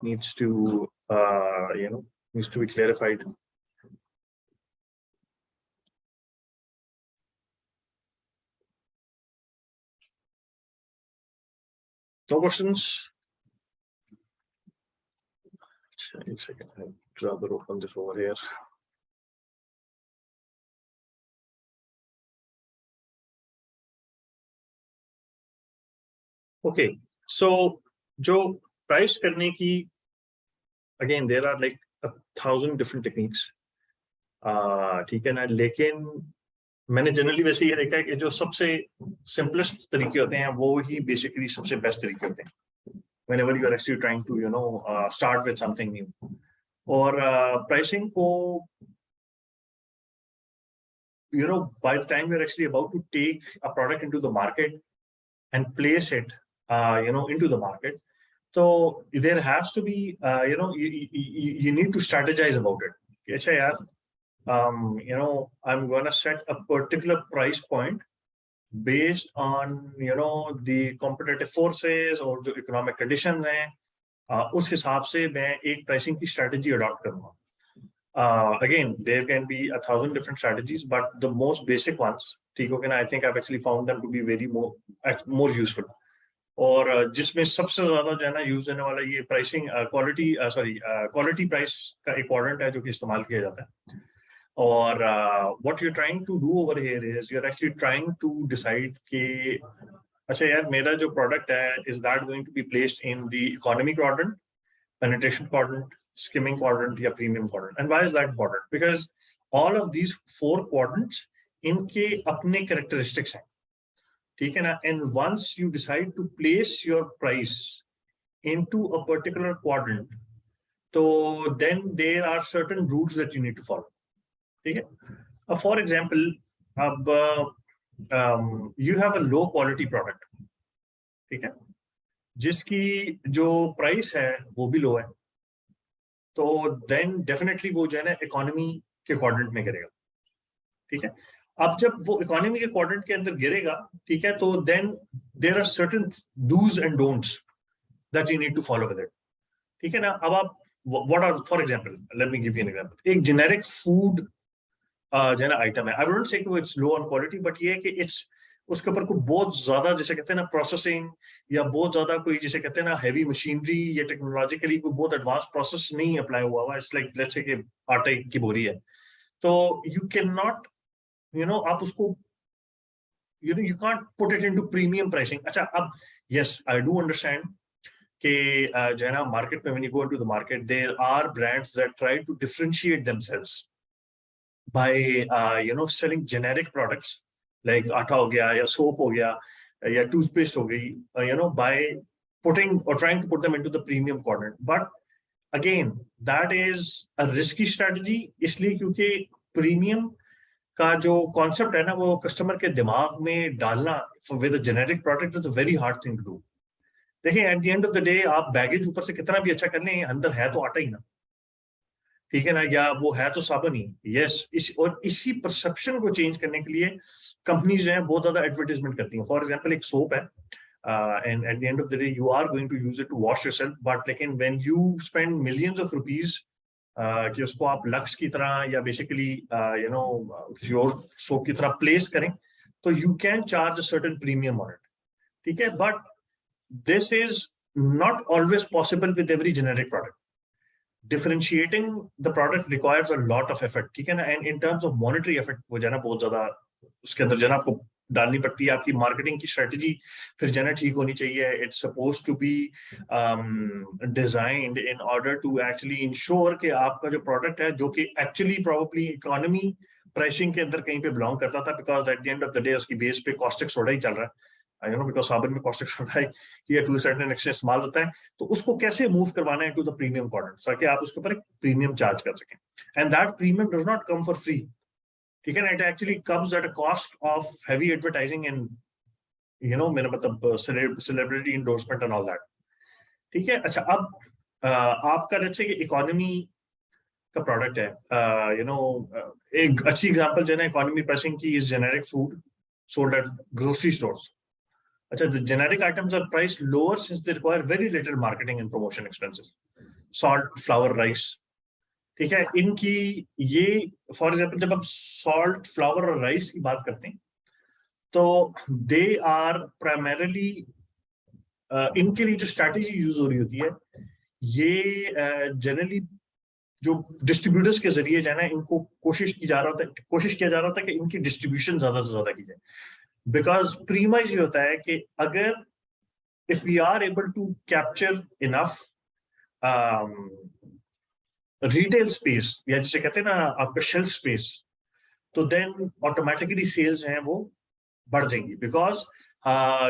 needs to needs to be clarified. No questions? A second, I'd rather open this over here. Okay, so जो price करने की, again there are like 1,000 different techniques. ठीक है ना, लेकिन मैंने generally वैसे ये देखा है कि जो सबसे सिंपलेस्ट तरीके होते हैं वो ही बेसिकली सबसे बेस्ट तरीके होते हैं whenever you are actually trying to start with something new. और pricing को by the time you're actually about to take a product into the market and place it into the market, so there has to be you need to strategize about it. अच्छा यार, I'm going to set a particular price point based on the competitive forces और जो economic conditions हैं, उस हिसाब से मैं एक pricing की strategy adopt करूँगा. Again, there can be 1,000 different strategies, but the most basic ones, ठीक है ना, I think I've actually found them to be very more useful. और जिसमें सबसे ज़्यादा जो है ना यूज होने वाला ये pricing quality price का एक quadrant है जो कि इस्तेमाल किया जाता है. और what you're trying to do over here is you're actually trying to decide कि अच्छा यार मेरा जो product है is that going to be placed in the economy quadrant, penetration quadrant, skimming quadrant या premium quadrant. And why is that important? Because all of these 4 quadrants इनके अपने characteristics हैं, ठीक है ना. And once you decide to place your price into a particular quadrant, so then there are certain rules that you need to follow. ठीक है. For example, you have a low quality product, ठीक है, जिसकी जो price है वो भी लो है, तो then definitely वो जो है ना इकोनॉमी के क्वाड्रेंट में गिरेगा. ठीक है. अब जब वो इकोनॉमी के क्वाड्रेंट के अंदर गिरेगा, ठीक है, तो then there are certain do's and don'ts that you need to follow with it. ठीक है ना. अब आप what are, for example, let me give you an example. एक generic food जो है ना आइटम है, I wouldn't say कि it's low on quality, but ये है कि it's उसके ऊपर कोई बहुत ज्यादा जैसे कहते हैं ना प्रोसेसिंग या बहुत ज्यादा कोई जैसे कहते हैं ना हैवी मशीनरी या टेक्नोलॉजिकली कोई बहुत एडवांस प्रोसेस नहीं अप्लाई हुआ हुआ. इट्स लाइक लेट्स से कि आटे की बोरी है, तो यू कैन नॉट आप उसको you can't put it into premium pricing. अच्छा, अब yes, I do understand कि जो है ना मार्केट में when you go into the market there are brands that try to differentiate themselves by selling generic products like आटा हो गया या सोप हो गया या टूथपेस्ट हो गई, by putting or trying to put them into the premium quadrant. But again, that is a risky strategy, इसलिए क्योंकि प्रीमियम का जो कॉन्सेप्ट है ना वो कस्टमर के दिमाग में डालना with a generic product is a very hard thing to do. देखिए, at the end of the day आप बैगेज ऊपर से कितना भी अच्छा कर लें, अंदर है तो आटा ही ना, ठीक है ना, या वो है तो साबुन ही. यस, और इसी परसेप्शन को चेंज करने के लिए कंपनीज जो है बहुत ज्यादा एडवर्टाइजमेंट करती हैं. फॉर एग्जांपल एक सोप है and at the end of the day you are going to use it to wash yourself, but लेकिन when you spend millions of rupees कि उसको आप लक्स की तरह या बेसिकली किसी और सोप की तरह प्लेस करें, तो you can charge a certain premium on it. ठीक है, but this is not always possible with every generic product. Differentiating the product requires a lot of effort, ठीक है ना. And in terms of monetary effort वो जाना बहुत ज्यादा उसके अंदर जाना आपको डालनी पड़ती है. आपकी मार्केटिंग की स्ट्रेटजी फिर जाना ठीक होनी चाहिए. It's supposed to be designed in order to actually ensure कि आपका जो प्रोडक्ट है जो कि actually probably इकोनॉमी प्राइसिंग के अंदर कहीं पे बिलोंग करता था, because at the end of the day उसकी बेस पे कॉस्टिक सोडा ही चल रहा है, बिकॉज साबुन में कॉस्टिक सोडा है टू सर्टेन एक्सटेंट इस्तेमाल होता है, तो उसको कैसे मूव करवाना है टू द प्रीमियम क्वाड्रेंट ताकि आप उसके ऊपर एक प्रीमियम चार्ज कर सकें. And that premium does not come for free, ठीक है ना. It actually comes at a cost of heavy advertising and मेरा मतलब celebrity endorsement and all that. ठीक है. अच्छा, अब आपका जैसे कि इकोनॉमी का प्रोडक्ट है, एक अच्छी एग्जांपल जो है इकोनॉमी प्राइसिंग की is generic food sold at grocery stores. The generic items are priced lower since they require very little marketing and promotion expenses. Salt flower rice, ठीक है, इनकी ये फॉर एग्जाम्पल जब आप सॉल्ट फ्लावर और rice की बात करते हैं तो दे आर प्राइमरली, इनके लिए जो स्ट्रैटेजी यूज हो रही होती है ये जनरली जो डिस्ट्रीब्यूटर्स के जरिए जो है ना, इनको कोशिश किया जा रहा था कि इनकी डिस्ट्रीब्यूशन ज्यादा से ज्यादा की जाए, बिकॉज प्रीमाइज ये होता है कि अगर if we are able to capture enough retail space, या जिसे कहते हैं ना आपका शेल्फ स्पेस, तो देन ऑटोमेटिकली सेल्स हैं वो बढ़ जाएंगी, बिकॉज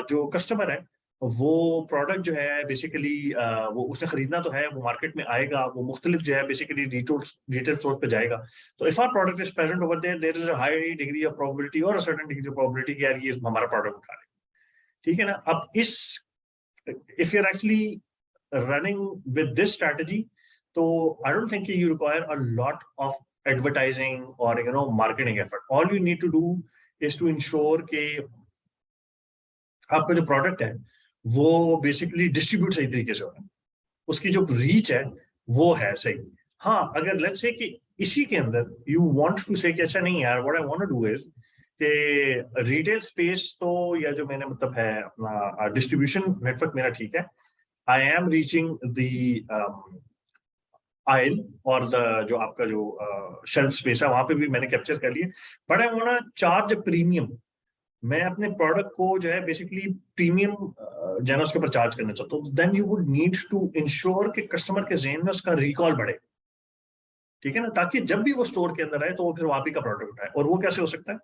जो कस्टमर है वो प्रोडक्ट जो है बेसिकली वो उसने खरीदना तो है, वो मार्केट में आएगा, वो मुख्तलिफ जो है बेसिकली रिटेल स्टोर पे जाएगा, तो if are product is present over there, there is a high degree of probability और a certain degree of probability कि यार ये हमारा प्रोडक्ट उठा रहे हैं, ठीक है ना। अब इस if you are actually running with this strategy, तो I don't think you require a lot of advertising और marketing effort. All you need to do is to ensure के आपका जो प्रोडक्ट है वो बेसिकली डिस्ट्रीब्यूट सही तरीके से हो रहा है, उसकी जो रीच है वो है सही। हाँ, अगर लेट्स से कि इसी के अंदर यू वांट टू से कि अच्छा नहीं यार, what I want to do is कि रिटेल स्पेस तो, या जो मैंने मतलब है अपना डिस्ट्रीब्यूशन नेटवर्क मेरा ठीक है, I am reaching the aisle और द जो आपका जो शेल्फ स्पेस है वहां पे भी मैंने कैप्चर कर लिया, but I want charge premium. मैं अपने प्रोडक्ट को जो है बेसिकली प्रीमियम जो है उसके ऊपर चार्ज करना चाहता हूँ, then you would need to ensure कि कस्टमर के ज़हन में उसका रिकॉल बढ़े, ठीक है ना, ताकि जब भी वो स्टोर के अंदर आए तो वो फिर वापी का प्रोडक्ट उठाए। और वो कैसे हो सकता है?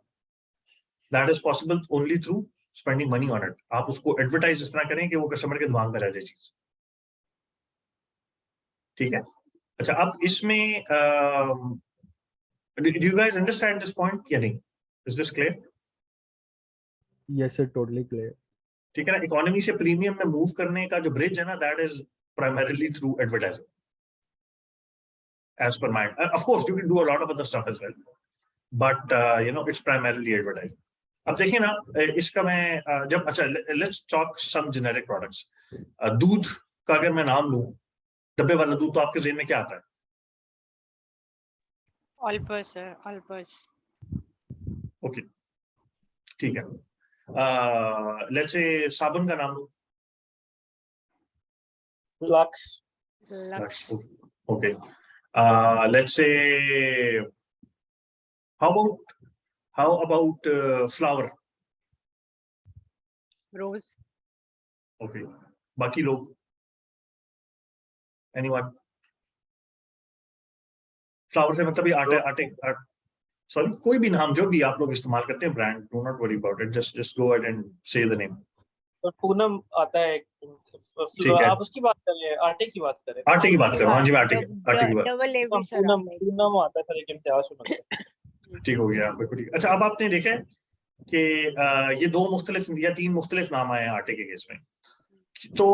That is possible only through spending money on it. आप उसको एडवर्टाइज इस तरह करें कि वो कस्टमर के दिमाग में रह जाए चीज, ठीक है। अच्छा, अब इसमें do you guys understand this point या नहीं? Is this clear? Yes, sir, totally clear. ठीक है ना, इकोनॉमी से प्रीमियम में मूव करने का जो ब्रिज है ना, that is primarily through advertising as per my, of course you can do a lot of other stuff as well, but it's primarily advertising. अब देखिए ना, इसका मैं जब अच्छा let's talk some generic products. दूध का अगर मैं नाम लूं, डब्बे वाला दूध, तो आपके ज़हन में क्या आता है? ऑल्पर्स सर, ऑल्पर्स। ओके, ठीक है। लेट्स से साबुन का नाम लूं, Lux. Lux. Okay. Let's say how about flower? Rose. Okay. बाकी लोग, anyone? फ्लावर से मतलब ये आटे सॉरी, कोई भी नाम जो भी आप लोग इस्तेमाल करते हैं, brand, do not worry about it, just go ahead and से द नेम। तो पूनम आता है, आप उसकी बात कर रहे हैं, आटे की बात करें? आटे की बात करो, हाँ जी, मैं आटे की बात। डबल ए भी सर। पूनम आता था, लेकिन क्या सुना। ठीक हो गया, बिल्कुल ठीक। अच्छा, अब आपने देखा है कि ये दो मुख्तलिफ या तीन मुख्तलिफ नाम आए हैं आटे के केस में, तो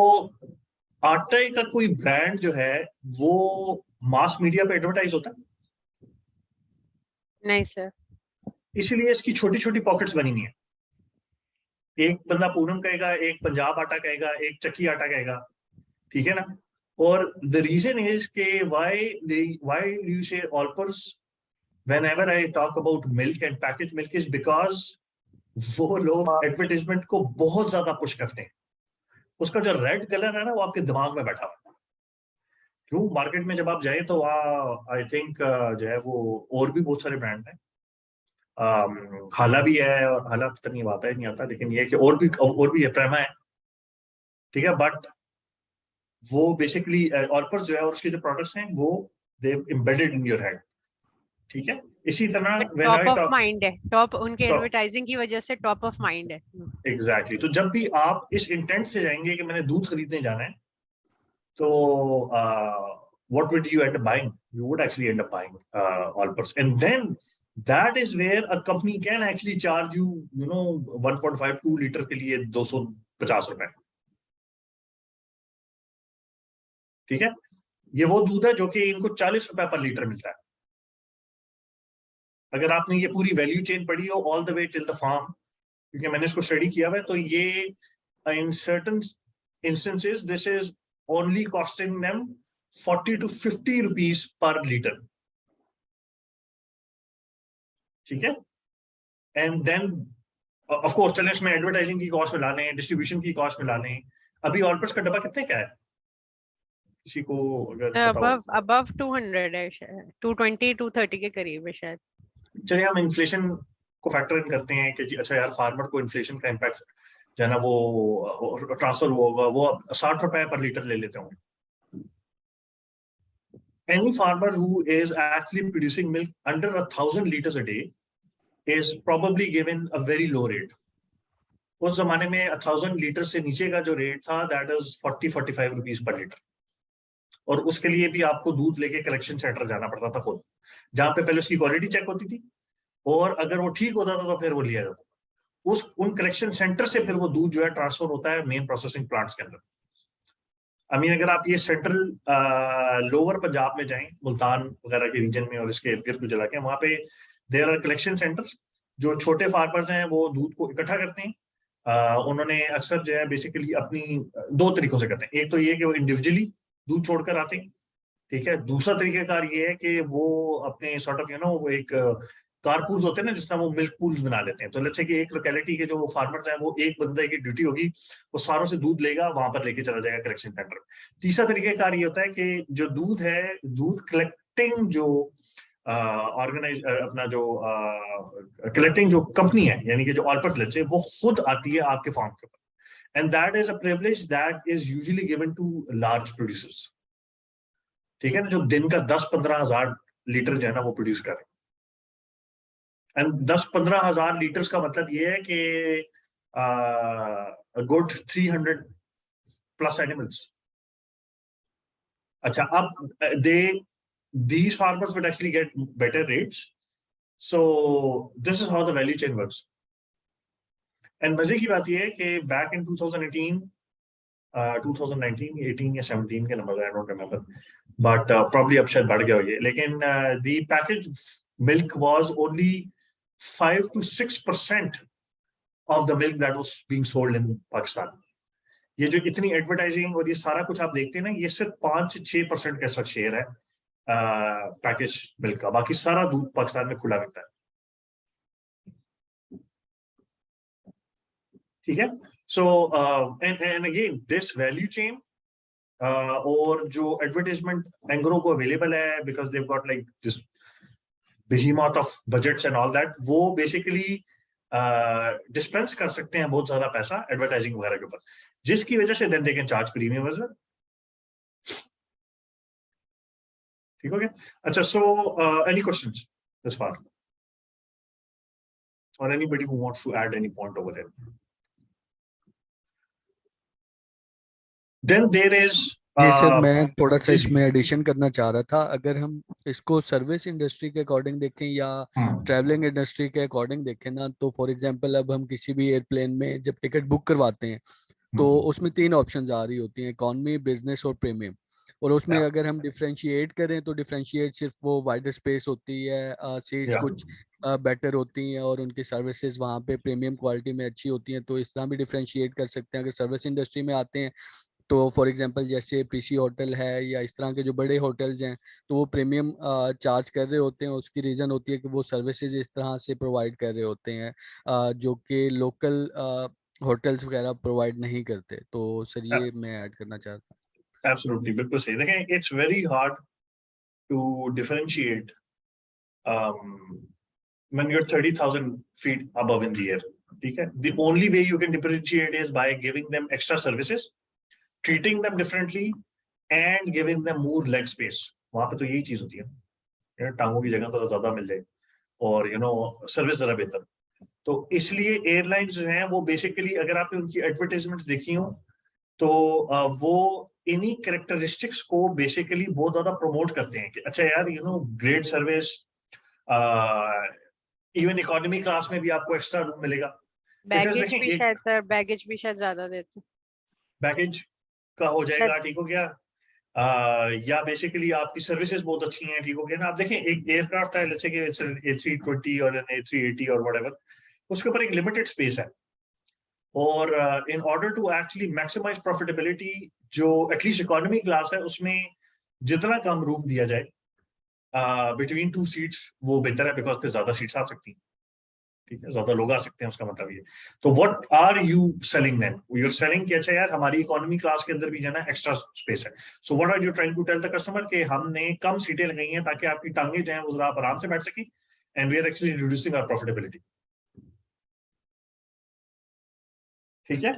आटे का कोई ब्रांड जो है वो मास मीडिया पे एडवर्टाइज होता है? नहीं सर। इसीलिए इसकी छोटी छोटी पॉकेट्स बनी हुई है। एक बंदा पूनम कहेगा, एक पंजाब आटा कहेगा, एक चक्की आटा कहेगा, ठीक है ना। और द रीजन इज के व्हाई डू यू से Olpers whenever I talk about milk and packaged milk is because वो लोग एडवर्टाइजमेंट को बहुत ज्यादा पुश करते हैं। उसका जो रेड कलर है ना, वो आपके दिमाग में बैठा हुआ है। क्यों? मार्केट में जब आप जाए तो वहाँ आई थिंक जो है वो और भी बहुत सारे ब्रांड हैं, हाला भी है, और हाला पता नहीं आता है नहीं आता, लेकिन ये कि और भी है, प्रेमा है, ठीक है। बट वो बेसिकली ऑल्पर्स जो है और उसके जो प्रोडक्ट्स हैं वो दे एम्बेडेड इन योर हेड, ठीक है। इसी तरह टॉप ऑफ माइंड है, टॉप उनके एडवर्टाइजिंग की वजह से टॉप ऑफ माइंड है। एग्जैक्टली। तो जब भी आप इस इंटेंट से जाएंगे कि मैंने दूध खरीदने जाना है, तो what would you end up buying? You would actually end up buying Allpurs, and then that is where a company can actually charge you 1.52 litre के लिए 250 रुपए, ठीक है। ये वो दूध है जो कि इनको 40 रुपए पर लीटर मिलता है। अगर आपने ये पूरी वैल्यू चेन पढ़ी हो all the way till the farm, क्योंकि मैंने इसको स्टडी किया हुआ है, तो ये in certain instances this is only costing them 40 to 50 rupees per liter. ठीक है? And then of course चलें इसमें एडवर्टाइजिंग की कॉस्ट मिला लें, डिस्ट्रीब्यूशन की कॉस्ट मिला लें. अभी ऑलपर्स का डब्बा कितने का है? किसी को अगर पता हो? above 200 है शायद, 220 230 के करीब है शायद. चलिए हम इन्फ्लेशन को फैक्टर इन करते हैं कि अच्छा यार फार्मर को इन्फ्लेशन का इम्पैक्ट जो है ना वो ट्रांसफर होगा, वो 60 रुपए पर लीटर ले लेते होंगे. Any farmer who is actually producing milk under 1,000 liters a day is probably given a very low rate. उस जमाने में 1,000 लीटर से नीचे का जो रेट था that is 40-45 rupees per litre. और उसके लिए भी आपको दूध लेके कलेक्शन सेंटर जाना पड़ता था खुद, जहां पे पहले उसकी क्वालिटी चेक होती थी और अगर वो ठीक होता था तो फिर वो लिया जाता था. उन कलेक्शन सेंटर से फिर वो दूध जो है ट्रांसफर होता है मेन प्रोसेसिंग प्लांट्स के अंदर. अगर आप ये सेंट्रल लोअर पंजाब में जाएं, मुल्तान वगैरह के रीजन में और इसके इर्द गिर्द चला के, वहां पे देयर आर कलेक्शन सेंटर्स. जो छोटे फार्मर्स हैं वो दूध को इकट्ठा करते हैं. उन्होंने अक्सर जो है बेसिकली अपनी 2 तरीकों से करते हैं. एक तो ये कि वो इंडिविजुअली दूध छोड़कर आते हैं, ठीक है. दूसरा तरीकेकार ये है कि वो अपने सॉर्ट ऑफ वो एक कारपूल्स होते हैं ना, जिस तरह वो मिल्क पूल्स बना लेते हैं. तो लेट्स से कि एक लोकेलिटी के जो फार्मर्स हैं वो एक बंदे की ड्यूटी होगी, वो सारों से दूध लेगा, वहां पर लेके चला जाएगा कलेक्शन सेंटर. तीसरा तरीकेकार ये होता है कि जो दूध है, दूध कलेक्टिंग जो अपना जो कलेक्टिंग जो कंपनी है, यानी कि जो ऑलपर्स लेट्स से, वो खुद आती है आपके फार्म के ऊपर. And that is a privilege that is usually given to large producers. ठीक है ना, जो दिन का 10-15 हजार लीटर जो है ना वो प्रोड्यूस कर रहे हैं. एंड 10-15 हजार लीटर्स का मतलब ये है कि गुड 300 प्लस एनिमल्स. अच्छा, अब these farmers would actually get better rates. So this is how the value chain works. And मजे की बात ये है कि back in 2018, 2019, 18 या 17 के number, I don't remember, but probably अब शायद बढ़ गया हो ये. लेकिन the packaged milk was only 5 to 6% of the milk that was being sold in Pakistan. ये जो इतनी एडवर्टाइजिंग और ये सारा कुछ आप देखते हैं ना, ये सिर्फ 5 से 6% का शेयर है पैकेज मिल्क का. बाकी सारा दूध पाकिस्तान में खुला मिलता है. ठीक है. So and again this value chain और जो एडवर्टाइजमेंट एंगरों को अवेलेबल है, because they've got like this behemoth of budgets and all that, वो बेसिकली डिस्पेंस कर सकते हैं बहुत ज्यादा पैसा एडवर्टाइजिंग वगैरह के ऊपर, जिसकी वजह से then they can charge premium as well. ठीक हो गया. अच्छा, so any questions this far or anybody who wants to add any point over there? Then there is ये सर मैं थोड़ा सा जी, इसमें एडिशन करना चाह रहा था. अगर हम इसको सर्विस इंडस्ट्री के अकॉर्डिंग देखें या ट्रैवलिंग इंडस्ट्री के अकॉर्डिंग देखें ना, तो फॉर एग्जांपल अब हम किसी भी एयरप्लेन में जब टिकट बुक करवाते हैं तो उसमें 3 ऑप्शंस आ रही होती हैं, इकोनॉमी, बिजनेस और प्रीमियम. और उसमें अगर हम डिफरेंशिएट करें तो डिफरेंशिएट सिर्फ वो वाइडर स्पेस होती है, सीट्स कुछ बेटर होती हैं और उनकी सर्विसेज वहाँ पे प्रीमियम क्वालिटी में अच्छी होती हैं. तो इस तरह भी डिफरेंशिएट कर सकते हैं. अगर सर्विस इंडस्ट्री में आते हैं तो फॉर एग्जांपल जैसे पीसी होटल है या इस तरह के जो बड़े होटल्स हैं, तो वो प्रीमियम चार्ज कर रहे होते हैं. उसकी रीज़न होती है कि वो सर्विसेज इस तरह से प्रोवाइड कर रहे होते हैं जो कि लोकल होटल्स वगैरह प्रोवाइड नहीं करते. तो सर ये मैं ऐड करना चाहता हूँ. एब्सोल्युटली, बिल्कुल सही. देखें, it's very hard to differentiate when you're 30,000 feet above in the air. ठीक है. The only way you can differentiate is by giving them extra services, treating them differently and giving them more leg space. वहां पे तो यही चीज होती है, टांगों की जगह थोड़ा ज्यादा मिल जाए और सर्विस जरा बेहतर. तो इसलिए एयरलाइंस जो हैं वो बेसिकली, अगर आपने उनकी एडवर्टाइजमेंट्स देखी हो तो वो इन्हीं कैरेक्टरिस्टिक्स को बेसिकली बहुत ज्यादा प्रमोट करते हैं कि अच्छा यार great service, even economy class में भी आपको एक्स्ट्रा रूम मिलेगा. बैगेज भी शायद सर, बैगेज भी शायद ज्यादा देते हैं. बैगेज का हो जाएगा, ठीक हो गया. या बेसिकली आपकी सर्विसेज बहुत अच्छी हैं, ठीक हो गया ना. आप देखें, एक एयरक्राफ्ट है, जैसे कि A320 और A380 और व्हाटएवर, उसके ऊपर एक लिमिटेड स्पेस है और in order to actually maximize profitability, जो एटलीस्ट इकोनॉमी क्लास है उसमें जितना कम रूम दिया जाए बिटवीन 2 सीट्स वो बेहतर है, बिकॉज फिर ज्यादा सीट्स आ सकती हैं, ठीक है, ज्यादा लोग आ सकते हैं, उसका मतलब ये। तो what are you selling then? You are selling कि अच्छा यार हमारी इकोनॉमी क्लास के अंदर भी जो है ना एक्स्ट्रा स्पेस है। So what are you trying to tell the customer कि हमने कम सीटें लगाई हैं ताकि आपकी टांगे जो हैं वो जरा आप आराम से बैठ सकें, and we are actually reducing our profitability. ठीक है।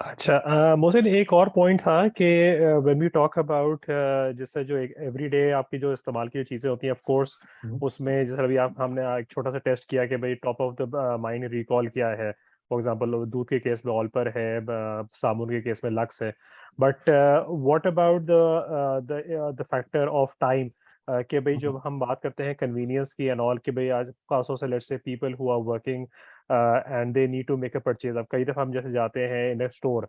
अच्छा, मोहसिन एक और पॉइंट था कि व्हेन वी टॉक अबाउट जैसे जो एक एवरीडे आपकी जो इस्तेमाल की चीज़ें होती हैं, ऑफ कोर्स उसमें जैसे अभी हमने एक छोटा सा टेस्ट किया कि भाई top of the mind recall क्या है। फॉर एग्जांपल दूध के केस में ऑलपर है, साबुन के केस में लक्स है, but what about the factor of time कि भाई जब हम बात करते हैं कन्वीनियंस की एंड ऑल, कि भाई आज खासतौर से let's say people who are working and they need to make a purchase. अब कई दफ़ा हम जैसे जाते हैं इन स्टोर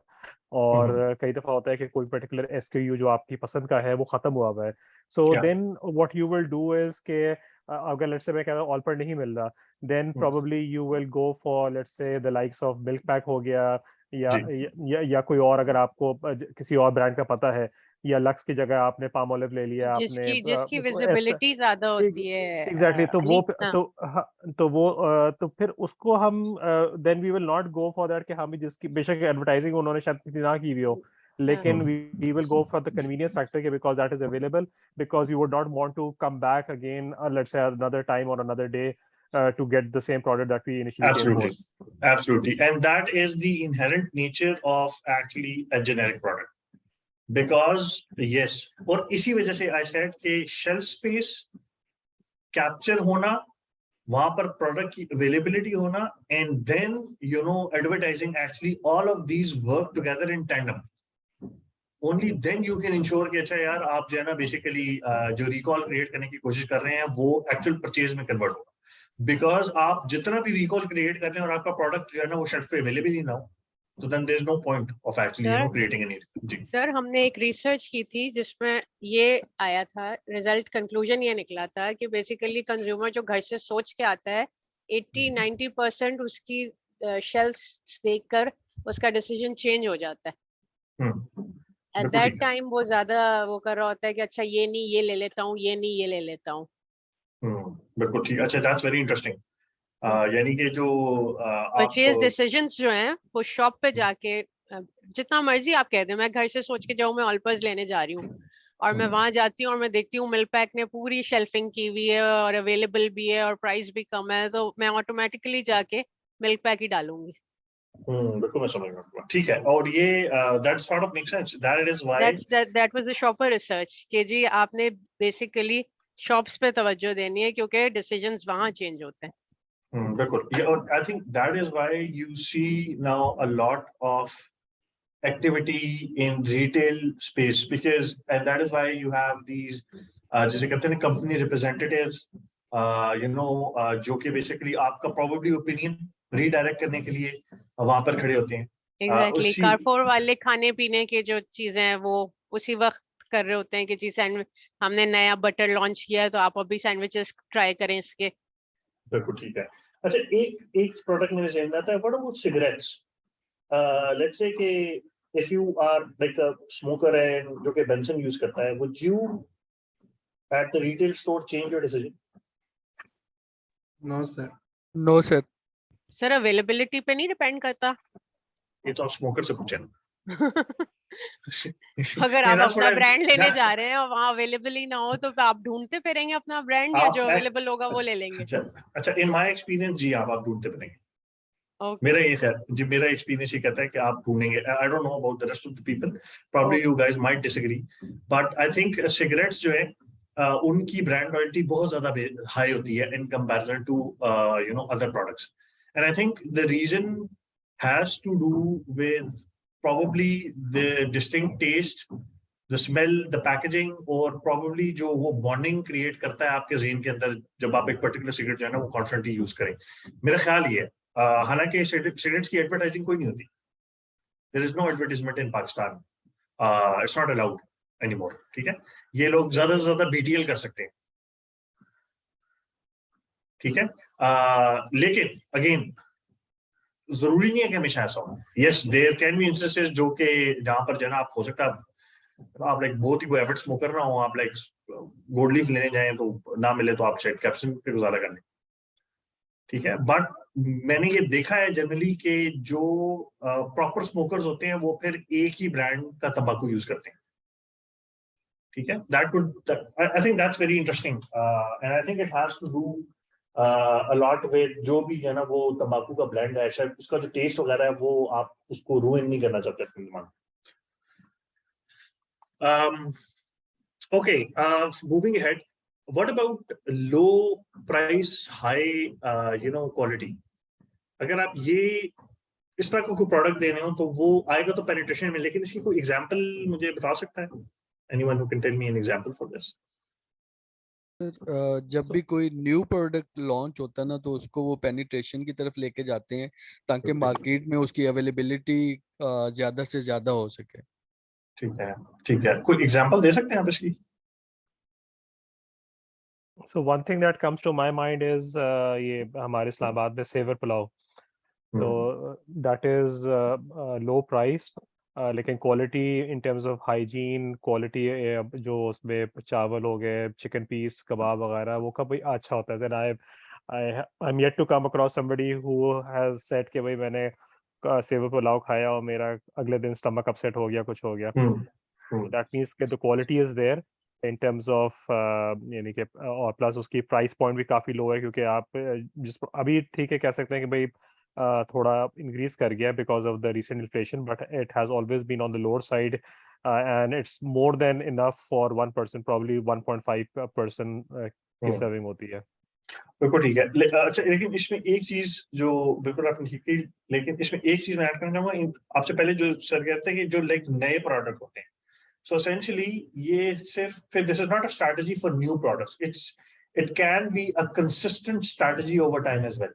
और कई दफ़ा होता है कि कोई पर्टिकुलर एसक्यूयू जो आपकी पसंद का है वो ख़त्म हुआ हुआ है। So then what you will do is के अगर लेट्स से मैं कह रहा हूँ ऑल पर नहीं मिल रहा, then probably you will go for let's say the likes of milk pack हो गया या कोई और, अगर आपको किसी और ब्रांड का पता है, या लक्स की जगह आपने पाम ऑलिव ले लिया आपने जिसकी विजिबिलिटी ज्यादा होती है। एग्जैक्टली तो वो हाँ। तो फिर उसको हम then we will not go for that कि हम जिसकी बेशक एडवर्टाइजिंग उन्होंने शायद इतनी ना की भी हो, लेकिन we will go for the convenience factor because that is available, because you would not want to come back again let's say another time or another day to get the same product that we initially came for. Absolutely, and that is the inherent nature of actually a generic product, because yes, और इसी वजह से I said कि shelf space capture होना, वहां पर product की availability होना, and then you know advertising, actually all of these work together in tandem. Only then you can ensure कि अच्छा यार आप जो है ना बेसिकली जो रिकॉल क्रिएट करने की कोशिश कर रहे हैं वो एक्चुअल परचेज में कन्वर्ट होगा। बिकॉज आप जितना भी रिकॉल क्रिएट कर रहे हैं और आपका प्रोडक्ट जो है ना वो शेल्फ पे अवेलेबल ही ना हो, तो then there is no point of actually creating any. जी सर, हमने एक रिसर्च की थी जिसमें ये आया था, रिजल्ट कंक्लूजन ये निकला था कि बेसिकली कंज्यूमर जो घर से सोच के आता है 80-90% उसकी शेल्फ्स देखकर उसका डिसीजन चेंज हो जाता है। एट दैट टाइम वो ज्यादा वो कर रहा होता है कि अच्छा ये नहीं ये ले लेता हूँ, ये नहीं ये ले लेता हूँ। बिल्कुल ठीक। अच्छा, दैट्स वेरी इंटरेस्टिंग। यानी कि जो परचेज डिसीजंस जो हैं वो शॉप पे जाके जितना मर्जी आप कह दें, मैं घर से सोच के जाऊँ मैं ऑलपर्स लेने जा रही हूँ और मैं वहां जाती हूँ और मैं देखती हूँ मिल्क पैक ने पूरी शेल्फिंग की हुई है और अवेलेबल भी है और प्राइस भी कम है, तो मैं ऑटोमेटिकली जाके मिल्क पैक ही डालूंगी। बिल्कुल मैं समझ रहा हूँ। ठीक है, और ये that sort of makes sense, that is why that was the shopper research कि जी आपने बेसिकली शॉप्स पे तवज्जो देनी है क्योंकि डिसीजंस वहां चेंज होते हैं। बिल्कुल, और I think that is why you see now a lot of activity in retail space, because and that is why you have these जैसे कहते हैं कंपनी रिप्रेजेंटेटिव्स, यू नो जो कि बेसिकली आपका प्रोबेबली ओपिनियन रीडायरेक्ट करने के लिए वहां पर खड़े होते हैं। एग्जैक्टली, कारपोर वाले खाने पीने के जो चीजें हैं वो उसी वक्त कर रहे होते हैं कि जी सैंडविच हमने नया बटर लॉन्च किया है तो आप अभी सैंडविचेस ट्राई करें इसके। बिल्कुल ठीक है। अच्छा, एक प्रोडक्ट मेरे जहन में आता है, what about cigarettes? Let's say कि if you are like a smoker and जो कि Benson यूज करता है, would you at the retail store change your decision? No sir. No sir. Sir availability पे नहीं डिपेंड करता। ये तो आप स्मोकर से पूछे ना। अगर आप अपना ब्रांड लेने जा रहे हैं और वहाँ अवेलेबल ही ना हो तो आप ढूंढते फिरेंगे अपना ब्रांड, या जो अवेलेबल होगा वो ले लेंगे? अच्छा, इन माय एक्सपीरियंस जी आप ढूंढते फिरेंगे। Okay. मेरा ये खैर जी, मेरा एक्सपीरियंस ये कहता है कि आप ढूंढेंगे। आई don't know about the rest of the people, probably you guys might disagree, but I think cigarettes जो है उनकी ब्रांड लॉयल्टी बहुत ज्यादा हाई होती है in comparison to you know other products, and I think the reason has to do with probably the distinct taste, the smell, the packaging, और probably जो वो bonding create करता है आपके ज़हन के अंदर जब आप एक particular cigarette जो है ना वो constantly use करें। मेरा ख्याल ये है, हालांकि cigarettes की advertising कोई नहीं होती, there is no advertisement in Pakistan, it's not allowed anymore, ठीक है? ये लोग ज़्यादा से ज़्यादा BTL कर सकते हैं, ठीक है? लेकिन again जरूरी नहीं है कि हमेशा ऐसा हो। Yes, there can be instances जो कि जहां पर जो है ना आप हो सकता है आप लाइक बहुत ही कोई एविड स्मोकर ना हो, आप लाइक गोल्ड लीफ लेने जाएं तो ना मिले तो आप शायद कैप्सूल पे गुजारा कर लें, ठीक है। बट मैंने ये देखा है जनरली कि जो प्रॉपर स्मोकर्स होते हैं वो फिर एक ही ब्रांड का तंबाकू यूज करते हैं, ठीक है। That would I think that's very interesting and I think it has to do a lot with जो भी है ना वो तंबाकू का ब्लेंड है, शायद उसका जो टेस्ट वगैरह है वो आप उसको रुइन नहीं करना चाहते अपने दिमाग में। Okay, moving ahead, what about low price, high, quality? अगर आप ये इस तरह का कोई प्रोडक्ट दे रहे हो तो वो आएगा तो पेनिट्रेशन में, लेकिन इसकी कोई एग्जांपल मुझे बता सकता है? Anyone who can tell me an example for this? जब भी कोई न्यू प्रोडक्ट लॉन्च होता है ना तो उसको वो पेनिट्रेशन की तरफ लेके जाते हैं ताकि मार्केट में उसकी अवेलेबिलिटी ज्यादा से ज्यादा हो सके। ठीक है, कोई एग्जांपल दे सकते हैं आप इसकी? So one thing that comes to my mind is ये हमारे इस्लामाबाद में सेवर पुलाव, तो that is low price, लेकिन quality in terms of hygiene, quality जो उसमें चावल हो गए, चिकन पीस, कबाब वगैरह वो काफी अच्छा होता है। I'm yet to come across somebody who has said कि भाई मैंने सेवर पुलाव खाया और मेरा अगले दिन स्टमक अपसेट हो गया, कुछ हो गया। That means कि the quality is there in terms of यानी कि और प्लस उसकी प्राइस पॉइंट भी काफी लो है, क्योंकि आप जिस अभी ठीक है कह सकते हैं कि भाई थोड़ा इंक्रीज कर गया because of the recent inflation, but it has always been on the lower side and it's more than enough for 1%, probably 1.5% की सर्विंग होती है। बिल्कुल ठीक है। अच्छा, लेकिन इसमें एक चीज जो बिल्कुल आपने ठीक की, लेकिन इसमें एक चीज मैं ऐड करना चाहूंगा। आपसे पहले जो सर कहते हैं कि जो लाइक नए प्रोडक्ट होते हैं, so essentially ये सिर्फ this is not a strategy for new products, it can be a consistent strategy over time as well.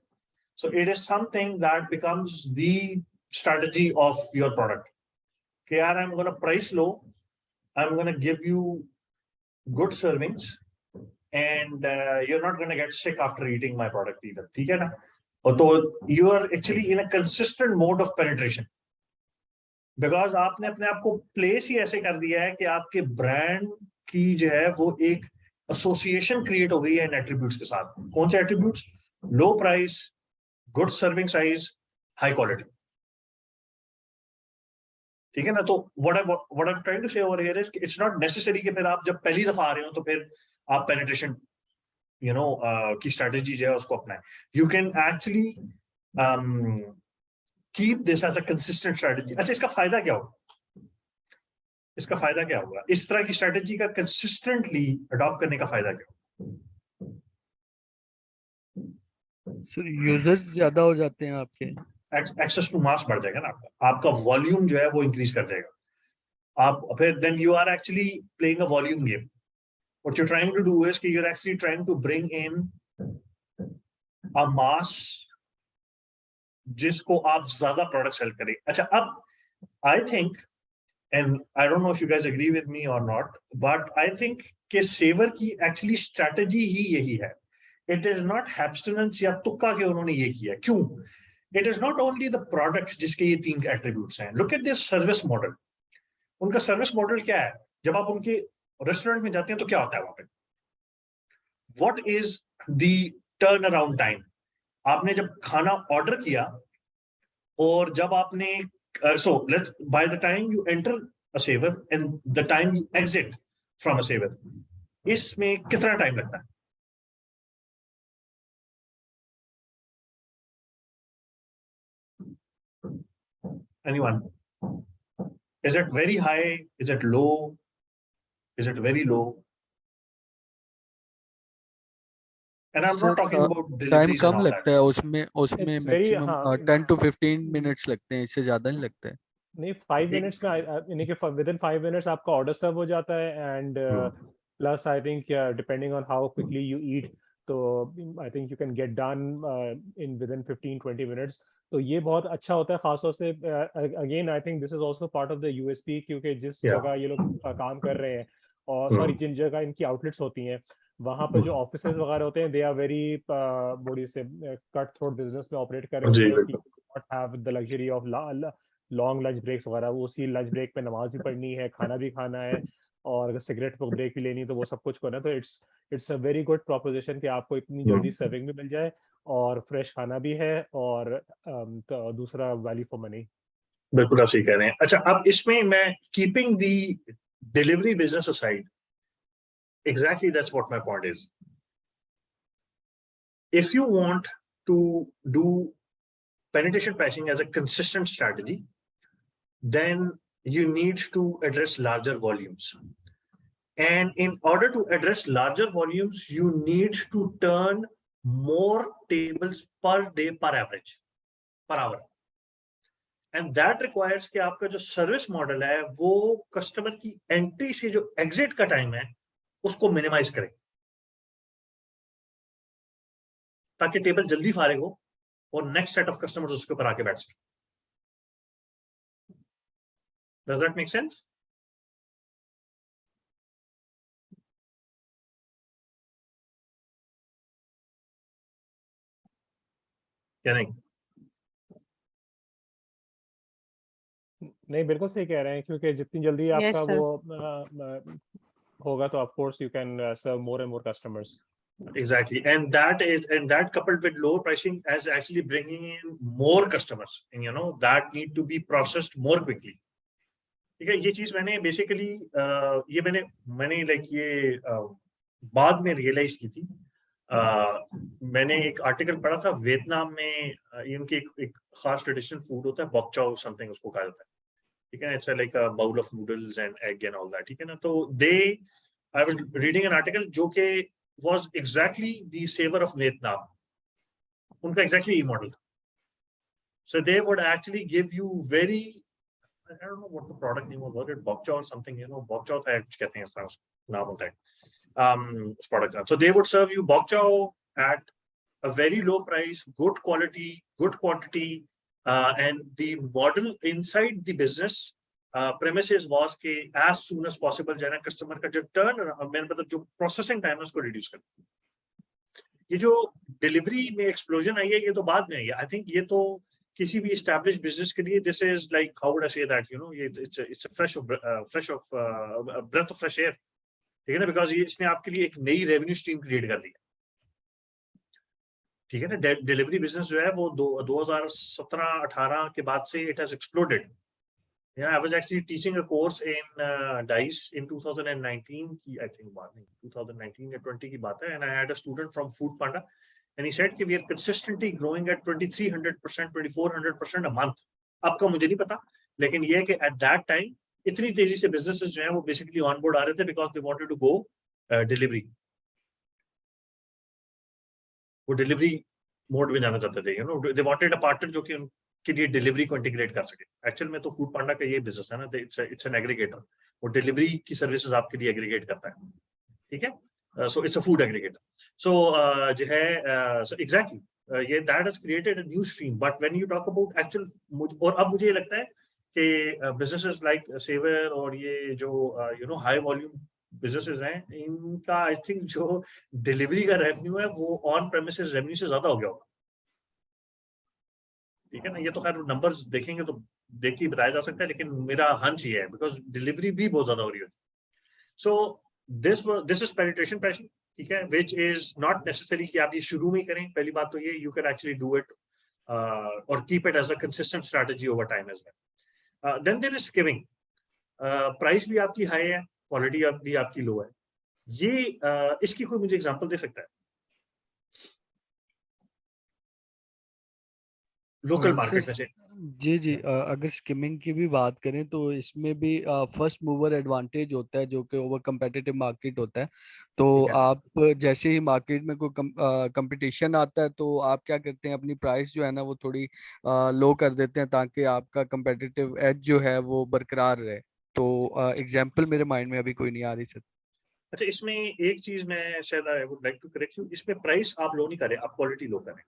So it is something that becomes the strategy of your product. Okay, I'm going to price low, I'm going to give you good servings, and you're not going to get sick after eating my product either, ठीक है ना? और तो you are actually in a consistent mode of penetration, because आपने अपने आप को place ही ऐसे कर दिया है कि आपके ब्रांड की जो है वो एक एसोसिएशन क्रिएट हो गई है इन एट्रीब्यूट्स के साथ। कौन से attributes? Low price, good serving size, high quality, ठीक है ना? तो what I am trying to say over here is कि इट्स नॉट नेसेसरी कि फिर आप जब पहली दफा आ रहे हो तो फिर आप पेनिट्रेशन की स्ट्रेटेजी जो है उसको अपनाएं। You can actually keep this as a consistent strategy. अच्छा, इसका फायदा क्या होगा? इसका फायदा क्या होगा? इस तरह की स्ट्रेटेजी का कंसिस्टेंटली अडॉप्ट करने का फायदा क्या होगा? सर यूजर्स ज्यादा हो जाते हैं आपके, एक्सेस टू मास बढ़ जाएगा ना, आपका वॉल्यूम जो है वो इंक्रीज कर जाएगा। आप फिर then you are actually playing a volume game. What you trying to do is कि you are actually trying to bring in a mass जिसको आप ज्यादा प्रोडक्ट सेल करें। अच्छा, अब I think, and I don't know if you guys agree with me और not, but I think कि सेवर की एक्चुअली स्ट्रेटजी ही यही है। इट इज नॉट हैब्स्टिनेंस या तुक्का के उन्होंने ये किया। क्यों? It is not only the products जिसके ये 3 एट्रीब्यूट्स हैं। Look at this service model. उनका सर्विस मॉडल क्या है? जब आप उनके रेस्टोरेंट में जाते हैं तो क्या होता है वहां पे? What is the turn around time? आपने जब खाना ऑर्डर किया और जब आपने so let's by the time you enter a saver and the time you exit from a saver, इसमें कितना टाइम लगता है? Anyone? Is it very high? Is it low? Is it very low? And I'm not talking about time deliveries and come all लगता that. है उसमें It's very maximum 10 to 15 minutes लगते हैं, इससे ज्यादा नहीं लगता है। नहीं 5 मिनट्स में यानी कि विदिन 5 मिनट्स आपका ऑर्डर सर्व हो जाता है, and plus I think depending on how quickly you eat, तो I think you can get done in within 15-20 minutes. तो ये बहुत अच्छा होता है, खासतौर से again I think this is also part of the USP, क्योंकि जिस जगह ये लोग काम कर रहे हैं और सॉरी जिन जगह इनकी आउटलेट्स होती हैं वहां पर जो ऑफिसेज वगैरह होते हैं, दे आर वेरी बड़ी से कट थ्रोट बिजनेस में ऑपरेट कर रहे होते हैं। People do not have the luxury of long lunch breaks वगैरह, वो उसी लंच ब्रेक पे नमाज भी पढ़नी है, खाना भी खाना है, और अगर सिगरेट पर ब्रेक भी लेनी है तो वो सब कुछ करना है। तो it's a very good proposition कि आपको इतनी जल्दी सर्विंग भी मिल जाए और फ्रेश खाना भी है, और तो दूसरा वैल्यू फॉर मनी। बिल्कुल आप सही कह रहे हैं। अच्छा, अब इसमें मैं keeping the delivery business aside, exactly that's what my point is. If you want to do penetration pricing as a consistent strategy, then you need to address larger volumes. And in order to address larger volumes, you need to turn more tables per day per average, per hour. And that requires कि आपका जो service model है वो customer की entry से जो exit का time है उसको मिनिमाइज करें, ताकि टेबल जल्दी फारिग हो और नेक्स्ट सेट ऑफ कस्टमर्स उसके ऊपर आके बैठ सके। Does that make sense? क्या नहीं? नहीं, बिल्कुल सही कह रहे हैं, क्योंकि जितनी जल्दी आपका Yes, sir. वो होगा तो of course you can serve more and more customers. Exactly, and that coupled with lower pricing as actually bringing in more customers, and you know that need to be processed more quickly. ठीक है, ये चीज मैंने basically ये मैंने like ये बाद में रियलाइज की थी। मैंने एक आर्टिकल पढ़ा था, वियतनाम में इनके एक खास ट्रेडिशनल फूड होता है बॉक चाओ समथिंग उसको कहा जाता है, ठीक है, it's like a bowl of noodles and egg and all that, ठीक है ना। तो I was reading an article जो कि was exactly the savor of Vietnam. उनका exactly ये model था. So they would actually give you very, I don't know what the product name was, it bok choy or something, you know, bok choy था कुछ कहते हैं इसका नाम होता है इस product का. So they would serve you bok choy at a very low price, good quality, good quantity, and the model inside the business premises was कि as soon as possible जो है ना कस्टमर का जो टर्न, मैंने मतलब जो प्रोसेसिंग टाइम है उसको रिड्यूस कर। ये जो डिलीवरी में एक्सप्लोजन आई है ये तो बाद में आई है। आई थिंक ये तो किसी भी एस्टैब्लिश बिजनेस के लिए this is like how would I say that, you know, ये it's fresh of breath of fresh air, ठीक है ना, बिकॉज ये इसने आपके लिए एक नई रेवेन्यू स्ट्रीम क्रिएट कर दी, ठीक है ना। डिलीवरी बिजनेस जो है वो 2017-18 के बाद से it has exploded. Yeah, I was actually teaching a course in DICE in 2019 की, I think बात नहीं 2019 या 20 की बात है, and I had a student from Food Panda and he said कि we are consistently growing at 2300%, 2400% a month. अब का मुझे नहीं पता, लेकिन ये है कि at that time इतनी तेजी से businesses जो हैं वो basically on board आ रहे थे because they wanted to go delivery. वो delivery मोड में जाना चाहते थे, you know, they wanted a partner जो कि के लिए डिलीवरी को इंटीग्रेट कर सके। एक्चुअल में तो फूड पांडा का ये बिजनेस है ना, इट्स एन एग्रीगेटर, वो डिलीवरी की सर्विसेज आपके लिए एग्रीगेट करता है, ठीक है। So it's a food aggregator. So जो है सो एग्जैक्टली ये that has created a new stream, but when you talk about actual, और अब मुझे ये लगता है कि बिजनेसेस लाइक सेवर और ये जो you know high volume businesses हैं, इनका आई थिंक जो डिलीवरी का रेवेन्यू है वो ऑन प्रेमिसेस रेवेन्यू से ज्यादा हो गया होगा, ठीक है ना। ये तो खैर नंबर्स देखेंगे तो देख के बताया जा सकता है, लेकिन मेरा हंच ये है बिकॉज डिलीवरी भी बहुत ज्यादा हो रही होती है। So this is penetration pricing, ठीक है, विच इज नॉट नेसेसरी कि आप ये शुरू में ही करें। पहली बात तो ये, you can actually do it और keep it as a consistent strategy over time as well. Then there is skimming, price भी आपकी हाई है, क्वालिटी भी आपकी लो है। ये इसकी कोई मुझे एग्जांपल दे सकता है लोकल मार्केट में से? जी जी, अगर स्किमिंग की भी बात करें तो इसमें भी फर्स्ट मूवर एडवांटेज होता है जो कि ओवर कंपेटिटिव मार्केट होता है। तो ठीक है, आप जैसे ही मार्केट में कोई कंपटीशन आता है तो आप क्या करते हैं, अपनी प्राइस जो है ना वो थोड़ी लो कर देते हैं ताकि आपका कंपेटिटिव एज जो है वो बरकरार रहे। तो एग्जाम्पल मेरे माइंड में अभी कोई नहीं आ रही सर। अच्छा, इसमें एक चीज मैं शायद I would like to correct you, इसमें प्राइस आप लो नहीं करें, आप क्वालिटी लो करें।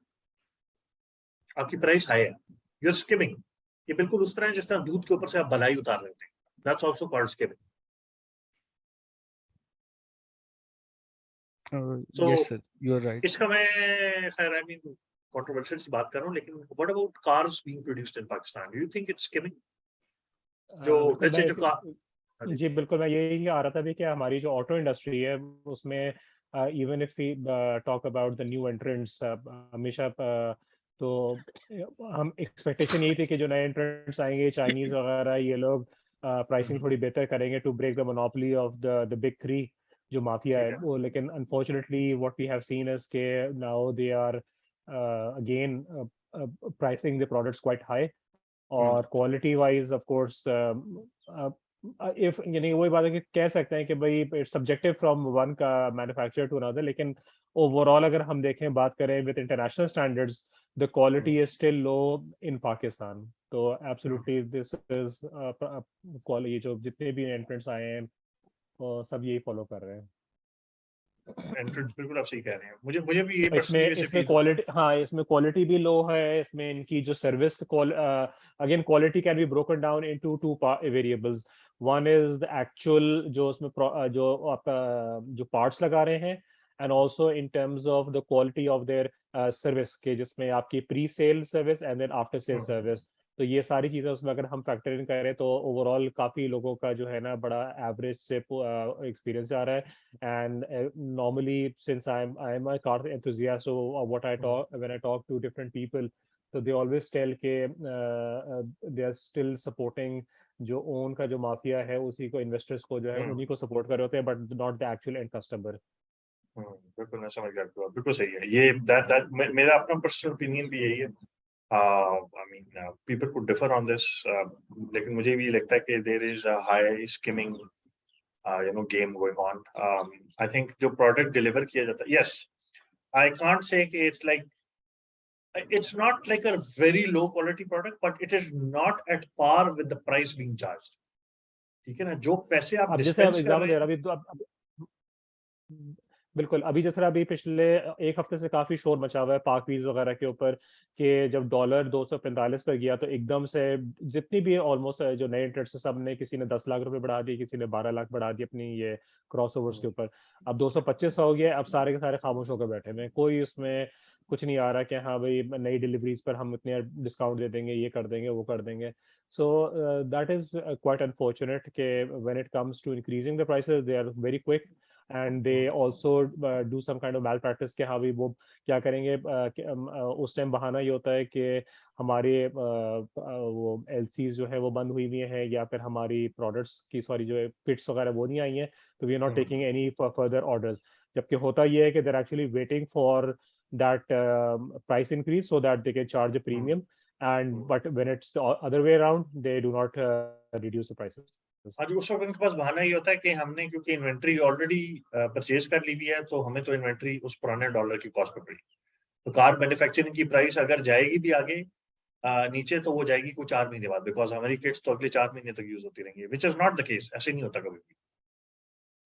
आपकी प्राइस हाई है, यू आर स्किमिंग। ये बिल्कुल उस तरह है जिस तरह दूध के ऊपर से आप मलाई उतार रहे थे, that's also called skimming. Yes sir, you are right. इसका मैं खैर आई मीन कंट्रोवर्शियल से बात कर रहा हूँ, लेकिन what about cars being produced in Pakistan, do you think it's skimming? जो बिल्कुल ऐसे मैं जो कार जी बिल्कुल, मैं यही आ रहा था भी कि हमारी जो ऑटो इंडस्ट्री है उसमें even if we talk about the new entrants, हमेशा तो हम एक्सपेक्टेशन यही थी कि जो नए एंट्रेंट्स आएंगे चाइनीज वगैरह, ये लोग प्राइसिंग थोड़ी बेहतर करेंगे to break the monopoly of the big three जो माफिया ठीक है है। वो। लेकिन unfortunately what we have seen is के now they are again pricing the products quite high, और quality wise of course if यानी वही बात है कि कह सकते हैं कि भाई इट्स सब्जेक्टिव फ्रॉम वन का मैन्युफैक्चरर टू अनदर, लेकिन ओवरऑल अगर हम देखें बात करें with international standards the quality is still low in Pakistan. तो एब्सोल्युटली दिस इज ये जो जितने भी एंट्रेंट्स आए हैं वो सब यही फॉलो कर रहे हैं। एंट्रेंस बिल्कुल आप सही कह रहे हैं, मुझे मुझे भी ये तो पर्सनली इसमें ऐसे इसमें फील होता है। क्वालिटी, हाँ इसमें क्वालिटी भी लो है, इसमें इनकी जो service again quality can be broken down into two variables. One is the actual जो उसमें जो आप जो पार्ट्स लगा रहे हैं, and also in terms of the quality of their service के, जिसमें आपकी pre sale service and then after sale service. तो ये सारी चीजें उसमें अगर हम फैक्टर इन करें तो ओवरऑल काफी लोगों का जो है ना बड़ा एवरेज से एक्सपीरियंस आ रहा है। And normally, since I'm a car enthusiast, so what I talk when I talk to different people, so they always tell के they are still supporting जो ओन का जो माफिया है उसी को, इन्वेस्टर्स को जो है उन्हीं को सपोर्ट कर रहे होते हैं, but not the actual and customer. बिल्कुल मैं समझ गया आपकी बात, बिल्कुल सही है ये। दैट मेरा अपना पर्सनल ओपिनियन भी यही है। I mean people could differ on this, लेकिन मुझे भी लगता है कि there is a high skimming game going on. I think जो product deliver किया जाता है, yes, I can't say कि it's not like a very low quality product, but it is not at par with the price being charged. ठीक है ना, जो पैसे आप अब जैसे अब डिस्पेंस कर एग्जाम्पल रहे दे हैं। रहा अभी तो बिल्कुल, अभी जैसे अभी पिछले एक हफ्ते से काफी शोर मचा हुआ है पाक वीज वगैरह के ऊपर, कि जब डॉलर 245 पर गया तो एकदम से जितनी भी ऑलमोस्ट जो नए इंटरेस्ट है सब ने, किसी ने 10 लाख रुपए बढ़ा दिए, किसी ने 12 लाख बढ़ा दिए अपनी ये क्रॉस ओवर्स के ऊपर। अब 225 हो गया, अब सारे के सारे खामोश होकर बैठे हैं, कोई उसमें कुछ नहीं आ रहा कि हाँ भाई नई डिलीवरीज पर हम इतने डिस्काउंट दे देंगे, ये कर देंगे, वो कर देंगे। So that is quite unfortunate के when it comes to increasing the prices they are very quick, and they also do some kind of malpractice के हाँ भाई वो क्या करेंगे, उस टाइम बहाना ये होता है कि हमारे वो एलसीज जो है वो बंद हुई हुई हैं, या फिर हमारी प्रोडक्ट्स की सॉरी जो है किट्स वगैरह वो नहीं आई हैं, तो we are not taking any further orders. जबकि होता ये है कि they are actually waiting for that price increase so that they can charge a premium, and but when it's the other way around they do not reduce the prices. आज उस वक्त उनके पास बहाना ये होता है कि हमने क्योंकि इन्वेंट्री ऑलरेडी परचेज कर ली हुई है, तो हमें तो इन्वेंट्री उस पुराने डॉलर की कॉस्ट पे पड़ी। तो कार मैन्युफैक्चरिंग की प्राइस अगर जाएगी भी आगे नीचे, तो वो जाएगी कुछ 4 महीने बाद, बिकॉज हमारी किट्स तो अगले 4 महीने तक यूज होती रहेंगी, which is not the case. ऐसे नहीं होता कभी भी,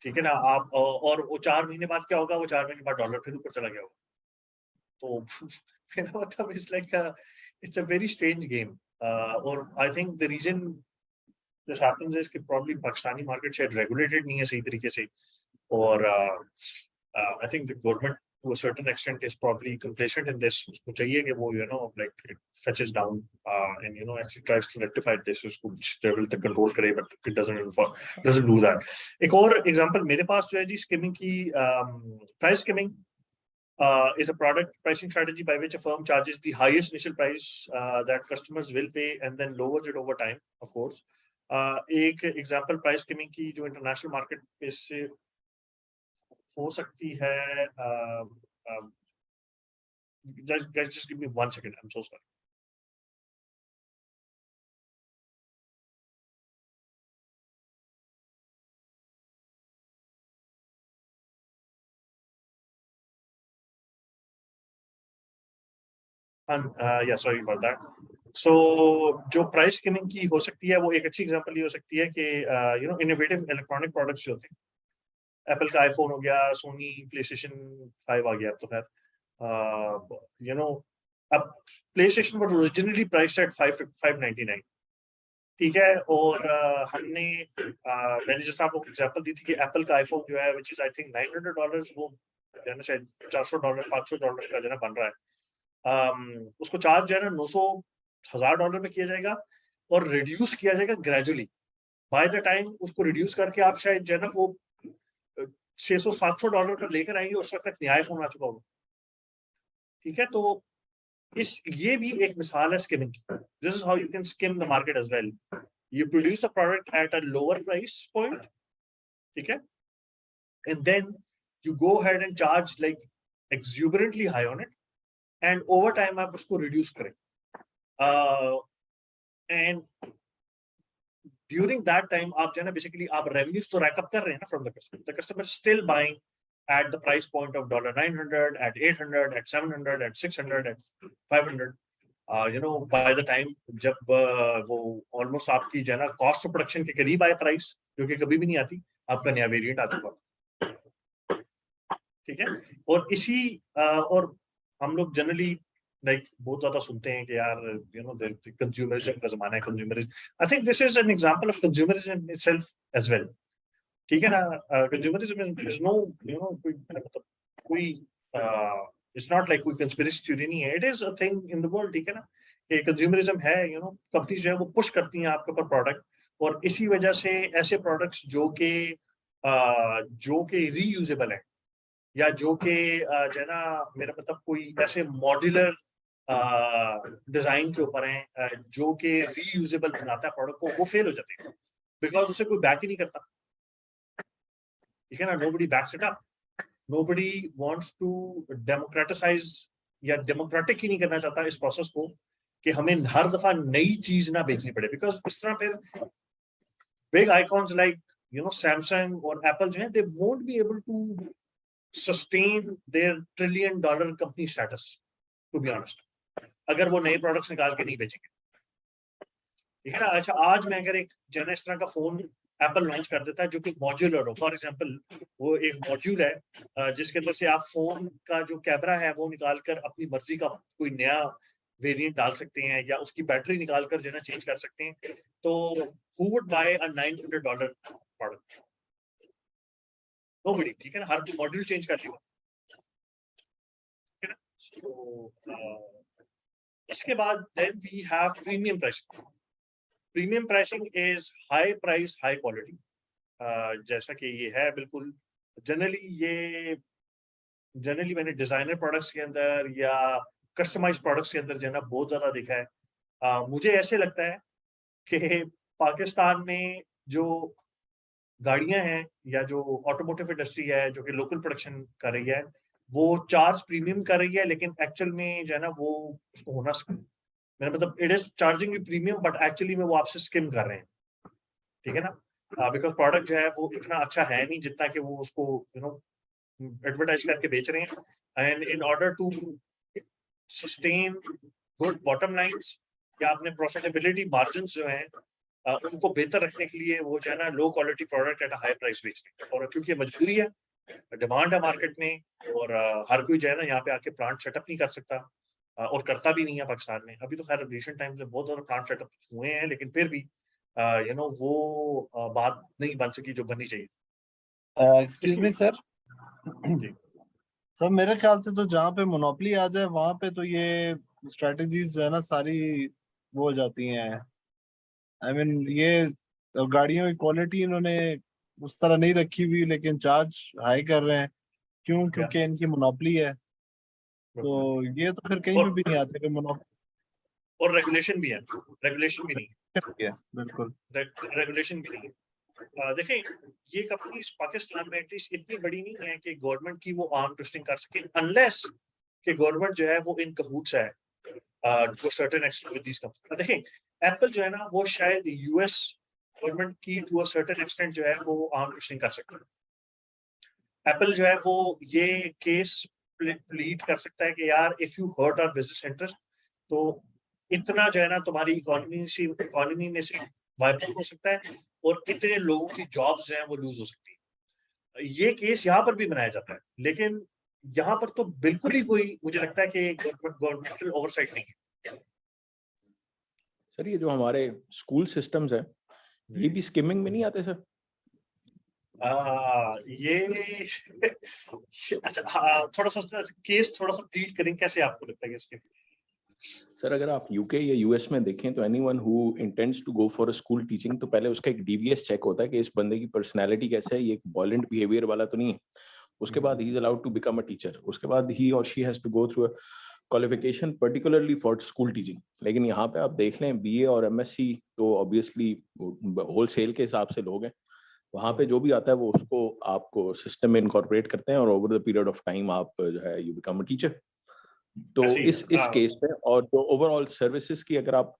ठीक है ना। आप और वो 4 महीने बाद क्या होगा, वो 4 महीने बाद डॉलर फिर ऊपर चला गया होगा। तो मेरा मतलब it's like it's a very strange game. और I think the reason this happens is कि प्रॉब्ली पाकिस्तानी मार्केट शायद रेगुलेटेड नहीं है सही तरीके से, और I think the government to a certain extent is probably complacent in this. उसको चाहिए कि वो like it fetches down and actually tries to rectify this, उसको level तक control करे, but it doesn't do that. एक और example मेरे पास जो है जी skimming की, price skimming is a product pricing strategy by which a firm charges the highest initial price that customers will pay and then lowers it over time, of course. एक example price skimming की जो international market पे हो सकती है, just give me 1 second, I'm so sorry. Yeah, sorry about that. So जो price skimming की हो सकती है, वो एक अच्छी एग्जांपल ये हो सकती है कि इनोवेटिव इलेक्ट्रॉनिक प्रोडक्ट्स जो होते हैं, एप्पल का आईफोन हो गया, सोनी प्लेस्टेशन 5 आ गया अब तो खैर, अब PlayStation was originally priced eight 599, ठीक है। और मैंने जैसे आपको एग्जांपल दी थी कि एप्पल का आईफोन जो है विच इज आई थिंक $900, वो शायद $400 $500 का जो है बन रहा है। उसको चार्ज जो है ना $900,000 में किया जाएगा और रिड्यूस किया जाएगा ग्रेजुअली। बाय द टाइम उसको रिड्यूस करके आप शायद जो है ना वो $600-700 पर लेकर आएंगे, उस वक्त तक न्याय फोन आ चुका होगा। ठीक है, तो ये भी एक मिसाल है स्किमिंग की। This is how you can skim the market as well. You produce a product at a lower price point, ठीक है, and then you go ahead and charge like exuberantly high on it, and over time आप उसको reduce करें, and during that time आप जो है ना basically आप revenues तो rack up कर रहे हैं ना from the customer is still buying at the price point of $900, at $800, at $700, at $600, at $500. You know, by the time जब वो almost आपकी जो है ना cost of production के करीब आए price, जो कि कभी भी नहीं आती, आपका नया वेरिएंट आ चुका। ठीक है, और इसी और हम लोग जनरली लाइक बहुत ज्यादा सुनते हैं कि यार यू नो कंज्यूमरिज्म का जमाना है, consumerism. I think this is an example of consumerism itself as well. ठीक है ना, consumerism is no you know कोई इट्स नॉट लाइक कोई कंस्पिरेसी थ्योरी नहीं है, it is a thing in the world. ठीक है ना, कि कंज्यूमरिज्म है, यू नो कंपनीज जो है वो पुश करती हैं आपके ऊपर प्रोडक्ट, और इसी वजह से ऐसे प्रोडक्ट्स जो कि रीयूजेबल है या जो कि जो है ना मेरा मतलब कोई ऐसे मॉड्यूलर डिजाइन के ऊपर हैं जो कि रीयूजेबल बनाता है प्रोडक्ट को, वो फेल हो जाते हैं बिकॉज उसे कोई बैक ही नहीं करता। ठीक है ना, nobody backs it up, nobody wants to democratise या डेमोक्रेटिक ही नहीं करना चाहता इस प्रोसेस को कि हमें हर दफा नई चीज ना बेचनी पड़े, बिकॉज इस तरह फिर big icons like you know Samsung और एप्पल जो है they won't be able to sustain their $1 trillion company status, to be honest, अगर वो नए प्रोडक्ट्स निकाल के नहीं बेचेंगे। ठीक है ना, अच्छा आज मैं अगर एक जन इस तरह का फोन एप्पल लॉन्च कर देता है जो कि मॉड्यूलर हो, फॉर एग्जांपल वो एक मॉड्यूल है जिसके अंदर से आप फोन का जो कैमरा है वो निकाल कर अपनी मर्जी का कोई नया वेरिएंट डाल सकते हैं या उसकी बैटरी निकाल कर जो है ना चेंज कर सकते हैं, तो who would buy a $900 product? Nobody. ठीक है ना, हर कोई मॉड्यूल चेंज कर लेगा। ठीक है ना, so, इसके बाद then we have premium pricing. Premium pricing is high price high quality, जैसा कि ये है बिल्कुल जनरली मैंने डिजाइनर प्रोडक्ट्स के अंदर या कस्टमाइज प्रोडक्ट्स के अंदर जो है ना बहुत ज्यादा देखा है। मुझे ऐसे लगता है कि पाकिस्तान में जो गाड़ियां हैं या जो ऑटोमोटिव इंडस्ट्री है जो कि लोकल प्रोडक्शन कर रही है वो चार्ज प्रीमियम कर रही है, लेकिन एक्चुअल में जो है ना वो उसको होना मेरा मतलब it is charging you premium but actually में वो आपसे स्किम कर रहे हैं। ठीक है ना, बिकॉज प्रोडक्ट जो है वो इतना अच्छा है नहीं जितना कि वो उसको यू नो एडवर्टाइज करके बेच रहे हैं। And in order to sustain good bottom lines या अपने प्रॉफिटेबिलिटी मार्जिन जो हैं उनको बेहतर रखने के लिए वो जो है ना low quality product at a high price बेचते हैं, और क्योंकि मजबूरी है, डिमांड है मार्केट में, और हर कोई जो है ना यहाँ पे आके प्लांट सेटअप नहीं कर सकता और करता भी नहीं है पाकिस्तान में। अभी तो खैर रिसेंट टाइम्स में बहुत ज्यादा प्लांट सेटअप हुए हैं, लेकिन फिर भी यू नो वो बात नहीं बन सकी जो बननी चाहिए। एक्सक्यूज मी सर, सर मेरे ख्याल से तो जहाँ पे मोनोपोली आ जाए वहां पे तो ये स्ट्रेटजीज जो है ना सारी वो हो जाती हैं। आई मीन ये गाड़ियों की क्वालिटी इन्होंने उस तरह नहीं रखी हुई लेकिन चार्ज हाई कर रहे हैं, क्यों? क्योंकि इनकी मोनोपोली है। तो ये तो फिर कहीं पे भी नहीं आते मोनोपोली, और रेगुलेशन भी है, रेगुलेशन भी नहीं है बिल्कुल रेगुलेशन भी नहीं है। देखें ये कंपनी पाकिस्तान में एटलीस्ट इतनी बड़ी नहीं है कि गवर्नमेंट की वो आर्म ट्विस्टिंग कर सके, अनलेस कि गवर्नमेंट जो है वो इन कहूट्स है to certain extent with these company. देखें एप्पल जो है ना वो शायद यूएस गवर्नमेंट की टू अ सर्टेन एक्सटेंट जो है वो आर्म ट्विस्टिंग कर सकता है। एप्पल जो है वो ये केस प्लीड कर सकता है कि यार if you hurt our business interest तो इतना जो है ना तुम्हारी इकोनॉमी में से वाइप हो सकता है और इतने लोगों की जॉब्स जो है वो लूज हो सकती है। ये केस यहाँ पर भी बनाया जाता है, लेकिन यहाँ पर तो बिल्कुल ही कोई मुझे लगता है कि गवर्नमेंटल ओवरसाइट नहीं है। सर ये जो हमारे स्कूल सिस्टम्स है ये भी स्किमिंग में नहीं आते सर? ये अच्छा, थोड़ा सा केस थोड़ा सा प्लीड करें, कैसे आपको लगता है इसके? सर अगर आप यूके या यूएस में देखें तो anyone who intends to go for a school teaching, तो पहले उसका एक डीवीएस चेक होता है कि इस बंदे की पर्सनैलिटी कैसा है, ये एक वॉयलेंट बिहेवियर वाला तो नहीं है। उसके बाद ही is allowed to become a teacher. उसके बाद ही और she has to go through a qualification particularly for school teaching. लेकिन यहाँ पे आप देख लें बीए और एमएससी तो ऑब्वियसली होलसेल के हिसाब से लोग हैं, वहाँ पे जो भी आता है वो उसको आपको सिस्टम में इनकॉर्पोरेट करते हैं और over the period of time आप जो है यू बिकम अ टीचर। तो इस केस में और जो ओवरऑल सर्विसेज की अगर आप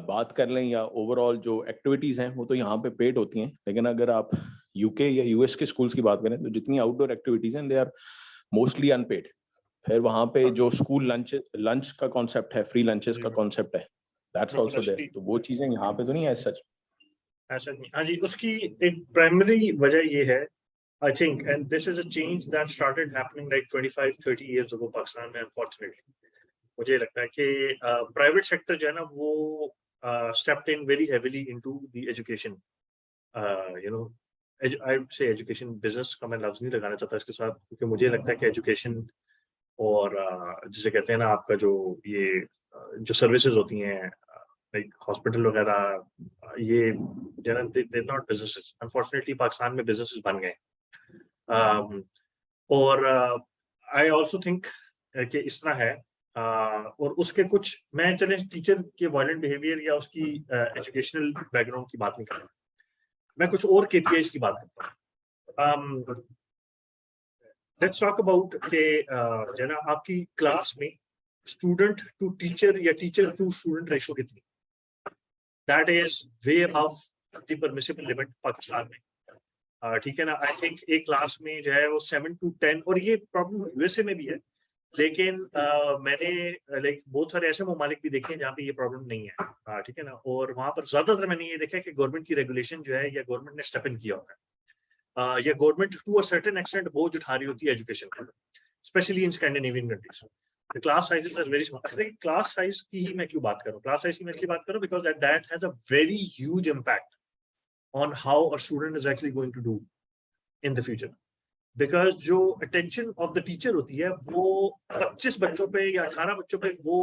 बात कर लें या ओवरऑल जो एक्टिविटीज हैं वो तो यहाँ पे पेड होती हैं, लेकिन अगर आप यूके या यूएस के स्कूल्स की बात करें तो जितनी आउटडोर एक्टिविटीज हैं दे आर मोस्टली अनपेड। फिर वहाँ पे जो स्कूल लंच का कॉन्सेप्ट है, फ्री लंचेस का कॉन्सेप्ट है, दैट्स आल्सो देयर। तो वो चीजें यहाँ पे तो नहीं है सच। ऐसा नहीं, हाँ जी। उसकी एक प्राइमरी वजह ये है, I think, and this is a change that started happening like 25-30 years ago Pakistan में, unfortunately. मुझे लगता है कि प्राइवेट सेक्टर जो है ना वो stepped in very heavily into the education, you know, I would say education business का मैं लफ्ज नहीं लगाना चाहता इसके साथ, क्योंकि मुझे लगता है कि एजुकेशन और जिसे कहते हैं ना आपका जो ये जो सर्विसेज होती हैं लाइक हॉस्पिटल वगैरह, ये जो है ना they not businesses. Unfortunately Pakistan में बिजनेसेस बन गए। और आई ऑल्सो थिंक कि इस तरह है, और उसके कुछ, मैं चले टीचर के वायलेंट बिहेवियर या उसकी एजुकेशनल बैकग्राउंड की बात नहीं कर रहा, मैं कुछ और केपीआईज की बात करता हूँ। लेट्स टॉक अबाउट के जो है ना आपकी क्लास में स्टूडेंट टू टीचर या टीचर टू स्टूडेंट रेशो कितनी, that is way above the permissible limit Pakistan में। ठीक है ना। आई थिंक एक क्लास में जो है वो 7 to 10, और ये प्रॉब्लम यूएसए में भी है, लेकिन मैंने लाइक बहुत सारे ऐसे ममालिक भी देखे हैं जहाँ पे ये प्रॉब्लम नहीं है। ठीक है ना। और वहाँ पर ज्यादातर मैंने ये देखा है कि गवर्नमेंट की रेगुलेशन जो है या गवर्नमेंट ने स्टेप इन किया होता है, या government to a certain extent बोझ उठा रही होती है एजुकेशन पर, specially in Scandinavian countries. The class sizes are very small. Class size की ही मैं क्यों बात करूँ, क्लास साइज की मैं इसलिए बात करूँ because that has a very huge impact on how a student is actually going to do in the future. Because जो attention of the teacher होती है वो 25 बच्चों पे या 18 बच्चों पे वो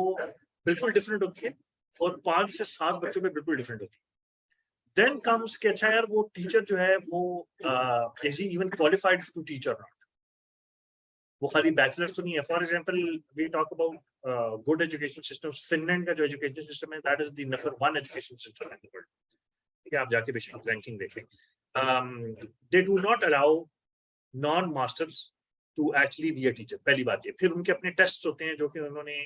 बिल्कुल डिफरेंट होती है, और 5 से 7 बच्चों पे बिल्कुल डिफरेंट होती है। Then comes कि अच्छा यार वो टीचर जो है वो is he even qualified to teach or not? वो खाली बैचलर्स तो नहीं है। For example we talk about good education system. Finland का जो एजुकेशन सिस्टम है that is the number 1 education system in the world. ठीक है, आप जाके बेसिक रैंकिंग देखें। They do not allow non masters to actually be a teacher, पहली बात ये। फिर उनके अपने टेस्ट होते हैं जो कि उन्होंने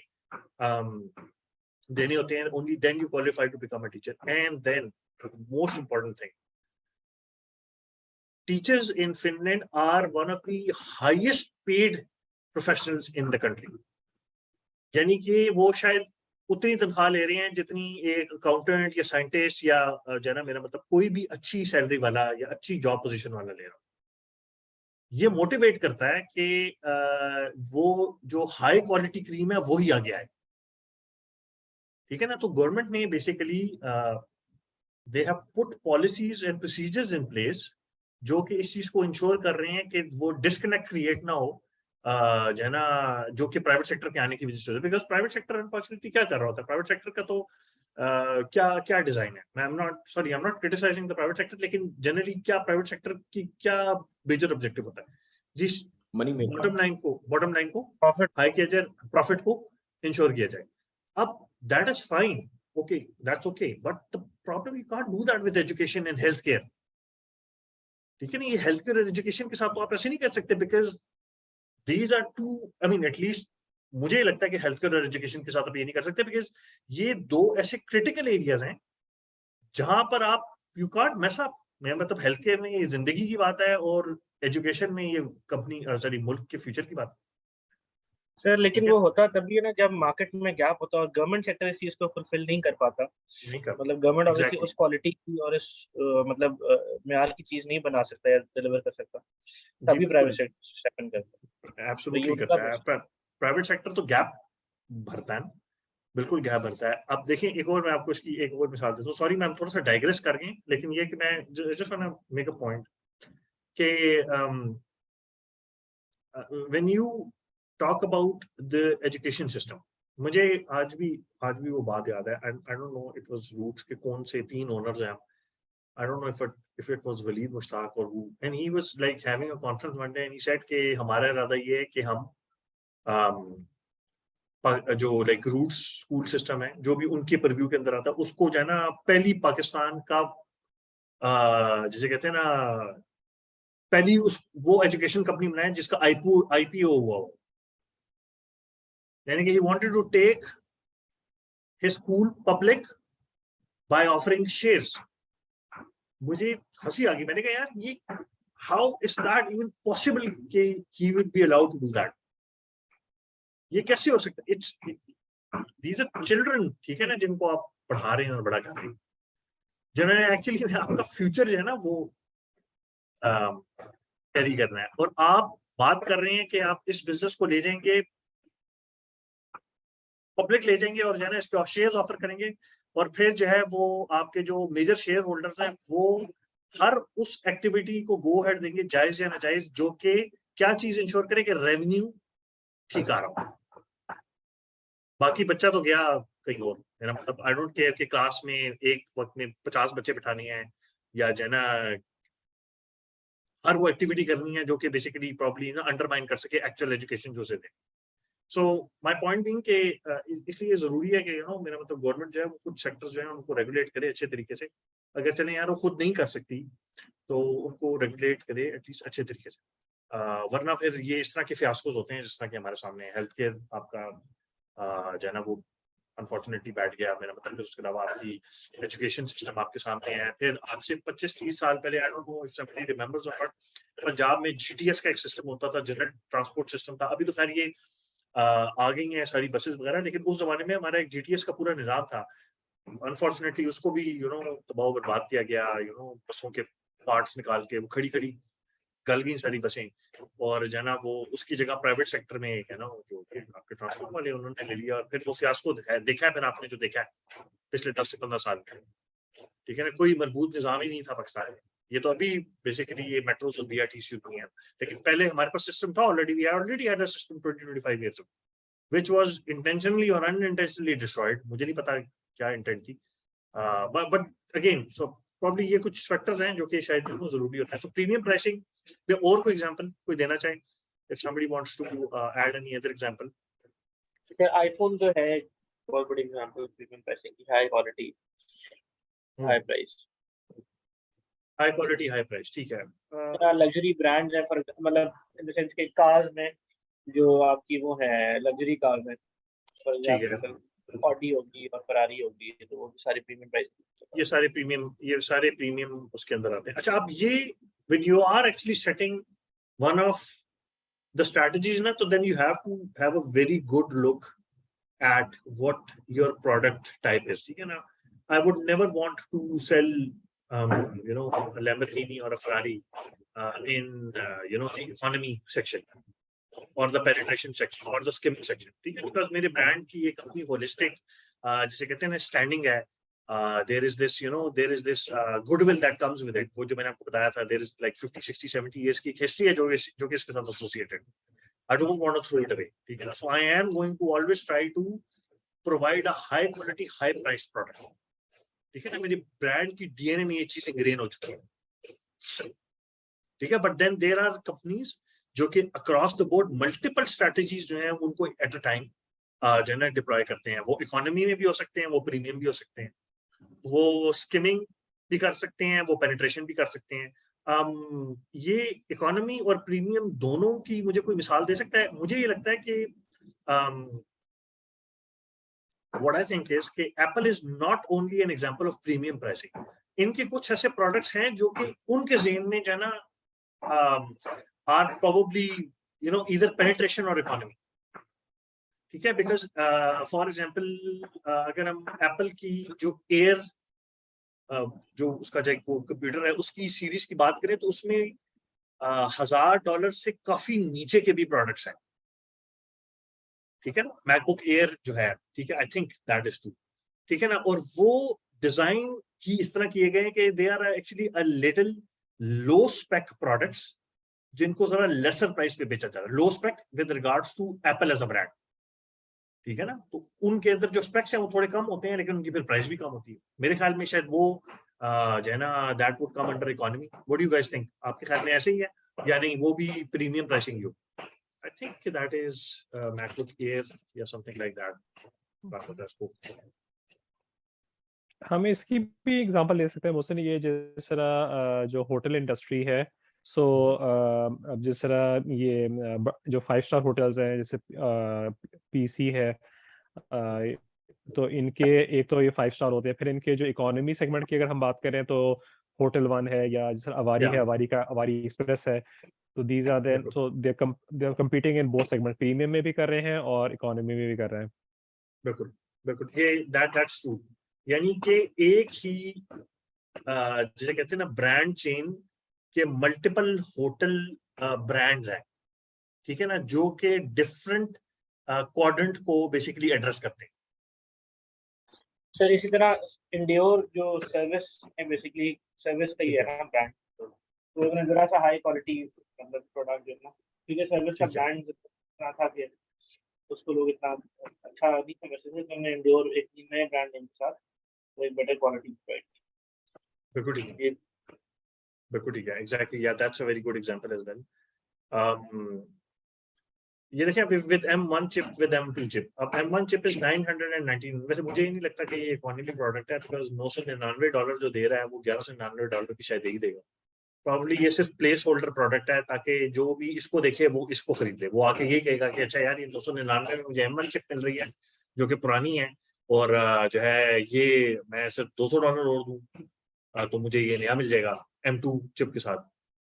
देने होते हैं, only then you qualify to become a teacher. And then most important thing, teachers in Finland are one of the highest paid professionals in the country. यानी कि वो शायद उतनी तनख्वाह ले रहे हैं जितनी एक अकाउंटेंट या साइंटिस्ट या जो ना मेरा मतलब कोई भी अच्छी सैलरी वाला या अच्छी जॉब पोजीशन वाला ले रहा हो। ये मोटिवेट करता है कि वो जो हाई क्वालिटी क्रीम है वो ही आगे आए। ठीक है ना। तो गवर्नमेंट ने basically they have put policies and procedures in place जो कि इस चीज को इंश्योर कर रहे हैं कि वो डिस्कनेक्ट क्रिएट ना हो जो है ना, जो कि प्राइवेट सेक्टर के आने की वजह से। बिकॉज प्राइवेट सेक्टर अनफॉर्चुनेटली क्या कर रहा होता है, प्राइवेट सेक्टर का तो क्या डिजाइन है। मैं I am not criticising the private sector, लेकिन जनरली क्या प्राइवेट सेक्टर की क्या मेजर ऑब्जेक्टिव होता है, जिस मनी बॉटम लाइन को हाई किया जाए, प्रॉफिट को इंश्योर किया जाए। अब that is fine, okay, that's okay, but the problem you can't do that with education and health care. ठीक है ना। ये हेल्थ केयर और एजुकेशन के साथ तो आप ऐसे नहीं कर सकते, because these are too, I mean at least मुझे लगता है कि हेल्थ केयर और एजुकेशन के साथ आप ये नहीं कर सकते, बिकॉज ये दो ऐसे क्रिटिकल एरियाज हैं जहां पर आप यू कांट मेस अप। मैं मतलब हेल्थ केयर में ये जिंदगी की बात है और एजुकेशन में ये कंपनी सॉरी मुल्क के फ्यूचर की बात है। सर लेकिन वो होता तभी है ना जब मार्केट में गैप होता और गवर्नमेंट सेक्टर इस चीज को फुलफिल नहीं कर पाता। मतलब गवर्नमेंट ऑब्वियसली उस क्वालिटी की और इस मतलब मेयार की चीज नहीं बना सकता या डिलीवर कर सकता, तभी प्राइवेट सेक्टर स्टेप इन करता है। एब्सोल्युटली करता है। प्राइवेट सेक्टर तो गैप भरता है, बिल्कुल गैप भरता है। अब देखिए एक और मैं आपको इसकी एक और मिसाल देता हूँ। सॉरी मैम थोड़ा सा डाइग्रेस कर गए, लेकिन ये कि मैं just want to make a point कि when you talk about the education system, मुझे आज भी वो बात याद है. I don't know it was Roots के कौन से 3 owners हैं. I don't know if it was Waleed Mushtaq or who, and he was like having a conference one day and he said कि हमारा इरादा ये है कि हम जो लाइक रूट्स स्कूल सिस्टम है जो भी उनके परव्यू के अंदर आता है उसको जो है ना पहली पाकिस्तान का जिसे कहते हैं ना पहली वो एजुकेशन कंपनी बनाए जिसका IPO हुआ हो. यानी कि he wanted to take his school public by offering shares. मुझे हंसी आ गई. मैंने कहा यार ये how is that even possible कि he would be allowed to do that? ये कैसे हो सकता है? These are children, ठीक है ना, जिनको आप पढ़ा रहे हैं और बड़ा कर रहे हैं, जिन्होंने एक्चुअली आपका फ्यूचर जो है ना वो कैरी करना है. और आप बात कर रहे हैं कि आप इस बिजनेस को ले जाएंगे पब्लिक ले जाएंगे और जो है ना इसके शेयर्स ऑफर करेंगे और फिर जो है वो आपके जो मेजर शेयर होल्डर्स हैं वो हर उस एक्टिविटी को गो हेड देंगे जायज या नाजायज, जो कि क्या चीज इंश्योर करे कि रेवेन्यू ठीक आ रहा हो. बाकी बच्चा तो गया कहीं और. मेरा मतलब आई डोंट केयर कि क्लास में एक वक्त में 50 बच्चे बिठाने हैं या जो है ना हर वो एक्टिविटी करनी है जो कि बेसिकली प्रॉब्ली ना अंडरमाइन कर सके एक्चुअल एजुकेशन जो से दे. सो माय पॉइंट बीइंग कि इसलिए जरूरी है कि मेरा मतलब गवर्नमेंट जो है वो कुछ सेक्टर्स जो है उनको रेगुलेट करे अच्छे तरीके से. अगर चले यार वो खुद नहीं कर सकती तो उनको रेगुलेट करे एटलीस्ट अच्छे तरीके से. वरना फिर ये इस तरह के फियास्कोस होते हैं जिस तरह के हमारे सामने हेल्थ केयर आपका जो है ना वो अनफॉर्चुनेटली बैठ गया. मेरा मतलब उसके अलावा आपकी एजुकेशन सिस्टम आपके सामने है. फिर आज से 25-30 साल पहले आई don't know if somebody remembers और पंजाब में GTS का एक सिस्टम होता था, जनरल ट्रांसपोर्ट सिस्टम था. अभी तो खैर ये आ गई हैं सारी बसेस वगैरह, लेकिन उस जमाने में हमारा एक GTS का पूरा निजाम था. अनफॉर्चुनेटली उसको भी तबाह बर्बाद किया गया. बसों के पार्ट्स निकाल के वो खड़ी खड़ी गल गई सारी बसें और जो है ना वो उसकी जगह प्राइवेट सेक्टर में है ना जो आपके ट्रांसपोर्ट वाले उन्होंने ले लिया. और फिर वो फियास्को देखा है फिर आपने जो देखा है पिछले 10 से 15 साल में, ठीक है ना. कोई मजबूत निजाम ही नहीं था पाकिस्तान में. ये तो अभी बेसिकली ये मेट्रोस और BRTC नहीं है, लेकिन पहले हमारे पास सिस्टम था already. We already had a system 20-25 years ago which was intentionally or unintentionally destroyed. मुझे नहीं पता क्या इंटेंट थी. बट अगेन सो प्रॉब्ली ये कुछ फैक्टर्स हैं जो कि शायद जरूरी होता है. सो प्रीमियम प्राइसिंग पे और कोई एग्जांपल कोई देना चाहे if somebody wants to add any other example. जैसे आईफोन जो है बहुत बड़ी एग्जांपल प्रीमियम प्राइसिंग की. High quality high price, high quality high price, ठीक है. लग्जरी ब्रांड्स है फॉर मतलब इन द सेंस के कार्स में जो आपकी वो है लग्जरी कार्स है फॉर एग्जांपल ऑडी होगी और फरारी होगी, तो वो सारी प्रीमियम प्राइस ये सारे प्रीमियम उसके अंदर आते हैं. अच्छा, आप ये when you are actually setting one of the strategies ना, तो then you have to have a very good look at what your product type is, ठीक है ना. I would never want to sell a Lamborghini or a Ferrari in the economy section or the penetration section or the skimming section, ठीक है. Because मेरे brand की ये company holistic जिसे कहते हैं ना स्टैंडिंग है. There is this goodwill that comes with it. वो जो मैंने आपको बताया था, there is like 50, 60, 70 years की history है जो कि इसके साथ associated. I don't want to throw it away, ठीक है ना. So I am going to always try to provide a high quality, high price product, ठीक है ना. मेरी ब्रांड की DNA में ये चीज इंग्रेन हो चुकी है, ठीक है. But then there are companies जो कि across the board multiple strategies जो हैं उनको at a time जो है ना डिप्लॉय करते हैं. वो इकोनॉमी में भी हो सकते हैं, वो प्रीमियम भी हो सकते हैं, वो स्किमिंग भी कर सकते हैं, वो पेनिट्रेशन भी कर सकते हैं. ये इकोनॉमी और प्रीमियम दोनों की मुझे कोई मिसाल दे सकता है? मुझे ये लगता है कि what I think is कि Apple is not only an example of premium pricing. इनके कुछ ऐसे प्रोडक्ट्स हैं जो कि उनके ज़हन में जो है ना are probably either penetration or economy, ठीक है. बिकॉज फॉर एग्जाम्पल अगर हम एप्पल की जो एयर जो उसका जो वो कंप्यूटर है उसकी सीरीज की बात करें तो उसमें $1000 से काफी नीचे के भी प्रोडक्ट्स हैं, ठीक है ना. मैकबुक एयर जो है, ठीक है, आई थिंक दैट इज ट्रू, ठीक है ना. और वो डिजाइन की इस तरह किए गए कि they are actually a little low spec products जिनको जरा लेसर प्राइस पे बेचा जा रहा है, low spec with regards to Apple as a brand, ठीक है ना। तो उनके अंदर जो स्पेक्स हैं वो थोड़े कम होते हैं, लेकिन उनकी फिर प्राइस भी कम होती है। मेरे ख्याल में शायद वो जो है ना, that would come under economy. What do you guys think? आपके ख्याल में ऐसे ही है या नहीं, वो भी प्रीमियम प्राइसिंग हो? आई think that is MacBook air या समथिंग लाइक दैट। हम इसकी भी एग्जांपल ले सकते हैं मोहसिन, ये जिस तरह जो होटल इंडस्ट्री है, सो अब जिस तरह ये जो 5 स्टार होटल्स हैं, जैसे पीसी है, तो इनके एक तो ये 5 स्टार होते हैं, फिर इनके जो इकोनॉमी सेगमेंट की अगर हम बात करें तो होटल वन है, या जैसे अवारी है, अवारी एक्सप्रेस है। तो these are then, so they are competing in both segment, premium में भी कर रहे हैं और इकोनॉमी में भी कर रहे हैं। बिल्कुल बिल्कुल, ये दैट्स ट्रू। यानी कि एक ही जिसे कहते हैं ना ब्रांड चेन के मल्टीपल होटल ब्रांड्स हैं, ठीक है ना, जो कि डिफरेंट क्वाड्रेंट को बेसिकली एड्रेस करते हैं। सर इसी तरह इंडियोर जो सर्विस है, बेसिकली सर्विस का ही है ना ब्रांड, तो उन्होंने जरा सा हाई क्वालिटी मतलब प्रोडक्ट जो है ना, क्योंकि सर्विस का ब्रांड इतना था कि उसको लोग इतना अच्छा नहीं समझते थे, तो हमने इंडियोर एक नए ब्रांड नेम के साथ तो एक बेटर क्वालिटी प्रोवाइड की। बिल्कुल ठीक है, बिल्कुल ठीक है, exactly, yeah that's a very good example as well. ये देखिए अभी with M1 chip, with M2 chip, अब M1 चिप इज 919। वैसे मुझे ही नहीं लगता कि ये इकोनॉमी प्रोडक्ट है, बिकॉज $999 जो दे रहा है वो $1199 की शायद ही देगा। प्रॉब्ली ये सिर्फ प्लेस होल्डर प्रोडक्ट है, ताकि जो भी इसको देखे वो इसको खरीद ले। वो आके यही कहेगा कि अच्छा यार, ये 299 में मुझे M1 चिप मिल रही है जो कि पुरानी है, और जो है ये मैं सिर्फ $200 और दूं तो मुझे ये नया मिल जाएगा M2 चिप के साथ।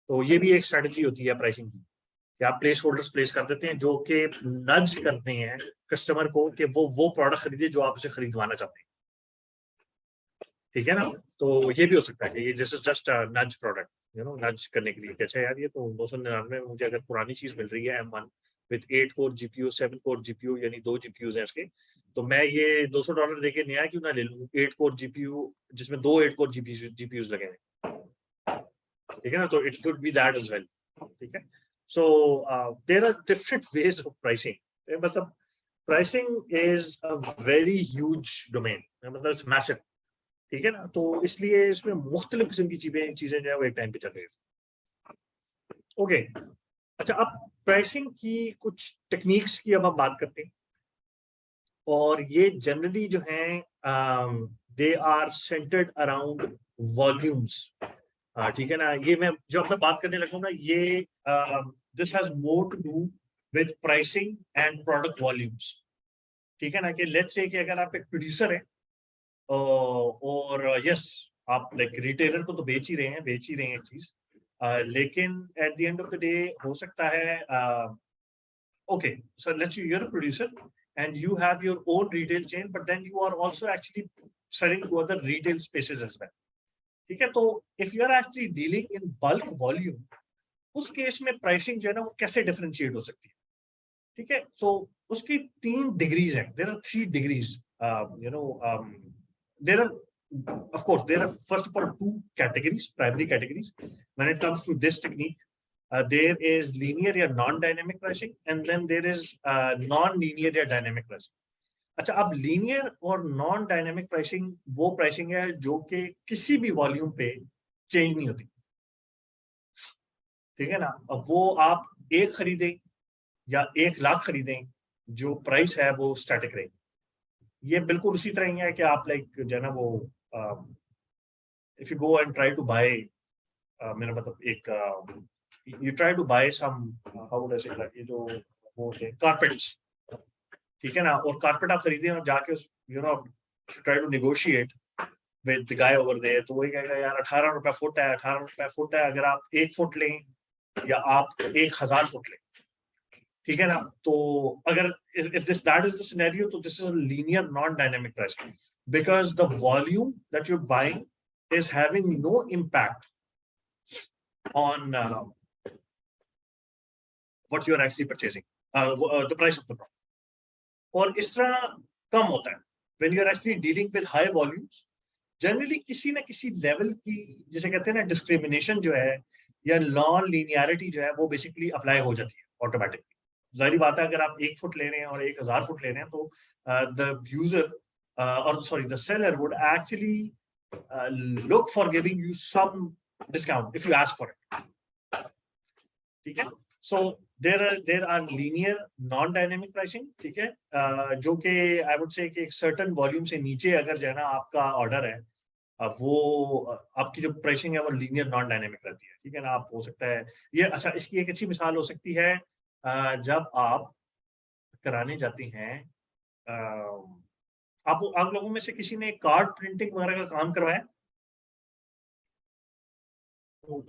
तो ये भी एक स्ट्रेटजी होती है प्राइसिंग की, कि आप प्लेस होल्डर्स प्लेस कर देते हैं जो कि नज करते हैं कस्टमर को कि वो प्रोडक्ट खरीदे जो आप उसे खरीदवाना चाहते हैं, ठीक है ना। तो ये भी हो सकता है कि ये जैसे जस्ट नज प्रोडक्ट, यू नो, नज करने के लिए कि अच्छा यार, ये तो 299 में मुझे अगर पुरानी चीज मिल रही है M1 with 8 core GPU, 7 core GPU, यानी 2 जीपीयूज हैं इसके, तो मैं ये $200 देके नया क्यों ना ले लूं 8 कोर जीपीयू जिसमें 2 8 कोर जीपीयूज लगे हैं, ठीक है ना। तो it could be that as well, ठीक है। So there are different ways of pricing. मतलब pricing is a very huge domain, मतलब it's massive, ठीक है ना। तो इसलिए इसमें मुख्तलिफ किस्म की चीजें जो है वो एक टाइम पे चल रही है। ओके, अच्छा, अब प्राइसिंग की कुछ टेक्निक्स की अब हम बात करते हैं, और ये जनरली जो हैं they are centred around volumes, ठीक है ना। ये मैं जो मैं बात करने लगा हूँ ना, ये this has more to do with pricing and product volumes, ठीक है ना। कि लेट्स से कि अगर आप एक प्रोड्यूसर हैं और यस, आप लाइक रिटेलर को तो बेच ही रहे हैं एक चीज, लेकिन at the end of the day हो सकता है okay, so let's you are a producer and you have your own retail chain, but then you are also actually selling to other retail spaces as well, ठीक है। तो if you are actually dealing in bulk volume, उस case में pricing जो है ना वो कैसे डिफरेंशिएट हो सकती है, ठीक है। सो उसकी 3 डिग्रीज हैं, there are 3 degrees, you know, there are of course there are first of all 2 categories, primary categories when it comes to this technique. There is linear या non-dynamic pricing, and then there is non-linear या dynamic pricing. अच्छा, अब linear और non dynamic pricing वो pricing है जो कि किसी भी वॉल्यूम पे चेंज नहीं होती, ठीक है ना। अब वो आप 1 खरीदें या 1,00,000 खरीदें, जो प्राइस है वो स्टैटिक रहेगी। ये बिल्कुल उसी तरह ही है कि आप लाइक जो है ना वो if you go and try to buy, मेरा मतलब एक you try to buy some, how would I say, ये जो वो होते हैं कारपेट्स, ठीक है ना, और कारपेट आप खरीदे और जाके उस you know try to negotiate with the guy over there, तो वही कहेगा यार 18 रुपए फुट है, 18 रुपए फुट है, अगर आप 1 फुट लें या आप 1000 फुट लें, ठीक है ना। तो अगर if this that is the scenario, तो this is a linear non-dynamic pricing, because the volume that you're buying is having no impact on what you're actually purchasing, the price of the product. और इस तरह कम होता है when you're actually dealing with high volumes, generally किसी ना किसी level की, जिसे कहते हैं ना, डिस्क्रिमिनेशन जो है या नॉन लीनियरिटी जो है वो बेसिकली अप्लाई हो जाती है ऑटोमेटिकली। जाहिर बात है, अगर आप 1 फुट ले रहे हैं और 1000 फुट ले रहे हैं, तो द यूजर और sorry the seller would actually look for giving you some discount if you ask for it. ठीक है? So there are linear non-dynamic pricing, ठीक है, जो कि I would say कि एक certain volume से नीचे अगर जो है ना आपका ऑर्डर है, वो आपकी जो प्राइसिंग है वो लीनियर नॉन डायनेमिक रहती है, ठीक है ना। आप हो सकता है ये, अच्छा, इसकी एक अच्छी मिसाल हो सकती है जब आप कराने जाते हैं, आप लोगों में से किसी ने कार्ड प्रिंटिंग वगैरह का काम करवाया?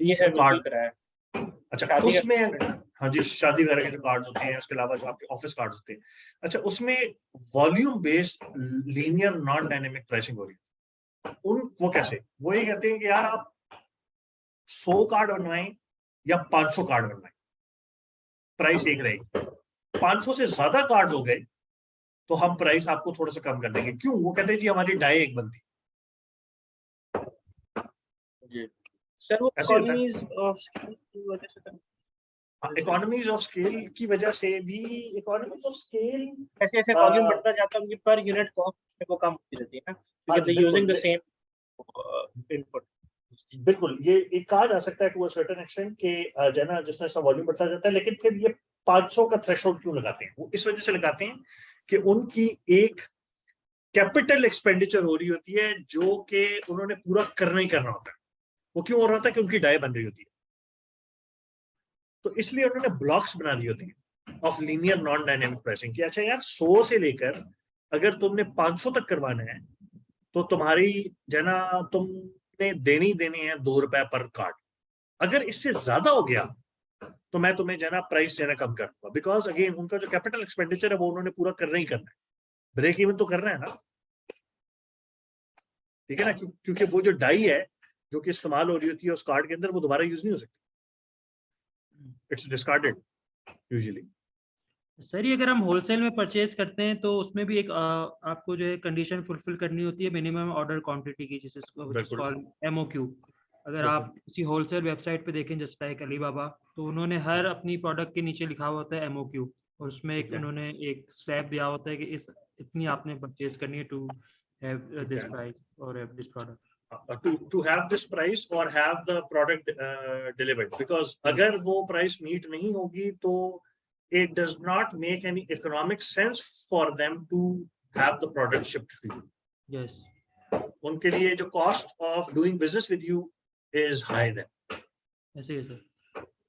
ये सर कार्ड कराया। अच्छा, उसमें हाँ जी, शादी वगैरह के जो कार्ड्स होते हैं, उसके अलावा जो आपके ऑफिस कार्ड्स होते हैं, अच्छा, उसमें volume based linear non dynamic pricing हो रही है। वो कैसे? वो ये कहते हैं कि यार आप 100 कार्ड बनवाएं या 500 कार्ड बनवाएं, प्राइस एक रहेगी। 500 से ज्यादा कार्ड हो गए तो हम प्राइस आपको थोड़ा सा कम कर देंगे। क्यों? वो कहते हैं जी हमारी डाई एक बनती। सर वो इकोनॉमीज ऑफ स्केल की वजह से, इकोनॉमीज ऑफ स्केल की वजह से भी, इकोनॉमीज ऑफ स्केल ऐसे ऐसे वॉल्यूम बढ़ता जाता है, उनकी पर यूनिट कॉस्ट को कम होती रहती है ना, क्योंकि they using the same input. बिल्कुल, ये एक कहा जा सकता है टू अ सर्टेन एक्सटेंट के जो है ना, जिस तरह से वॉल्यूम बढ़ता जाता है। लेकिन फिर ये 500 का थ्रेशोल्ड क्यों लगाते हैं? वो इस वजह से लगाते हैं कि उनकी एक कैपिटल एक्सपेंडिचर हो रही होती है जो कि उन्होंने पूरा करना ही करना होता है। वो क्यों हो रहा होता है? कि उनकी डाई बन रही होती है, तो इसलिए उन्होंने ब्लॉक्स बना दी होती है of linear non dynamic pricing की। अच्छा यार, 100 से लेकर अगर तुमने 500 तक करवाना है तो तुम्हारी जना तुमने देने हैं 2 रुपए पर कार्ड। अगर इससे ज्यादा हो गया तो मैं तुम्हें जना प्राइस देना कम कर दूंगा, बिकॉज अगेन उनका जो कैपिटल एक्सपेंडिचर है वो उन्होंने पूरा करना ही करना है, ब्रेक इवन तो करना है ना, ठीक है ना। क्योंकि वो जो डाई है जो कि इस्तेमाल हो रही होती है उस कार्ड के अंदर, वो दोबारा यूज नहीं हो सकती, इट्स डिस्कार्डेड यूजुअली। सर ये अगर हम होलसेल में परचेज करते हैं तो उसमें भी एक आपको जो है कंडीशन फुलफिल करनी होती है मिनिमम ऑर्डर क्वांटिटी की, जिसको MOQ। अगर आप किसी होलसेल वेबसाइट पे देखें जस्ट लाइक अलीबाबा, तो उन्होंने हर अपनी प्रोडक्ट के नीचे लिखा हुआ होता है MOQ, और उसमें एक उन्होंने एक स्लैब दिया होता है कि इस इतनी आपने परचेज करनी है टू हैव दिस प्राइस और have this product, to have this price or have the product delivered, because अगर वो price meet नहीं होगी तो it does not make any economic sense for them to have the product shipped to you. Yes. उनके लिए जो cost of doing business with you is high then. ऐसे ही sir,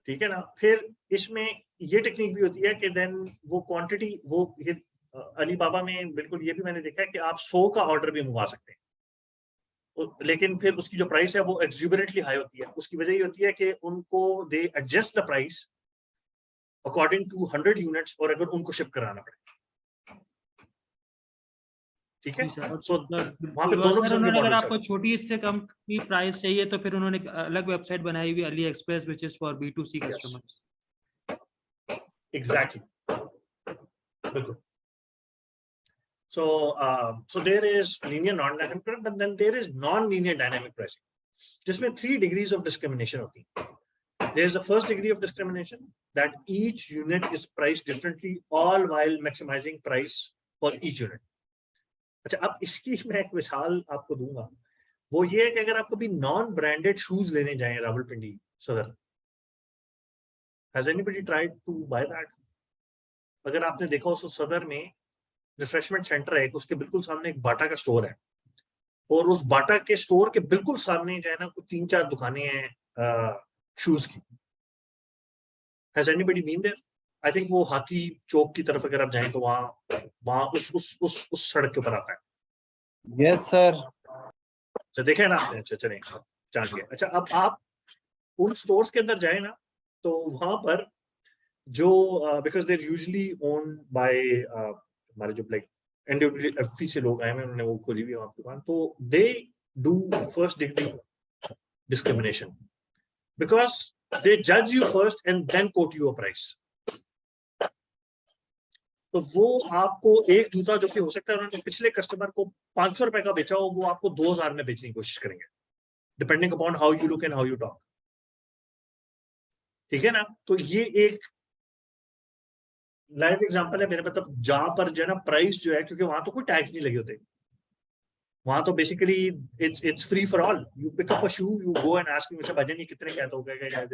ठीक है ना। फिर इसमें ये टेक्निक भी होती है कि देन वो क्वांटिटी, वो ये अलीबाबा में बिल्कुल ये भी मैंने देखा है कि आप 100 का ऑर्डर भी मंगवा सकते हैं, लेकिन फिर उसकी जो प्राइस है वो एक्सुबरेंटली हाई होती है। उसकी वजह ये होती है कि उनको they adjust the price according to 100 units, और अगर उनको शिप कराना पड़े, ठीक है। सो वहां पे दोनों किस्म के अगर आपको छोटी इससे कम की प्राइस चाहिए तो फिर उन्होंने अलग वेबसाइट बनाई हुई Ali express, which is for B2C customers. Exactly, बिल्कुल। So there is linear non-dynamic pricing, but then there is non-linear dynamic pricing, जिसमें 3 degrees of discrimination होती है. There is the first degree of discrimination that each unit is priced differently, all while maximizing price for each unit. अच्छा, अब इसकी मैं एक मिसाल आपको दूंगा, वो ये है कि अगर आप कभी नॉन ब्रांडेड शूज लेने जाएं रावलपिंडी सदर, has anybody tried to buy that? अगर आपने देखा हो तो सदर में रिफ्रेशमेंट सेंटर है, उसके बिल्कुल सामने एक बाटा का स्टोर है, और उस बाटा के स्टोर के बिल्कुल सामने जो है ना 3-4 दुकानें हैं शूज की। Has anybody been there? I think वो हाथी चौक की तरफ अगर आप जाएं तो वहाँ उस सड़क के ऊपर आता है। Yes sir. अच्छा, देखे ना आपने? अच्छा, चलें, जान गए। अच्छा, अब आप उन स्टोर्स के अंदर जाए ना तो वहां पर जो because there usually owned by हमारे जो लाइक NWFP से लोग आए हैं, उन्होंने वो खोली हुई है आपकी दुकान, तो they do first degree discrimination because they judge you first and then quote you a price. तो वो आपको एक जूता जो कि हो सकता है उन्होंने पिछले कस्टमर को 500 रुपए का बेचा हो, वो आपको 2000 में बेचने की कोशिश करेंगे, depending upon how you look and how you talk. ठीक है ना? तो ये एक लाइव एग्जांपल है मेरे, मतलब जहां पर जो है ना प्राइस जो है, क्योंकि वहां तो कोई टैक्स नहीं लगे होते, वहां तो basically it's free for all. You pick up a shoe, you go and ask me, मुझे भजन ये कितने का, तो कहेगा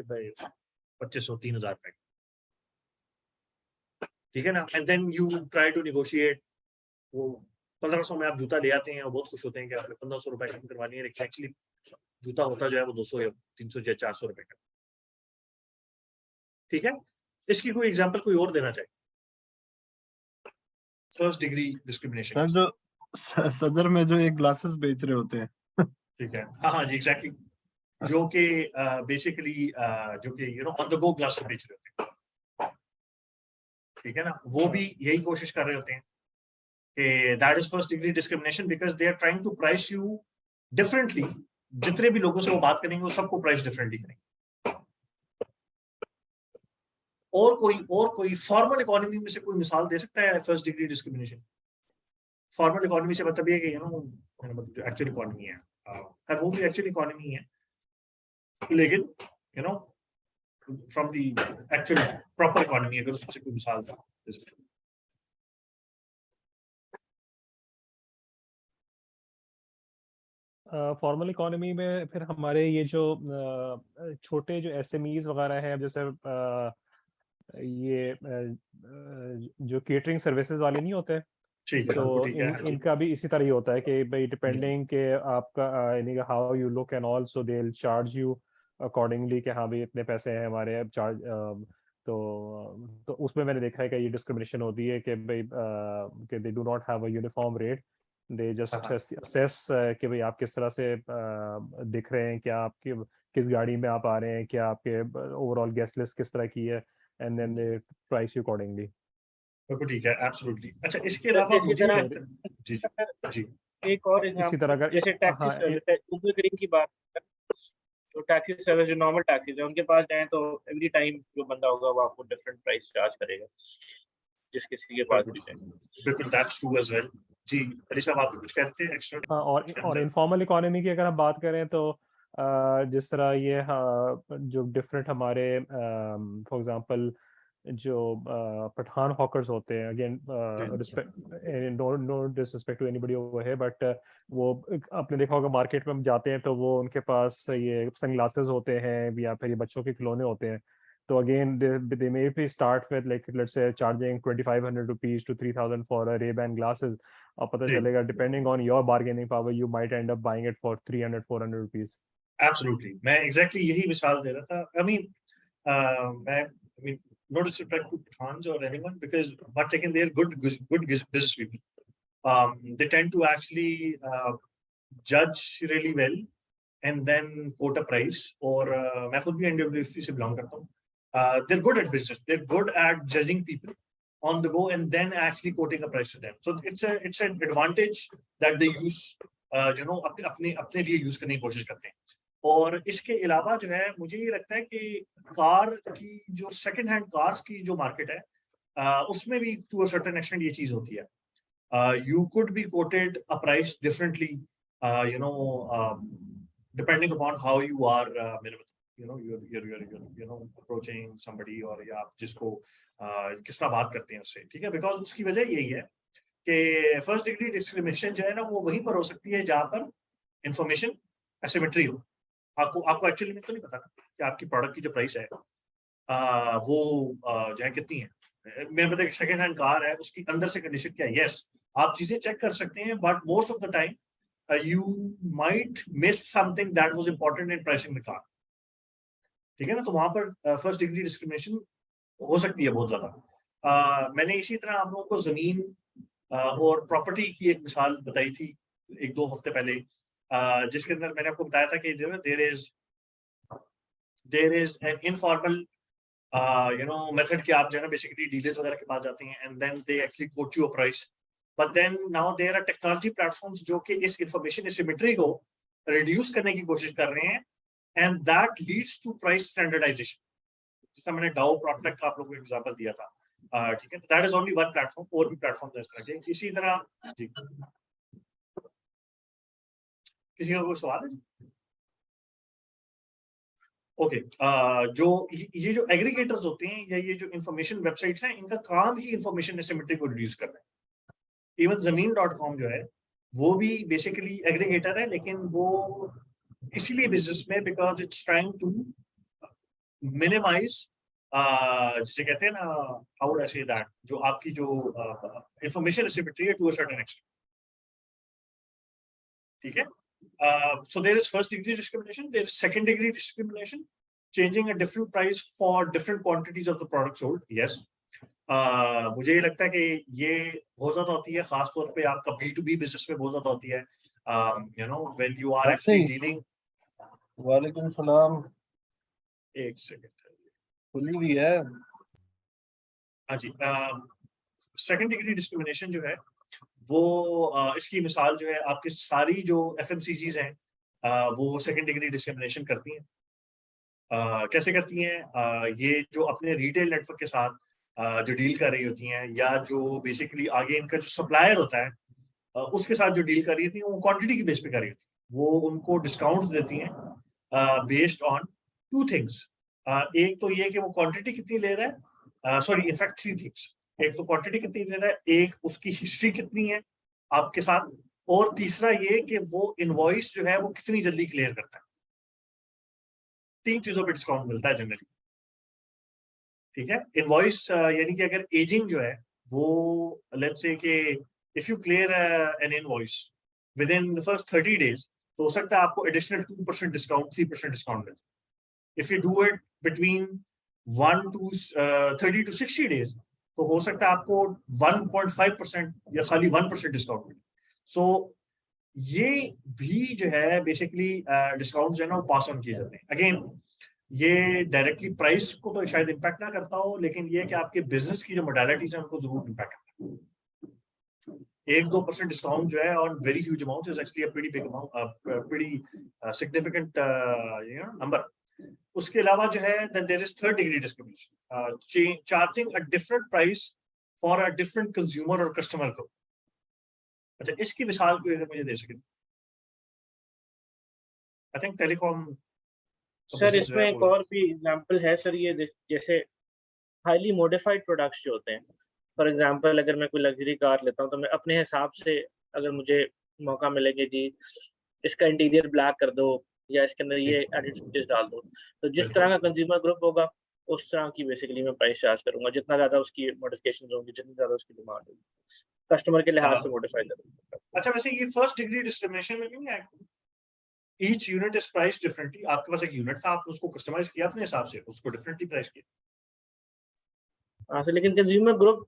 2500 3000 रुपए, ठीक है ना? And then you try to negotiate. वो 1500 में आप जूता ले आते हैं और बहुत खुश होते हैं कि आपने 1500 रुपए कम करवानी है, लेकिन एक्चुअली जूता होता जो है वो 200 या 300 या 400 रुपए का। ठीक है? इसकी कोई एग्जांपल कोई और देना चाहिए? First degree discrimination. सर जो सदर में जो एक ग्लासेस बेच रहे होते हैं, ठीक है, हाँ जी, एग्जैक्टली, जो कि बेसिकली जो कि ऑन द गो ग्लासेस बेच रहे होते हैं, ठीक है ना? वो भी यही कोशिश कर रहे होते हैं कि that is first degree discrimination, because they are trying to price you differently. जितने भी लोगों से वो बात करेंगे वो सबको प्राइस डिफरेंटली करेंगे। और कोई फॉर्मल इकोनॉमी में से कोई मिसाल दे सकता है first degree discrimination? Formal economy से मतलब ये कि जो एक्चुअल इकोनॉमी है, वो भी एक्चुअल इकोनॉमी है, लेकिन from the actual proper economy, अगर उसमें से कोई मिसाल था। फॉर्मल इकोनॉमी में फिर हमारे ये जो छोटे जो एसएमईज वगैरह हैं, जैसे ये जो केटरिंग सर्विसेज वाले नहीं होते, तो इनका भी इसी तरह ही होता है कि भाई डिपेंडिंग के आपका यानी कि how you look and also they will charge you accordingly कि हाँ भाई इतने पैसे हैं हमारे चार्ज। तो उसमें मैंने देखा है कि ये डिस्क्रिमिनेशन होती है कि भाई कि दे do not have a uniform rate, they just assess कि भाई आप किस तरह से दिख रहे हैं, क्या आपके किस गाड़ी में आप आ रहे हैं, क्या आपके ओवरऑल गेस्ट लिस्ट किस तरह की है, and then they price you accordingly. बिल्कुल ठीक है, एब्सोल्युटली। अच्छा, इसके अलावा मुझे लगता है जी जी एक और एग्जांपल, जैसे टैक्सी सर्विस, उबर ग्रीन की बात करें, तो टैक्सी सर्विस जो नॉर्मल टैक्सीज है उनके पास जाए तो एवरी टाइम जो बंदा होगा वो आपको डिफरेंट प्राइस चार्ज करेगा जिस किसी के पास भी जाए। बिल्कुल, दैट्स ट्रू एज वेल। जी अली साहब, आप कुछ कहते हैं एक्स्ट्रा? हाँ, और इनफॉर्मल इकोनॉमी की अगर हम बात करें तो जिस तरह ये जो डिफरेंट हमारे फॉर एग्जांपल जो पठान हॉकर्स होते हैं, again no disrespect to anybody over here, but वो आपने देखा होगा मार्केट में हम जाते हैं तो वो उनके पास ये सनग्लासेस होते हैं या फिर ये बच्चों के खिलौने होते हैं। तो again they may be start with like let's say charging 2500 rupees to 3000 for a Ray-Ban glasses, और पता चलेगा depending on your bargaining power you might and up buying it for 300-400 rupees. Absolutely, मैं एग्जैक्टली यही मिसाल दे रहा था। I mean no disrespect to Pathans or anyone, because but again they're good business people. They tend to actually judge really well and then quote a price, और मैं खुद भी industry से बिलोंग करता हूँ। They're good at business, they're good at judging people on the go and then actually quoting a price to them. So it's an advantage that they use, अपने लिए use करने की कोशिश करते हैं। और इसके अलावा जो है मुझे ये लगता है कि कार की जो सेकंड हैंड कार्स की जो मार्केट है, उसमें भी टू अ सर्टेन एक्सटेंट ये चीज होती है। You could be quoted a price differently, depending upon how you are approaching somebody, और या आप जिसको किस तरह बात करते हैं उससे, ठीक है? बिकॉज उसकी वजह यही है कि फर्स्ट डिग्री डिस्क्रिमिनेशन जो है ना वो वहीं पर हो सकती है जहां पर इंफॉर्मेशन एसिमेट्री हो। आपको एक्चुअली में तो नहीं पता कि आपकी प्रोडक्ट की जो प्राइस है वो जो है कितनी है। मेरे पास एक सेकंड हैंड कार है, उसकी अंदर से कंडीशन क्या है, यस आप चीजें चेक कर सकते हैं, but most of the time you might miss something that was important in pricing the car, ठीक है ना? तो वहां पर फर्स्ट डिग्री डिस्क्रिमिनेशन हो सकती है बहुत ज्यादा। मैंने इसी तरह आप लोगों को जमीन और प्रॉपर्टी की एक मिसाल बताई थी 1-2 हफ्ते पहले, जिसके अंदर मैंने आपको बताया था कि there is an informal method कि आप जो है ना बेसिकली डीलर्स वगैरह के पास जाते हैं and then they actually quote you a price, but then now there are technology platforms जो कि इस इंफॉर्मेशन एसिमेट्री को रिड्यूस करने की कोशिश कर रहे हैं, and that leads to price standardisation. जैसा मैंने डाउ प्रोडक्ट का आप लोगों को एग्जांपल दिया था ठीक है, that is only one platform, और भी प्लेटफॉर्म इस तरह के। इसी तरह जी, किसी का कोई सवाल है? ओके, जो ये जो एग्रीगेटर्स होते हैं या ये जो इंफॉर्मेशन वेबसाइट्स हैं, इनका काम ही इंफॉर्मेशन एसिमेट्री को रिड्यूस करना है। इवन ज़मीन.com जो है वो भी बेसिकली एग्रीगेटर है, लेकिन वो इसीलिए बिजनेस में because it's trying to minimise, जिसे कहते हैं ना, how would I say that, जो आपकी जो इंफॉर्मेशन एसिमेट्री है टू अ सर्टेन एक्सटेंट, ठीक है। So there is first degree discrimination, there is second degree discrimination, changing a different price for different quantities of the product sold. Yes, मुझे ये लगता है कि ये बहुत ज्यादा होती है, खास तौर पे आपका B2B बिजनेस में बहुत ज्यादा होती है। You know, when you are actually dealing। वालेकुम सलाम। एक सेकंड, खुली भी है। हाँ जी। सेकंड डिग्री डिस्क्रिमिनेशन जो है वो इसकी मिसाल जो है आपकी सारी जो FMCGs हैं, वो सेकंड डिग्री डिस्क्रिमिनेशन करती हैं। कैसे करती हैं? ये जो अपने रिटेल नेटवर्क के साथ जो डील कर रही होती हैं, या जो बेसिकली आगे इनका जो सप्लायर होता है उसके साथ जो डील कर रही थी, वो क्वांटिटी की बेस पे कर रही थी। वो उनको डिस्काउंट्स देती हैं बेस्ड ऑन टू थिंग्स। एक तो ये कि वो क्वांटिटी कितनी ले रहा है, सॉरी इनफैक्ट थ्री थिंग्स। एक तो क्वांटिटी कितनी ले रहा है, एक उसकी हिस्ट्री कितनी है आपके साथ, और तीसरा ये कि वो इनवॉइस जो है वो कितनी जल्दी क्लियर करता है। 3 चीजों पे डिस्काउंट मिलता है जनरली, ठीक है। इनवॉइस यानी कि अगर एजिंग जो है वो, लेट्स से कि if you clear N invoice with in the first 30 days, तो हो सकता है आपको एडिशनल 2% डिस्काउंट, 3% डिस्काउंट मिले। If you do it between 30 to 60 days, तो हो सकता है आपको 1.5% या खाली 1% डिस्काउंट मिले। सो ये भी जो है बेसिकली डिस्काउंट जो है ना वो पास ऑन किए जाते हैं। अगेन ये डायरेक्टली प्राइस को तो शायद इम्पैक्ट ना करता हो, लेकिन ये कि आपके बिजनेस की जो मोडालिटीज है उनको जरूर इम्पैक्ट करता है। 1-2% डिस्काउंट जो है on very huge amount is actually a pretty big amount, pretty significant number. उसके अलावा जो है then there is third degree discrimination, charging a different price for a different consumer और कस्टमर ग्रुप। अच्छा, इसकी मिसाल कोई अगर मुझे दे सके। आई थिंक टेलीकॉम सर इसमें एक और भी एग्जांपल है सर, ये जैसे हाईली मॉडिफाइड प्रोडक्ट्स जो होते हैं, फॉर एग्जांपल अगर मैं कोई लग्जरी कार लेता हूँ तो मैं अपने हिसाब से, अगर मुझे मौका मिलेगा जी इसका इंटीरियर ब्लैक कर दो या इसके अंदर ये एडिड फीचर्स डाल दो, तो जिस तरह का कंज्यूमर ग्रुप होगा उस तरह की बेसिकली मैं प्राइस चार्ज करूंगा। जितना ज्यादा उसकी मॉडिफिकेशन होंगी, जितनी ज्यादा उसकी डिमांड होगी, कस्टमर के लिहाज से मॉडिफाई करूंगा। अच्छा, वैसे ये फर्स्ट डिग्री डिस्क्रिमिनेशन में नहीं है? Each unit is price differently. आपके पास एक यूनिट था, आपने उसको कस्टमाइज किया अपने हिसाब से, उसको डिफरेंटली प्राइस किया। हाँ सर, लेकिन कंज्यूमर ग्रुप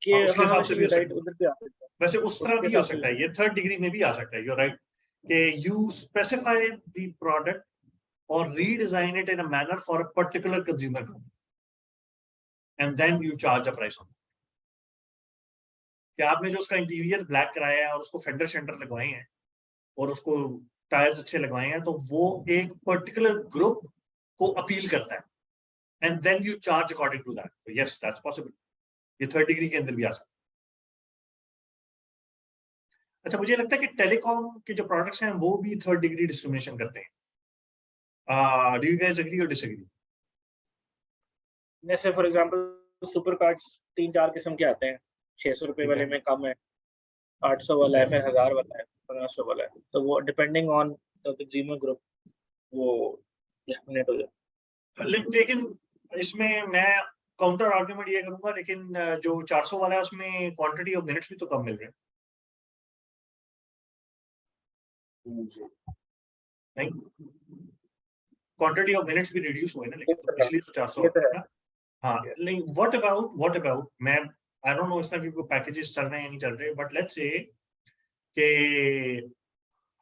के उसके हिसाब से भी हो राइट सकता है। उधर पे आ सकता है। वैसे उस तरह भी हो सकता है, ये थर्ड डिग्री में भी आ सकता है। यू राइट कि यू स्पेसिफाई द प्रोडक्ट और redesign it in a manner for a particular consumer group and then you charge a price on. कि आपने जो उसका इंटीरियर ब्लैक कराया है और उसको फेंडर शेंडर लगवाए हैं और उसको टायर्स अच्छे लगवाए हैं, तो वो एक पर्टिकुलर ग्रुप को अपील करता है and then you charge according to that. Yes, that's possible. ये थर्ड डिग्री के अंदर भी आ सकता है। अच्छा, मुझे लगता है कि टेलीकॉम के जो प्रोडक्ट्स हैं वो भी थर्ड डिग्री डिस्क्रिमिनेशन करते हैं। डू यू गाइस एग्री और डिसएग्री? जैसे फॉर एग्जांपल सुपर कार्ड्स 3-4 किस्म के आते हैं। 600 रुपए वाले में कम है, 800 वाला है, फिर 1000 वाला है, 1500 वाला है। तो वो depending on the consumer group वो डिस्क्रिमिनेट हो जाता है। लेकिन इसमें मैं काउंटर आर्गुमेंट ये करूंगा, लेकिन जो 400 वाला है उसमें क्वांटिटी ऑफ मिनट्स भी तो कम मिल रहे हैं। नहीं, क्वांटिटी ऑफ मिनट्स भी रिड्यूस हुए ना, लेकिन तो इसलिए तो 400 है। हाँ, नहीं, व्हाट अबाउट मैं आई डोंट नो इसमें भी कोई पैकेजेस चल रहे हैं या नहीं चल रहे, बट लेट्स से कि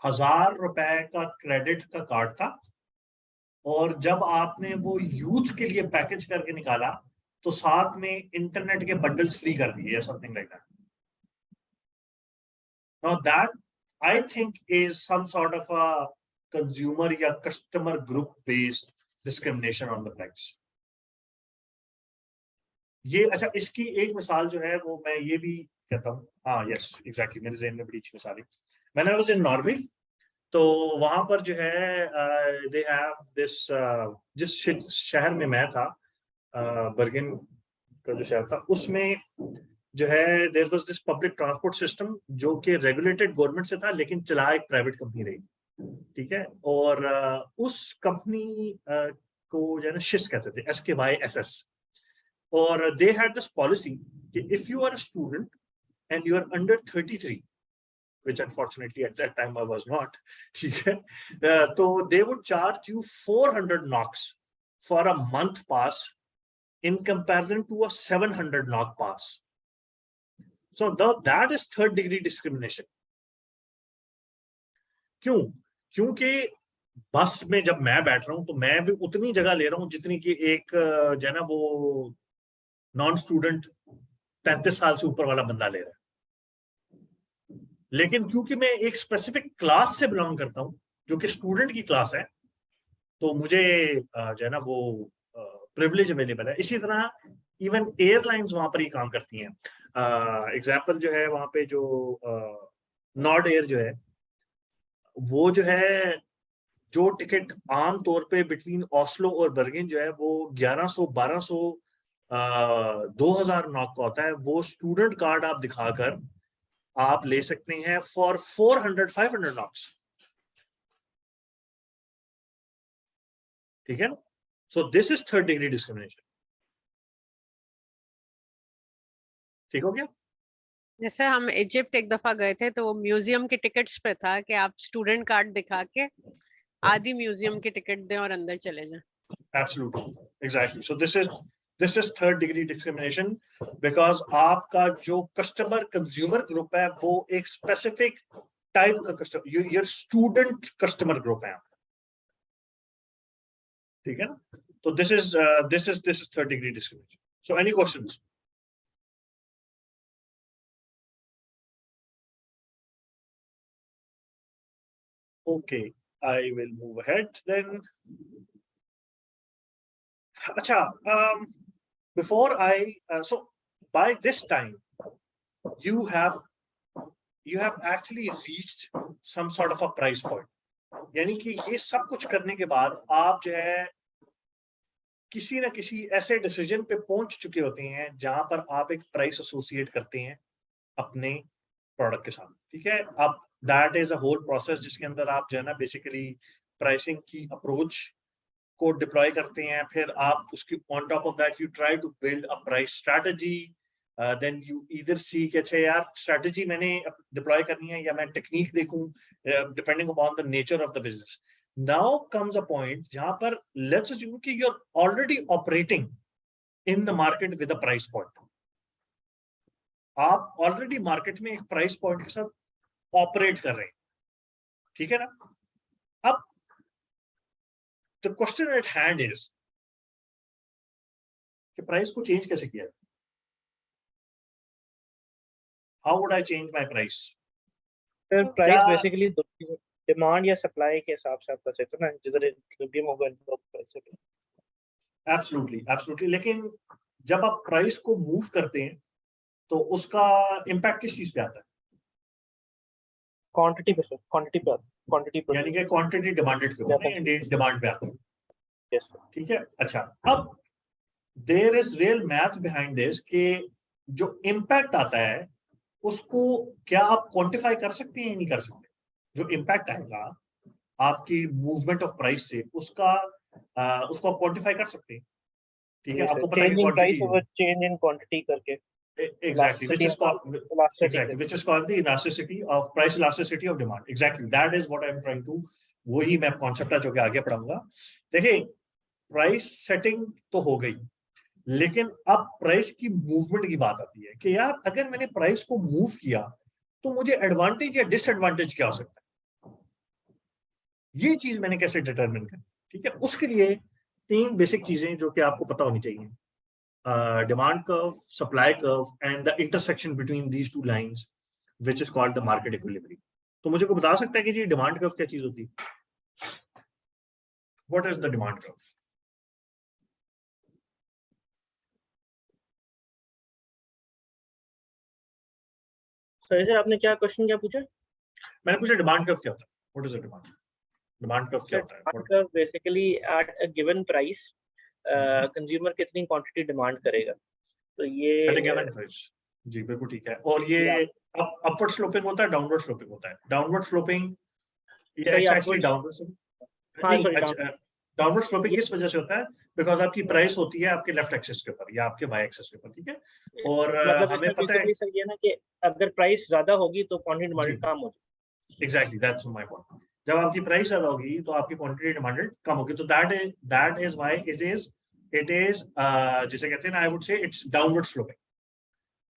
1000 रुपए का क्रेडिट का कार्ड था और जब आपने वो यूथ के लिए पैकेज करके निकाला तो साथ में इंटरनेट के बंडल्स फ्री कर दिए या something like that. Now that I think is some sort of a consumer या customer group based discrimination on the price. ये अच्छा, इसकी एक मिसाल जो है वो मैं ये भी कहता हूँ, हाँ यस एग्जैक्टली, मेरे ज़हन में बड़ी अच्छी मिसाल है। मैंने वाज इन नॉर्वे, तो वहां पर जो है दे हैव दिस, जिस शहर में मैं था, बर्गिन का जो शहर था, उसमें जो है there was this public transport system जो कि रेगुलेटेड गवर्नमेंट से था, लेकिन चला एक प्राइवेट कंपनी रही, ठीक है। और उस कंपनी को जो है ना शिस कहते थे, SKYSS। और दे हैड दिस पॉलिसी कि if you are a student and you are under 33, which unfortunately at that time I was not, ठीक है, तो they would charge you 400 NOK for a month pass in comparison to a 700 NOK pass. So that is third degree discrimination. क्यों? क्योंकि बस में जब मैं बैठ रहा हूं तो मैं भी उतनी जगह ले रहा हूं जितनी कि एक जो है ना वो नॉन स्टूडेंट 35 साल से ऊपर वाला बंदा ले रहा है। लेकिन क्योंकि मैं एक स्पेसिफिक क्लास से बिलोंग करता हूं जो कि स्टूडेंट की क्लास है, तो मुझे जो है ना वो प्रिविलेज अवेलेबल है। इसी तरह इवन एयरलाइंस वहां पर ही काम करती हैं। एग्जाम्पल जो है वहां पे जो नॉर्ड एयर जो है, वो जो है जो टिकट आम तौर पे बिटवीन ओस्लो और बर्गिन जो है वो 1100, 1200, 2000 NOK का होता है, वो स्टूडेंट कार्ड आप दिखाकर आप ले सकते हैं फॉर 400, 500 NOK। ठीक है ना? So this is third degree discrimination. ठीक हो गया? जैसे हम इजिप्ट एक दफा गए थे, तो वो म्यूजियम की टिकट्स पे था कि आप स्टूडेंट कार्ड दिखा के आधी म्यूजियम की टिकट दें और अंदर चले जाएं। Absolutely, exactly. So this is third degree discrimination because आपका जो कस्टमर कंज्यूमर ग्रुप है वो एक स्पेसिफिक टाइप का customer, your student customer group है, ठीक है ना? तो this is third degree discrimination. So any questions? Okay, I will move ahead then. Acha, before I so by this time you have actually reached some sort of a price point. यानी कि ये सब कुछ करने के बाद आप जो है किसी ना किसी ऐसे डिसीजन पे पहुंच चुके होते हैं जहां पर आप एक प्राइस एसोसिएट करते हैं अपने प्रोडक्ट के साथ, ठीक है। अब that is a whole process जिसके अंदर आप जो है ना बेसिकली प्राइसिंग की अप्रोच को डिप्लॉय करते हैं, फिर आप उसकी on top of that you try to build a price strategy, then you either see कि अच्छा यार स्ट्रैटेजी मैंने डिप्लॉय करनी है या मैं टेक्निक देखूं, depending upon the nature of the business. Now comes a point जहां पर लेट्स अज्यूम कि you are already operating in the market with a price point. आप ऑलरेडी मार्केट में एक प्राइस पॉइंट के साथ ऑपरेट कर रहे हैं, ठीक है ना। अब the question eight hand is कि प्राइस को चेंज कैसे किया, how would I change my price? Sir price basically demand या सप्लाई के हिसाब से आप कर सकते हैं ना, जिधर इक्विलिब्रियम होगा तो प्राइस। एब्सोल्युटली, लेकिन जब आप प्राइस को मूव करते हैं तो उसका इम्पैक्ट किस चीज पे आता है? क्वांटिटी पे सर, क्वांटिटी पे, क्वांटिटी यानी कि क्वांटिटी डिमांडेड के ऊपर डिमांड पे आता है, यस ठीक है। अच्छा, अब there is real math behind this कि जो इम्पैक्ट आता है उसको क्या आप क्वांटिफाई कर सकते हैं या नहीं कर सकते? जो इम्पैक्ट आएगा आपकी मूवमेंट ऑफ प्राइस से उसको आप क्वांटिफाई कर सकते हैं, ठीक है। आपको पता है कि क्वांटिटी चेंज इन क्वांटिटी करके exactly which is called the elasticity of price elasticity of demand. Exactly, that is what I am trying to, वही मैं कॉन्सेप्ट है जो कि आगे पढ़ाऊंगा। देखिए प्राइस सेटिंग तो हो गई, लेकिन अब प्राइस की मूवमेंट की बात आती है कि यार अगर मैंने प्राइस को मूव किया तो मुझे एडवांटेज या डिसएडवांटेज क्या हो सकता है, ये चीज मैंने कैसे डिटरमिन करनी, ठीक है। उसके लिए 3 बेसिक चीजें जो कि आपको पता होनी चाहिए, demand curve, supply curve, and the intersection between these two lines, which is called the market equilibrium. तो मुझे को बता सकता है कि जी डिमांड कर्व क्या चीज होती है? What is the demand curve? Sir आपने क्या क्वेश्चन क्या पूछा? मैंने पूछा डिमांड कर्व क्या होता है, what is the demand, demand curve क्या होता है? Demand curve basically at a given price consumer कितनी क्वांटिटी डिमांड करेगा, तो ये एट अ गिवन प्राइस, जी बिल्कुल ठीक है। और ये अपवर्ड स्लोपिंग होता है, डाउनवर्ड स्लोपिंग होता है? डाउनवर्ड स्लोपिंग ये सही एक्चुअली upwards- डाउनवर्ड हाँ नहीं, सॉरी अच्छा डाउनवर्ड स्लोपिंग ये किस वजह से होता है? बिकॉज आपकी प्राइस होती है आपके लेफ्ट एक्सिस के ऊपर या आपके वाई एक्सिस के ऊपर, ठीक है? और मतलब हमें इसमें पता है बेसिकली सर ये ना कि अगर प्राइस ज्यादा होगी तो क्वांटिटी जी डिमांड कम होगी। Exactly, that's my point. जब आपकी प्राइस ज्यादा होगी तो आपकी क्वांटिटी डिमांडेड कम होगी, तो that is why it is जिसे कहते हैं ना, आई वुड से इट्स डाउनवर्ड स्लोपिंग,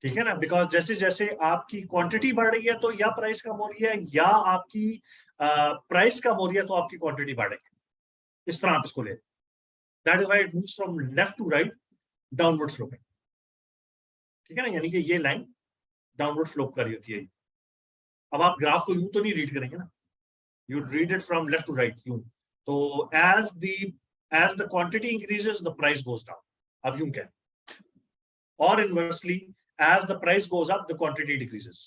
ठीक है ना? बिकॉज जैसे जैसे आपकी क्वांटिटी बढ़ रही है तो या प्राइस कम हो रही है, या आपकी प्राइस कम हो रही है तो आपकी क्वांटिटी बढ़ेगी। इस तरह आप इसको ले, that is why it moves from left to right, downward sloping, ठीक है ना? यानी कि ये लाइन डाउनवर्ड स्लोप कर रही होती है। अब आप ग्राफ को यूं तो नहीं रीड करेंगे ना, you read it from left to right, यूं। तो as the quantity increases the price goes down, अब यूं कहें, और inversely as the price goes up the quantity decreases।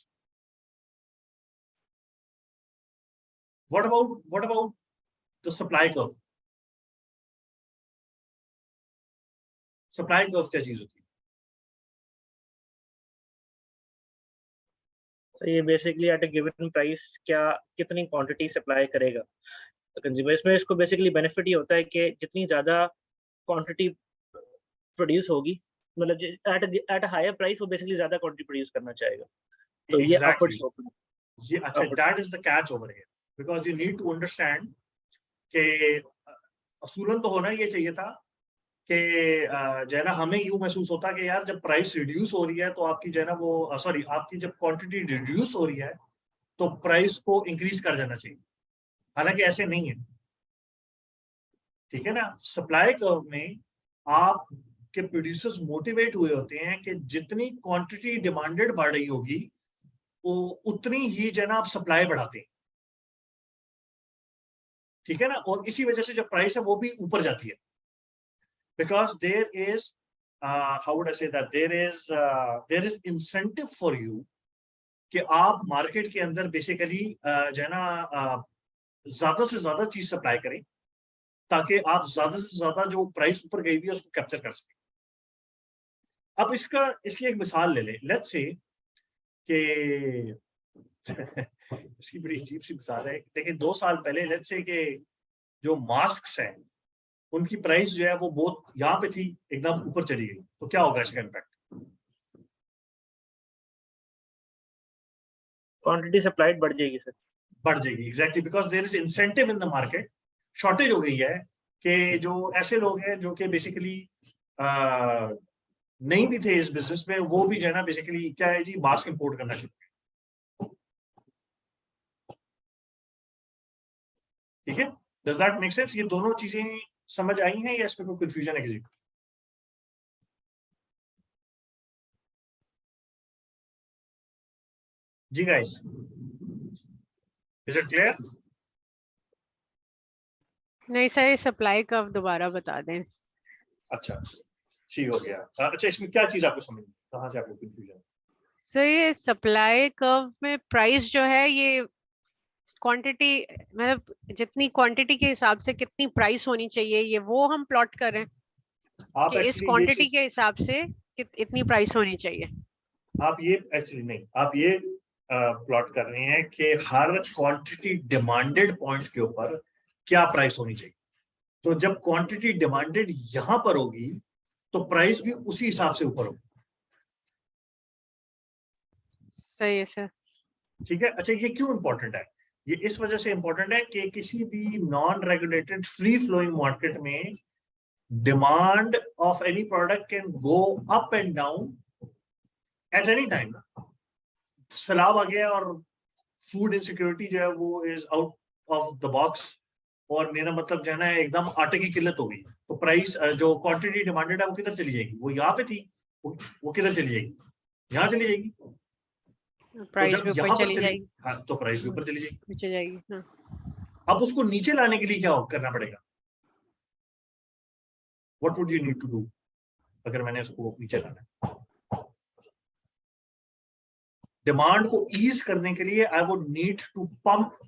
what about the supply curve? supply curve क्या चीज होती है? तो ये basically at a given price क्या कितनी क्वांटिटी सप्लाई करेगा कंज्यूमर। इसमें इसको बेसिकली बेनिफिट ये होता है कि जितनी ज्यादा क्वांटिटी प्रोड्यूस होगी, मतलब एट अ हायर प्राइस वो बेसिकली ज्यादा क्वांटिटी प्रोड्यूस करना चाहेगा, तो ये अपवर्ड Exactly. स्लोप है। ये अच्छा, that is the catch over here, because you need to understand कि असूलन तो होना ये चाहिए था कि जो है ना, हमें यूं महसूस होता कि यार जब प्राइस रिड्यूस हो रही है तो आपकी जो है ना वो सॉरी आपकी जब क्वांटिटी रिड्यूस हो रही है तो प्राइस को इंक्रीज कर जाना चाहिए, हालांकि ऐसे नहीं है, ठीक है ना? सप्लाई कर्व में आप के प्रोड्यूसर्स मोटिवेट हुए होते हैं कि जितनी क्वांटिटी डिमांडेड बढ़ रही होगी वो उतनी ही जो है ना आप सप्लाई बढ़ाते हैं, ठीक है ना? और इसी वजह से जो प्राइस है वो भी ऊपर जाती है, because there is how would I say that there is incentive for you कि आप मार्केट के अंदर बेसिकली जो है ना ज्यादा से ज्यादा चीज सप्लाई करें ताकि आप ज्यादा से ज्यादा जो प्राइस ऊपर गई हुई है उसको कैप्चर कर सकें। अब इसकी एक मिसाल ले लें, लेट्स से कि इसकी बड़ी अजीब सी मिसाल है, देखिए 2 साल पहले लेट्स से कि जो मास्क हैं उनकी प्राइस जो है वो बहुत यहाँ पे थी, एकदम ऊपर चली गई, तो क्या होगा इसका इम्पैक्ट? क्वांटिटी सप्लाइड बढ़ जाएगी सर, बढ़ जाएगी, exactly, because there is incentive in the market. Shortage हो गई है कि जो ऐसे लोग हैं जो कि बेसिकली नहीं भी थे इस बिजनेस में, वो भी जो है ना बेसिकली क्या है जी, मास्क इंपोर्ट करना चाहिए, ठीक है? Does that make sense? ये दोनों चीजें समझ आई हैं या इसमें कोई कंफ्यूजन है किसी को? जी गाइस, इज इट क्लियर? नहीं सर, सप्लाई कर्व दोबारा बता दें। अच्छा ठीक हो गया। अच्छा, इसमें क्या चीज आपको समझ, कहाँ से आपको कंफ्यूजन? सर ये सप्लाई कर्व में प्राइस जो है ये क्वांटिटी, मतलब जितनी क्वांटिटी के हिसाब से कितनी प्राइस होनी चाहिए, ये वो हम प्लॉट कर रहे हैं आप कि इस एक्चुअली ये क्वांटिटी चीज, के हिसाब से इतनी प्राइस होनी चाहिए। आप ये एक्चुअली नहीं, आप ये प्लॉट कर रहे हैं कि हर क्वांटिटी डिमांडेड पॉइंट के ऊपर क्या प्राइस होनी चाहिए। तो जब क्वांटिटी डिमांडेड यहां पर होगी तो प्राइस भी उसी हिसाब से ऊपर होगी, सही है सर। ठीक है? अच्छा, ये क्यों इंपॉर्टेंट है? ये इस वजह से इंपॉर्टेंट है कि किसी भी non regulated free flowing market में demand of any product can go up and down at any time. सैलाब आ गया और फूड इनसिक्योरिटी जो है वो is out of the box, और मेरा मतलब जो है ना एकदम आटे की किल्लत हो गई, तो प्राइस जो क्वांटिटी डिमांडेड है वो किधर चली जाएगी? वो यहाँ पे थी, वो किधर चली जाएगी? यहाँ चली जाएगी। तो प्राइस जब भी ऊपर यहाँ पर चली चली, जाएगी। हाँ, तो प्राइस भी ऊपर चली जाएगी। नीचे जाएगी, हाँ। अब उसको नीचे लाने के लिए क्या करना पड़ेगा? What would you need to do अगर मैंने उसको नीचे लाना है? डिमांड को ईज करने के लिए I would need to pump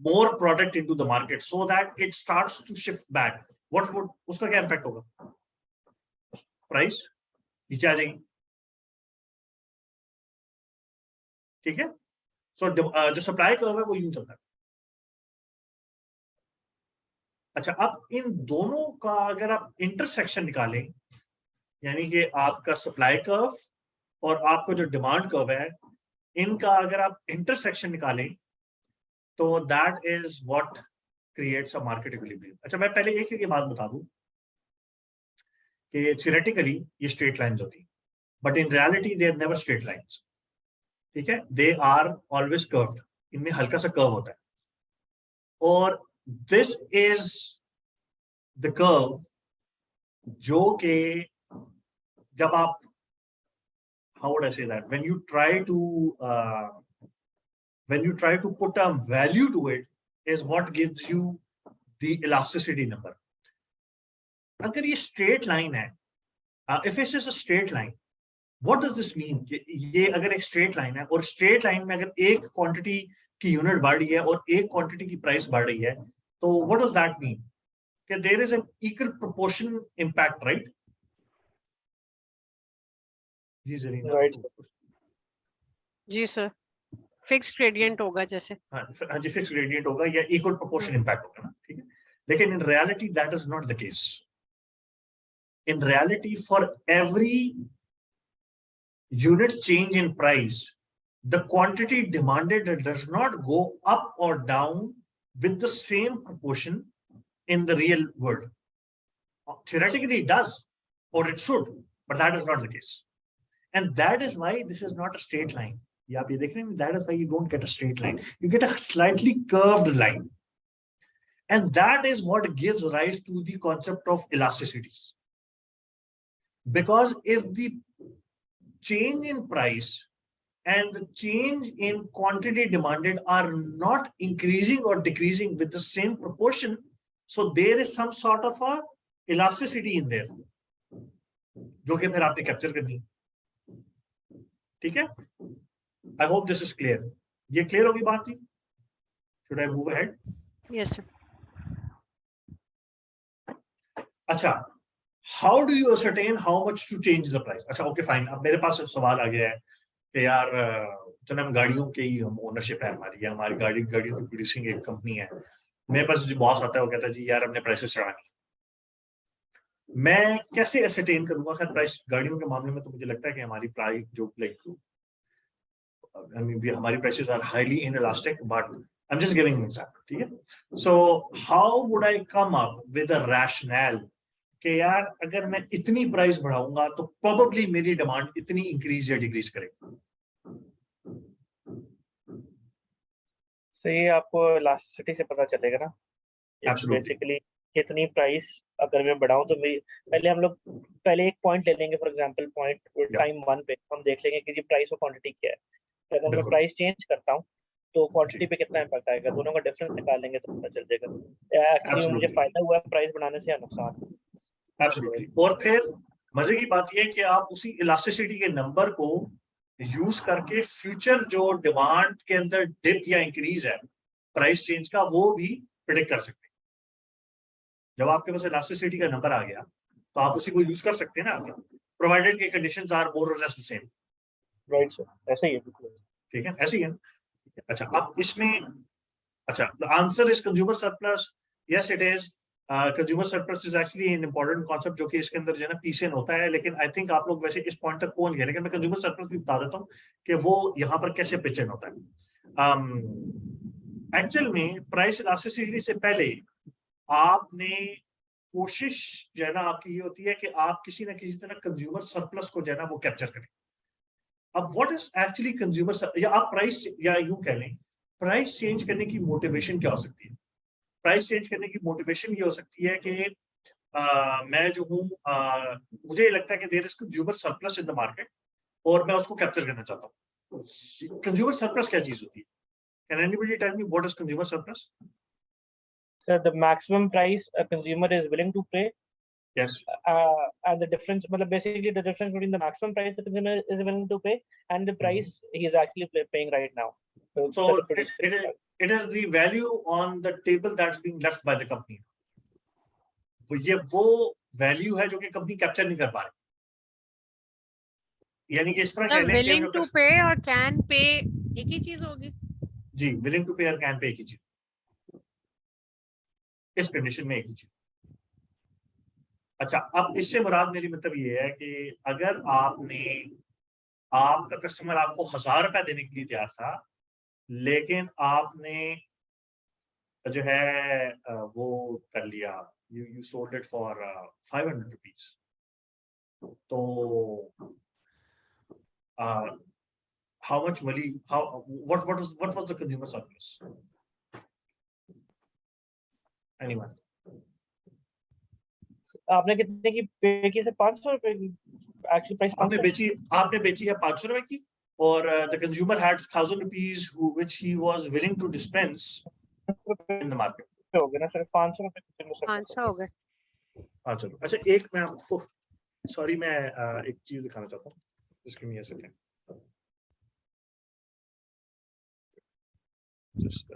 more product into the market so that it starts to shift back. What would उसका क्या impact होगा? Price नीचे आ जाएगी, ठीक है? So जो सप्लाई कर्व है वो यूं चलता है। अच्छा, अब इन दोनों का अगर आप इंटरसेक्शन निकालें, यानी कि आपका सप्लाई कर्व और आपका जो डिमांड कर्व है, इनका अगर आप इंटरसेक्शन निकालें तो that is what creates a market equilibrium. अच्छा, मैं पहले एक ये बात बता दूं कि थियोरेटिकली ये स्ट्रेट लाइंस होती हैं, but in reality they are never straight lines, ठीक है? दे आर ऑलवेज कर्व्ड, इनमें हल्का सा कर्व होता है, और दिस इज द कर्व जो कि जब आप, how would I say that, when you try to put a value to it is what gives you the elasticity number. अगर ये straight line है, if this is a straight line, what does this mean? ये अगर एक straight line है और straight line में अगर एक quantity की यूनिट बढ़ रही है और एक quantity की प्राइस बढ़ रही है, तो what does that mean? कि there is an equal proportion impact, right? जी सर, फिक्स्ड ग्रेडियंट होगा जैसे। हाँ जी, फिक्स्ड ग्रेडियंट होगा या इक्वल प्रोपोर्शन इंपैक्ट होगा ना, ठीक है? लेकिन in reality that is not the case. In reality for every unit change in price, the quantity demanded does not go up और down with the same proportion in the real world. Theoretically it does, or it should, but that is not the case. And that is why this is not a straight line. Yeah, that is why you don't get a straight line. You get a slightly curved line. And that is what gives rise to the concept of elasticities. Because if the change in price and the change in quantity demanded are not increasing or decreasing with the same proportion, so there is some sort of a elasticity in there, जो कि फिर आपने capture करनी, ठीक है? I hope this is clear. ये clear होगी बात थी? Should I move ahead? Yes sir. अच्छा, how do you ascertain how much to change the price? अच्छा, okay fine. अब मेरे पास सवाल आ गया है कि यार चलो हम गाड़ियों के ही हम ओनरशिप है हमारी, या हमारी गाड़ियों की प्रोड्यूसिंग एक कंपनी है, मेरे पास जो बॉस आता है वो कहता है जी यार हमने प्राइसेस चढ़ानी, मैं कैसे एसरटेन करूंगा? खैर प्राइस गाड़ियों के मामले में तो मुझे लगता है कि हमारी प्राइस जो लाइक I mean, हमारी prices are highly inelastic, but I'm just giving an example, ठीक है? So how would I come up with a rationale कि यार अगर मैं इतनी प्राइस बढ़ाऊंगा तो probably मेरी डिमांड इतनी इंक्रीज या डिक्रीज करेगी? तो ये आपको इलास्टिसिटी से पता चलेगा ना, बेसिकली कितनी प्राइस अगर मैं बढ़ाऊं तो मेरी, पहले हम लोग पहले एक पॉइंट ले लेंगे, फॉर एग्जांपल पॉइंट टाइम 1 पे हम देख लेंगे कि जी प्राइस और क्वांटिटी क्या है। तो अगर मैं प्राइस चेंज करता हूं तो क्वांटिटी पे कितना इम्पैक्ट आएगा, दोनों का डिफरेंस निकाल लेंगे तो पता चल जाएगा एक्चुअली मुझे फायदा हुआ है प्राइस बढ़ाने से या नुकसान। एब्सोल्युटली। और फिर मजे की बात यह है कि आप उसी इलास्टिसिटी के नंबर को यूज करके फ्यूचर जो डिमांड के अंदर डिप या इंक्रीज है प्राइस चेंज का, वो भी प्रेडिक्ट कर सकते हैं। जब आपके पास इलास्टिसिटी का नंबर आ गया तो आप उसी को यूज कर सकते हैं ना, प्रोवाइडेड के कंडीशंस आर मोर और less the same. Right sir, ऐसा ही है, ठीक है, ऐसे ही है। अच्छा, अब इसमें अच्छा the answer is consumer surplus. Yes it is, consumer surplus is actually an important concept जो कि इसके अंदर जो है ना पीसेन होता है, लेकिन आई थिंक आप लोग वैसे इस पॉइंट तक पहुंच गए, लेकिन मैं कंज्यूमर सरप्लस भी बता देता हूँ कि वो यहाँ पर कैसे पिचन होता है। एक्चुअल में प्राइस इलास्टिसिटी से पहले आपने कोशिश जो है ना आपकी ये होती है कि आप किसी ना किसी तरह कंज्यूमर सरप्लस को जो है ना वो कैप्चर करें। अब व्हाट इज एक्चुअली कंज्यूमर, या आप प्राइस, या यूं कह लें प्राइस चेंज करने की मोटिवेशन क्या हो सकती है? प्राइस चेंज करने की मोटिवेशन ये हो सकती है कि मैं जो हूँ मुझे लगता है कि there is consumer surplus in the market और मैं उसको कैप्चर करना चाहता हूँ। कंज्यूमर सरप्लस क्या चीज होती है? Can anybody tell me what is consumer surplus? Sir, the maximum price a consumer is willing to pay Yes. And the difference, basically the difference between the maximum price the consumer is willing to pay and the price he is actually paying right now. So it is the value on the table that's being left by the company. ये वो value है जो कि company capture नहीं कर पा रही, यानी कि इस तरह कह लें कि willing to pay और can pay एक ही चीज होगी जी, willing to pay और can pay एक ही चीज, इस कंडीशन में एक ही चीज। अच्छा, अब इससे मुराद मेरी मतलब ये है कि अगर आपका कस्टमर आपको 1000 रुपए देने के लिए तैयार था, लेकिन आपने जो है वो कर लिया, you sold it for 500 rupees, तो how much money, what was the consumer surplus? Anyone? आपने कितने की पे की? 500 रुपए की एक्चुअल प्राइस। आपने बेची है 500 रुपए की, और the consumer had 1000 rupees which he was willing to dispense in the market. हो गया ना सर, 500 रुपए। 500 हो गए। हाँ चलो, अच्छा एक मैं आपको, सॉरी मैं एक चीज दिखाना चाहता हूँ, just give me a second. Just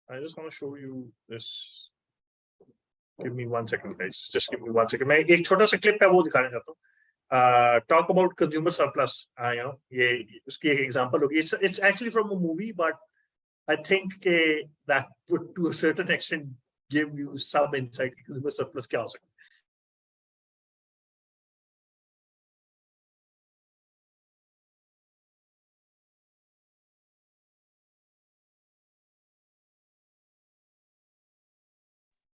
I just want to show you this. Give me 1 second, guys. Just give me 1 second. मैं एक छोटा सा क्लिप है वो दिखाना चाहता हूँ. Talk about consumer surplus. You know, ये उसकी एक example होगी. It's actually from a movie, but I think that would to a certain extent give you some insight. Consumer surplus क्या हो सकता है.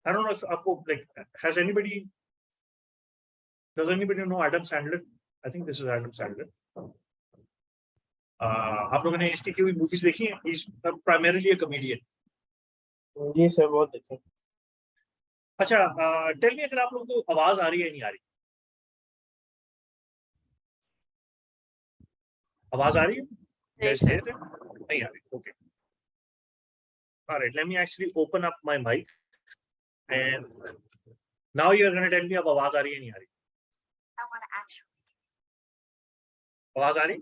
I don't know if आपको like does anybody know Adam Sandler? I think this is Adam Sandler. आप लोगों ने इसकी कोई मूवीज देखी हैं? He's primarily a comedian. जी सर, बहुत देखे। अच्छा, टेल मी अगर आप लोगों को आवाज आ रही है नहीं आ रही? आवाज आ रही है? नहीं आ रही. Okay. All right, let me actually open up my mic and now you're going to tell me अब आवाज आ रही है नहीं आ रही? आवाज आ रही?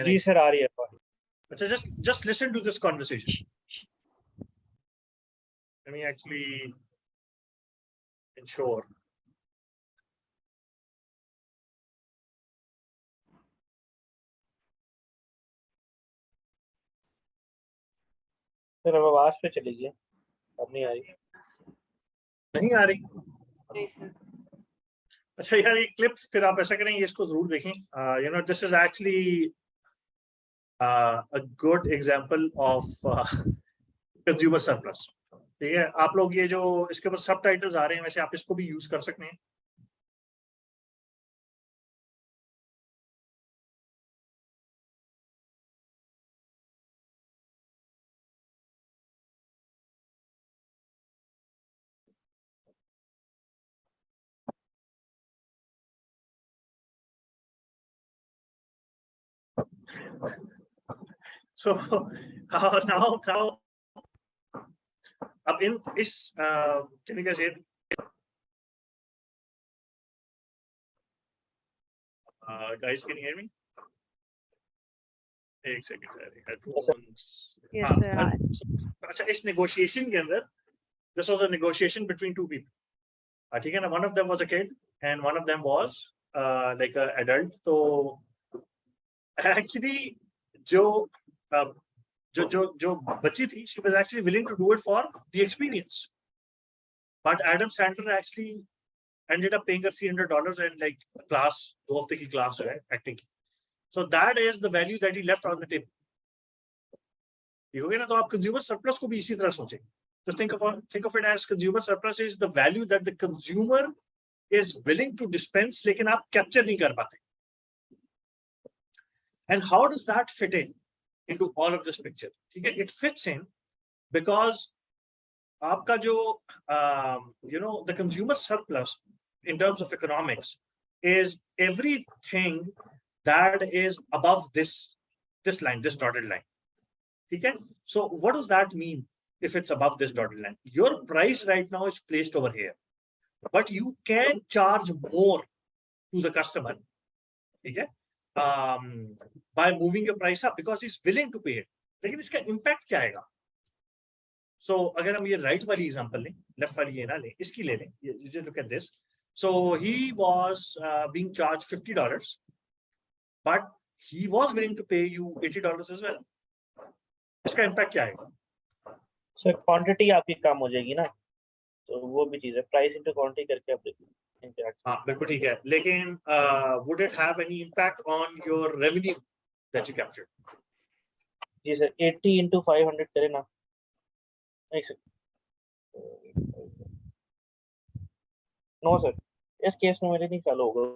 जी सर, आ रही है। अच्छा, just listen to this conversation. Let me actually ensure. Sir अब आवाज पे चली गई, अब नहीं आ रही। नहीं आ रही? अच्छा यार, ये क्लिप फिर आप ऐसा करें, इसको जरूर देखें. You know, this is actually a good example of consumer surplus. ठीक है, आप लोग ये जो इसके ऊपर सबटाइटल्स आ रहे हैं, वैसे आप इसको भी यूज कर सकते हैं. So now अब इन इस can you guys hear? Guys, can you hear me? एक सेकंड, हेडफोन्स. अच्छा, इस नेगोशिएशन के अंदर this was a negotiation between two people. ठीक है ना, one of them was a kid and one of them was like a adult. तो actually जो बच्ची थी, she was actually willing to do it for the experience, but Adam Sandler actually ended up paying her $300 and like class 2 हफ्ते की class है acting की. So that is the value that he left on the table. ठीक हो गया ना? तो आप consumer surplus को भी इसी तरह सोचें. Just think of it as consumer surplus is the value that the consumer is willing to dispense, लेकिन आप capture नहीं कर पाते. And how does that fit into all of this picture? ठीक है, it fits in because आपका जो you know, the consumer surplus in terms of economics is everything that is above this line, this dotted line. Okay? So what does that mean if it's above this dotted line? Your price right now is placed over here, but you can charge more to the customer, okay, by moving your price up because he's willing to pay it. लेकिन इसका impact क्या आएगा? So अगर हम ये right वाली example लें, left वाली ये ना लें, इसकी ले लें. You just look at this. So he was being charged $50, but he was willing to pay you $80 as well. इसका impact क्या आएगा? सर क्वांटिटी आपकी कम हो जाएगी ना, तो वो भी चीज है, प्राइस इनटू क्वांटिटी करके आप इंटरैक्ट. हाँ बिल्कुल ठीक है, लेकिन would it have any impact on your revenue that you captured? जी सर, 80 into 500 करें ना, एक सेकंड. नो सर, इस केस में मेरे नहीं ख्याल होगा.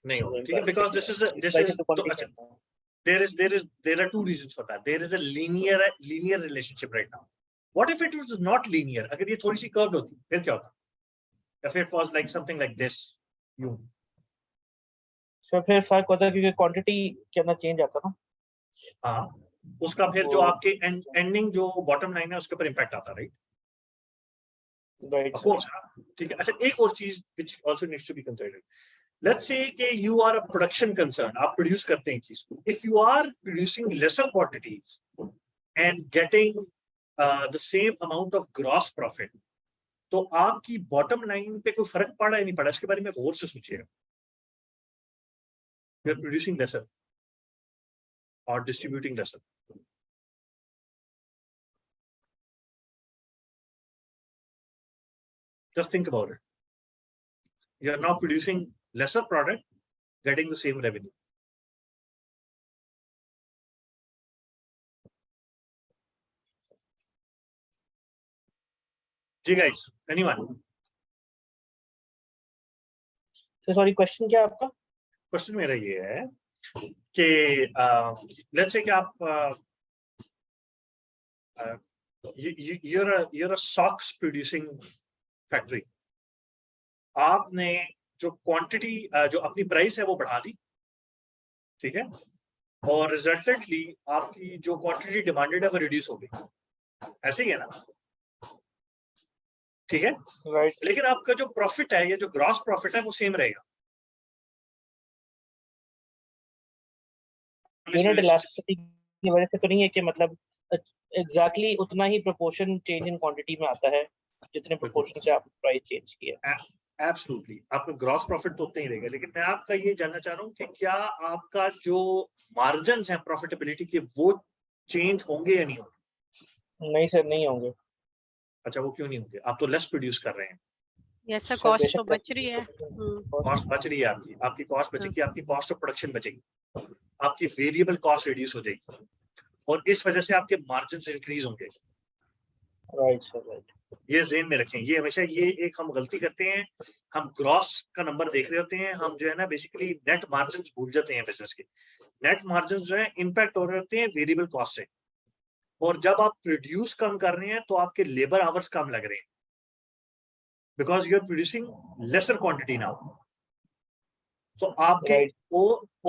नहीं होगा, ठीक है, because this is तो अच्छा, there are two reasons for that. There is a linear relationship right now. What if it was not linear? अगर ये थोड़ी सी curved होती, फिर क्या होता? If it was like something like this, you. Sir फिर फर्क होता है क्योंकि क्वांटिटी के अंदर चेंज आता ना. हाँ, उसका फिर जो आपके एंडिंग जो बॉटम लाइन है उसके ऊपर इम्पैक्ट आता, राइट? Right, of course. ठीक है. अच्छा, एक और चीज which also needs to be considered. Let's say कि you are a production concern, आप प्रोड्यूस करते हैं चीज को. If you are producing lesser quantities and getting the same amount of gross profit, तो आपकी बॉटम लाइन पे कोई फर्क पड़ा या नहीं पड़ा, इसके बारे में गौर से सोचिएगा. You are producing lesser or distributing lesser. Just think about it. You are now producing lesser product, getting the same revenue. जी guys, anyone? Sir sorry, question क्या है आपका? क्वेश्चन मेरा ये है कि लेट्स से कि आप you're a socks producing factory. आपने जो क्वांटिटी जो अपनी प्राइस है वो बढ़ा दी, ठीक है, और रिजल्टेंटली आपकी जो क्वांटिटी डिमांडेड है वो रिड्यूस हो गई. ऐसे ही है ना? ठीक है, राइट. लेकिन आपका जो प्रॉफिट है या जो ग्रॉस प्रॉफिट है वो सेम रहेगा. यूनिट इलास्टिसिटी की वजह से तो नहीं है कि मतलब एग्जैक्टली उतना ही प्रोपोर्शन चेंज इन क्वांटिटी में आता है जितने प्रोपोर्शन से आप प्राइस चेंज किया. एब्सोल्युटली, आपका ग्रॉस प्रॉफिट तो उतना ही रहेगा, लेकिन मैं आपका ये जानना चाह रहा हूँ कि क्या आपका जो मार्जिन्स हैं प्रॉफिटेबिलिटी के वो चेंज होंगे या नहीं होंगे? नहीं सर, नहीं होंगे. अच्छा, वो क्यों नहीं होंगे? आप तो लेस प्रोड्यूस कर रहे हैं. यस सर, कॉस्ट तो बच रही है. कॉस्ट बच रही है, आपकी कॉस्ट बचेगी, आपकी कॉस्ट ऑफ प्रोडक्शन बचेगी, आपकी वेरिएबल कॉस्ट रिड्यूस हो जाएगी और इस वजह से आपके मार्जिन्स इंक्रीज होंगे. Right sir, right. ये ज़हन में रखें. ये हमेशा ये एक हम गलती करते हैं, हम ग्रॉस का नंबर देख रहे होते हैं, हम जो है ना बेसिकली नेट मार्जिन्स भूल जाते हैं बिजनेस के. नेट मार्जिन्स जो है इम्पैक्ट हो रहे होते हैं वेरिएबल कॉस्ट से, और जब आप प्रोड्यूस कम कर रहे हैं तो आपके लेबर आवर्स कम लग रहे हैं because you are producing lesser quantity now. तो आपके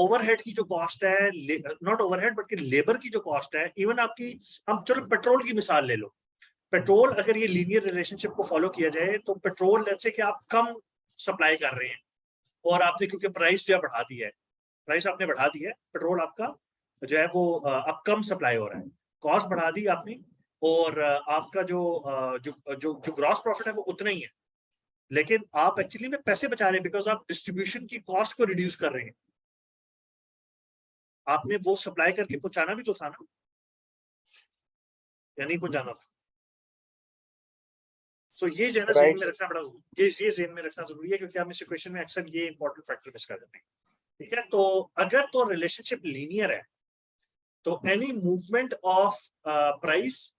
ओवरहेड की जो कॉस्ट है, नॉट ओवरहेड बल्कि लेबर की जो कॉस्ट है, इवन आपकी, हम चलो पेट्रोल की मिसाल ले लो. पेट्रोल, अगर ये लीनियर रिलेशनशिप को फॉलो किया जाए तो पेट्रोल लेट्स से कि आप कम सप्लाई कर रहे हैं और आपने क्योंकि प्राइस जो है बढ़ा दी है, प्राइस आपने बढ़ा दी है, पेट्रोल आपका जो है वो अब कम सप्लाई हो रहा है, कॉस्ट बढ़ा दी आपने, और आपका जो ग्रॉस प्रॉफिट है वो उतना ही है, लेकिन आप एक्चुअली में पैसे बचा रहे हैं बिकॉज आप डिस्ट्रीब्यूशन की कॉस्ट को रिड्यूस कर रहे हैं. आपने वो सप्लाई करके पहुंचाना भी तो था ना, या नहीं पहुंचाना था? सो ये जो है ना ज़हन में रखना बड़ा, ये ज़हन में रखना जरूरी है, क्योंकि हम इस इक्वेशन में अक्सर ये इंपॉर्टेंट फैक्टर मिस कर देते हैं. ठीक है, तो अगर तो रिलेशनशिप लीनियर है तो any movement of price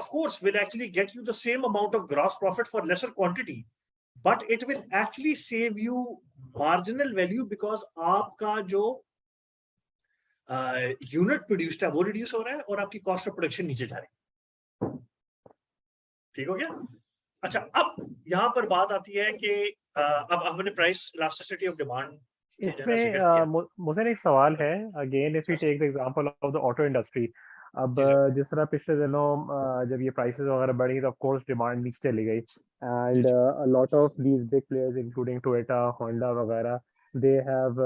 of course will actually get you the same amount of gross profit for lesser quantity, but it will actually save you marginal value because आपका जो यूनिट प्रोड्यूस्ड है वो reduce हो रहा है और आपकी cost of production नीचे जा रही है. ठीक हो गया? अच्छा, अब यहाँ पर बात आती है कि अब हमने प्राइस इलास्टिसिटी ऑफ डिमांड इसमें मुझे एक सवाल है, again if you take the example of the auto industry, अब जिस तरह पिछले दिनों जब ये प्राइसेस वगैरह बढ़ी तो ऑफ कोर्स डिमांड नीचे चली गई, and a lot of these big players including Toyota, Honda वगैरह, they have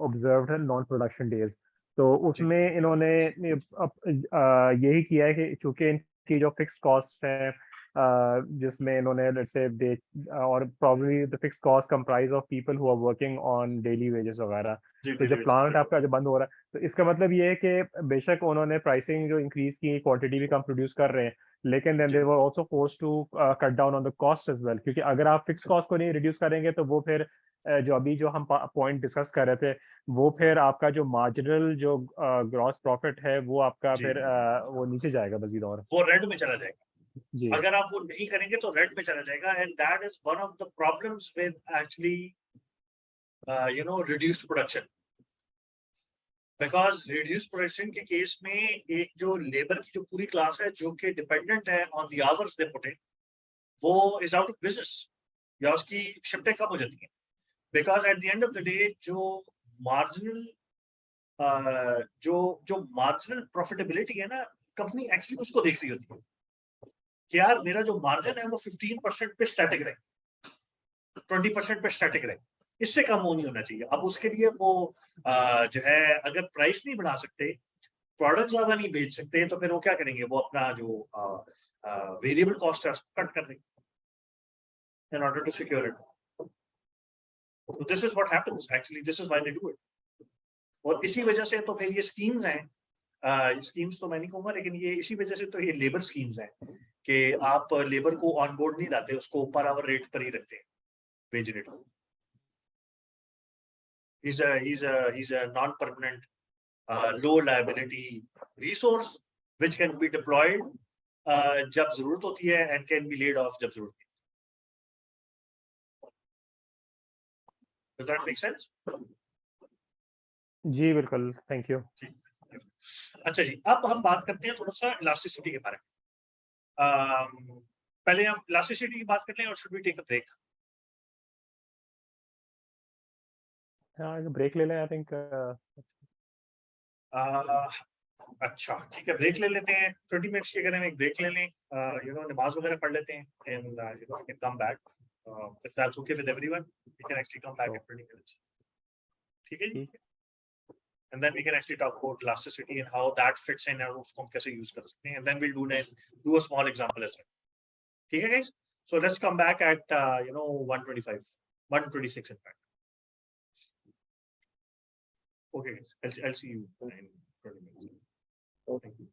observed non production days. तो उसमें इन्होंने यही किया है कि चूंकि इनकी जो फिक्स कॉस्ट है, जिसमें इन्होंने लेट्स से दे, और probably the fix cost comprise of people who are working on daily wages वगैरह, तो जब प्लांट आपका जो बंद हो रहा है, तो इसका मतलब ये है कि बेशक उन्होंने प्राइसिंग जो इंक्रीज की, क्वांटिटी भी कम प्रोड्यूस कर रहे हैं, लेकिन then they were also forced to cut down on the cost as well, क्योंकि अगर आप फिक्स कॉस्ट को नहीं रिड्यूस करेंगे तो वो फिर जो अभी जो हम पॉइंट डिस्कस कर रहे थे, वो फिर आपका जो मार्जिनल जो ग्रॉस प्रॉफिट है वो आपका फिर वो नीचे जाएगा मजीद, और वो रेड में चला जाएगा। जी, अगर आप वो नहीं करेंगे तो रेड में चला जाएगा, and that is one of the problems with actually reduced production, because reduced production के केस में एक जो लेबर की जो पूरी क्लास है जो कि डिपेंडेंट है on the hours they put in, वो इज आउट ऑफ बिजनेस, या उसकी शिफ्टें कम हो जाती हैं, because at the end of the day जो मार्जिनल जो मार्जिनल प्रॉफिटेबिलिटी है ना, कंपनी एक्चुअली उसको देख रही होती है कि यार मेरा जो मार्जिन है वो 15% पे स्टैटिक रहे, 20% पे स्टैटिक रहे, इससे कम वो नहीं होना चाहिए। अब उसके लिए वो जो है अगर प्राइस नहीं बढ़ा सकते, प्रोडक्ट ज्यादा नहीं बेच सकते, तो फिर वो क्या करेंगे, वो अपना जो वेरिएबल कॉस्ट है उसको कट कर देंगे in order to secure it. So this is what happens actually, this is why they do it। और इसी वजह से तो फिर ये स्कीम्स हैं, स्कीम्स तो मैं नहीं कहूँगा, लेकिन ये इसी वजह से तो ये लेबर स्कीम्स हैं कि आप लेबर को ऑन बोर्ड नहीं लाते, उसको पर आवर रेट पर ही रखते हैं, wage rate. he's a non-permanent low liability resource which can be deployed जब जरूरत होती है and can be laid off जब जरूरत नहीं। Does that make sense? जी बिल्कुल, थैंक यू। अच्छा जी, अब हम बात करते हैं थोड़ा सा इलास्टिसिटी के बारे में। पहले हम इलास्टिसिटी की बात करते हैं, और should we take a break? हाँ, ब्रेक ले लें, आई थिंक। अच्छा ठीक है, ब्रेक ले लेते हैं, 20 मिनट्स की अगर हम एक ब्रेक ले लें, नमाज वगैरह पढ़ लेते हैं, and we can come back if that's okay with everyone, we can actually come back in 20 minutes। ठीक है जी, and then we can actually talk about elasticity and how that fits in और उसको हम कैसे यूज कर सकते हैं, and then we'll do a small example as well। ठीक है guys, so let's come back at 125 126 in fact। Okay guys, I'll see you in 20 minutes। Thank you।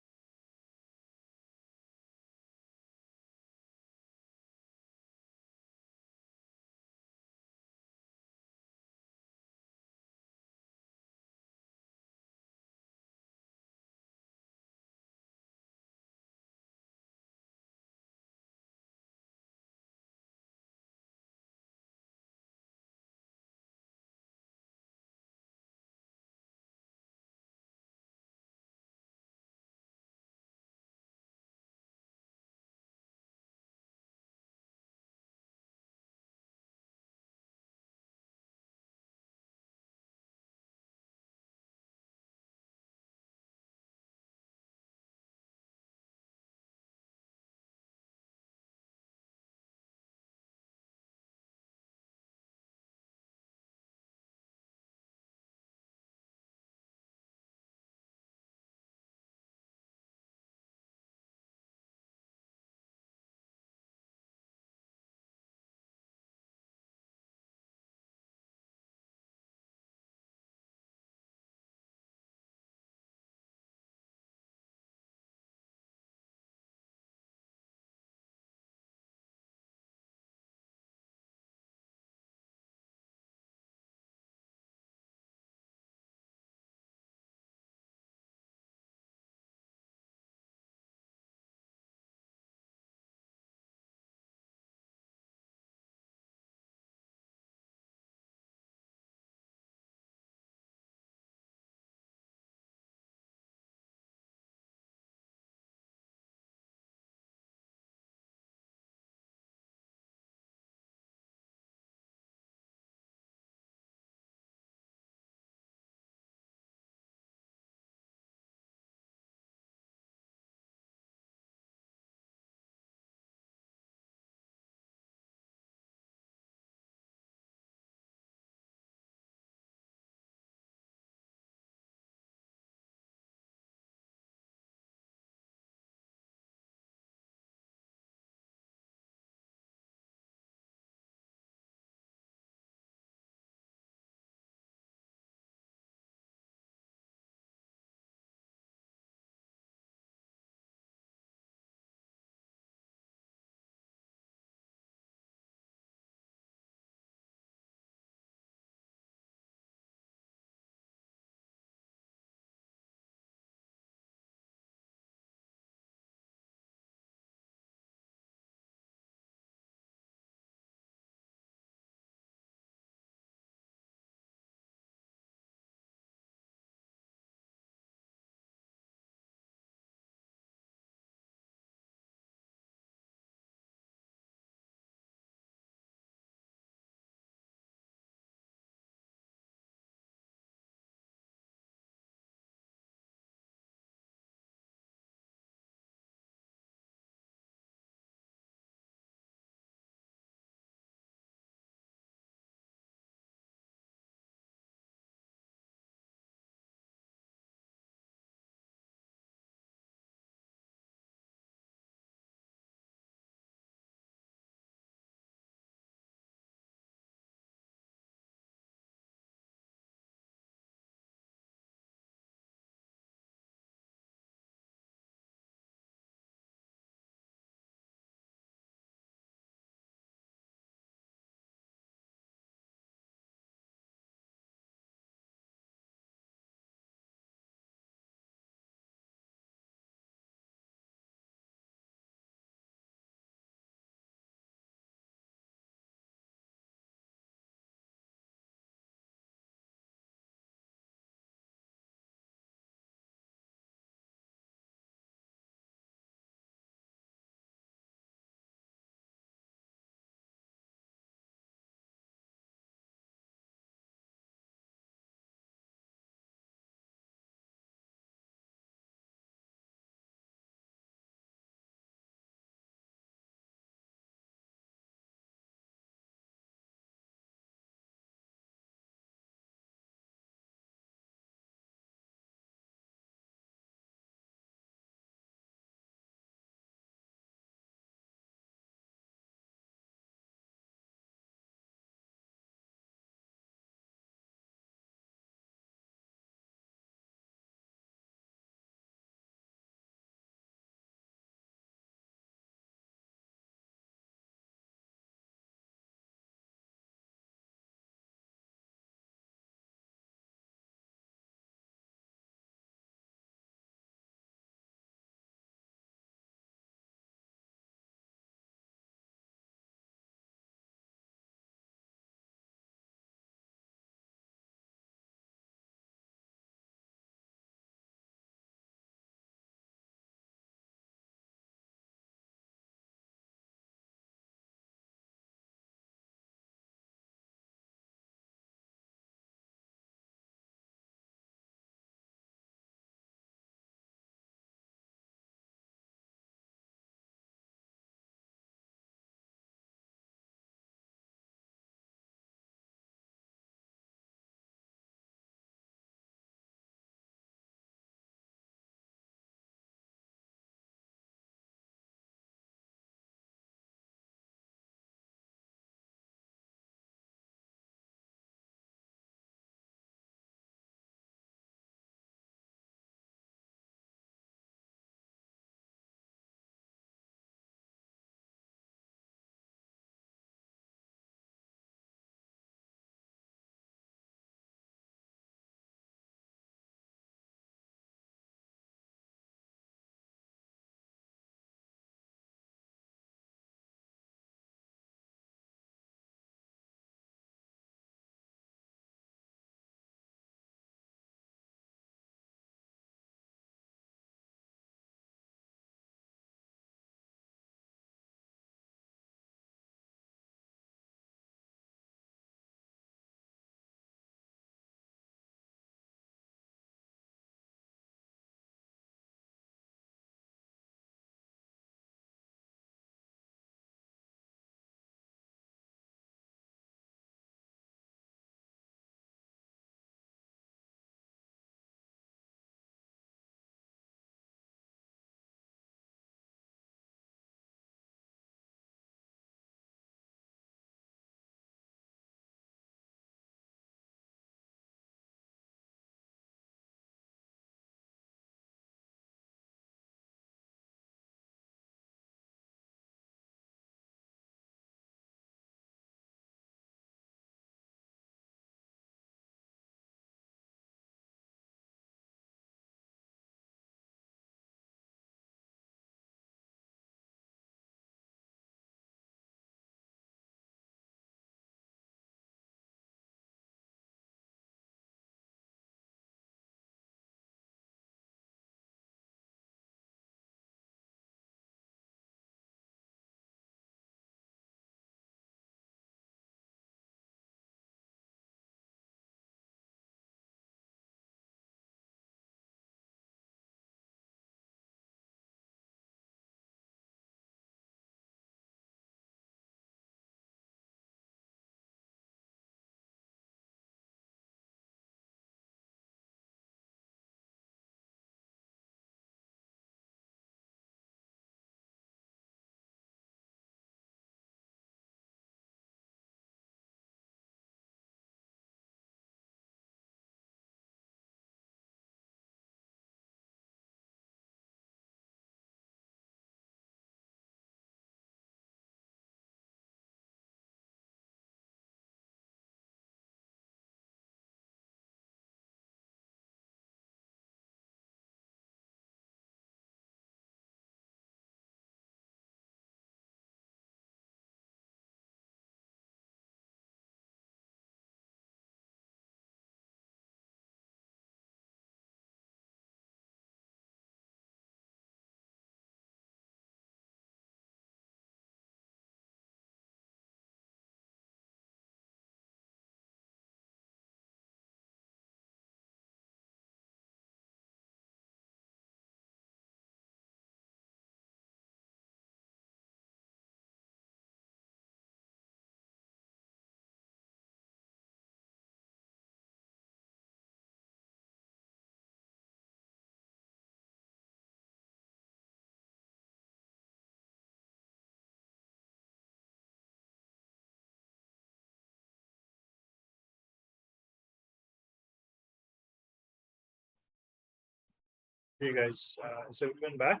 Hey guys, is everyone back?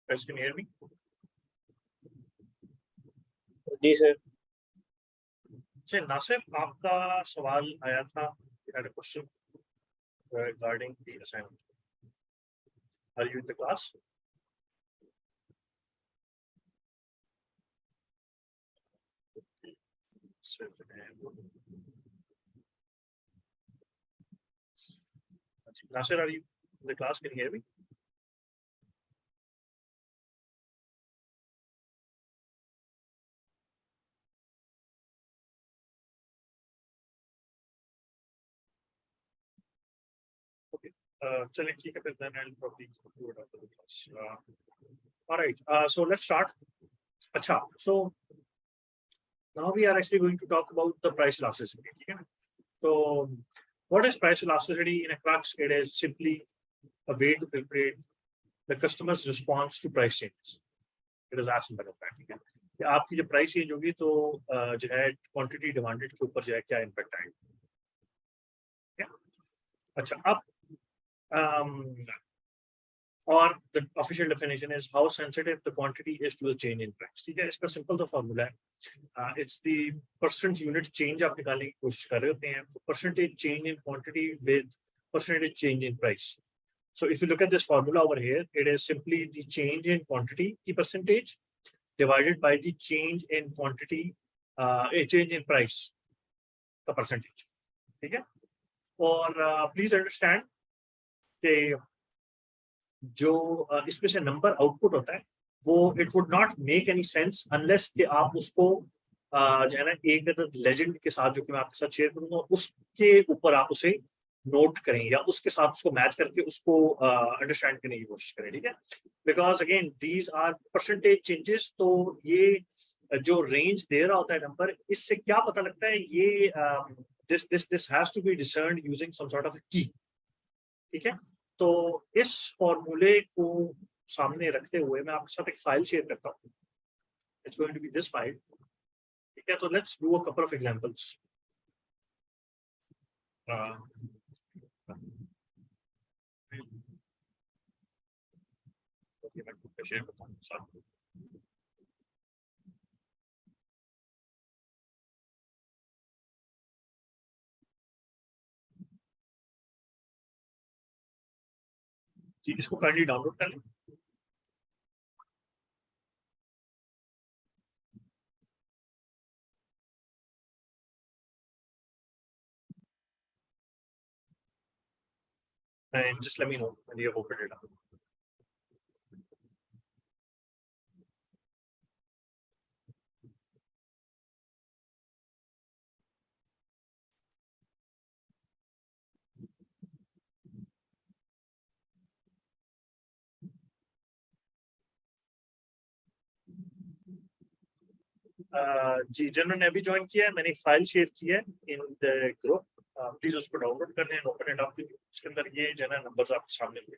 Guys, can you hear me? जी sir. अच्छा नासिर, आपका सवाल आया था, you had a question regarding the assignment. Are you in the class? Nasir, are you in the class? Can you hear me? Okay. चलिए ठीक है, फिर then I'll probably do it after the class. All right. So let's start. अच्छा. So now we are actually going to talk about the price elasticity. ठीक है? So what is price elasticity? In a crux, it is simply a way to calculate the customer's response to price changes. It is as simple as that. ठीक है? कि आपकी जब price change होगी तो जो है क्वांटिटी डिमांडेड के ऊपर जो है क्या इम्पैक्ट आएगा. अच्छा, अब और the official definition is how sensitive the quantity is to the change in price. ठीक है, इसका सिंपल सा फॉर्मूला है, it's the percent unit change आप निकालने की कोशिश कर रहे होते हैं, तो percentage change in quantity with percentage change in price. So if you look at this formula over here, it is simply the change in quantity की percentage divided by the change in quantity, change in price का percentage. ठीक है, और please understand कि जो इसमें से number output होता है वो it would not make any sense unless कि आप उसको जो है ना एक लेजेंड के साथ जो कि मैं आपके साथ शेयर करूंगा उसके ऊपर आप उसे नोट करें या उसके साथ उसको मैच करके उसको अंडरस्टैंड करने की कोशिश करें. ठीक है, because again these are percentage changes. तो ये जो रेंज दे रहा होता है नंबर, इससे क्या पता लगता है, ये this has to be discerned using some sort of a key. ठीक है, तो इस फॉर्मूले को सामने रखते हुए मैं आपके साथ एक फाइल शेयर करता हूँ. It's going to be this file. ठीक है, तो let's do a couple of examples. मैं शेयर करता हूँ साथ. जी, इसको काइंडली डाउनलोड कर लें. And just let me know when you have opened it up. जी, जिन्होंने अभी ज्वाइन किया है, मैंने एक फाइल शेयर की है इन द ग्रुप. प्लीज उसको डाउनलोड कर लें, ओपन इट अप. इसके अंदर ये जो है ना नंबर्स आपके सामने होंगे.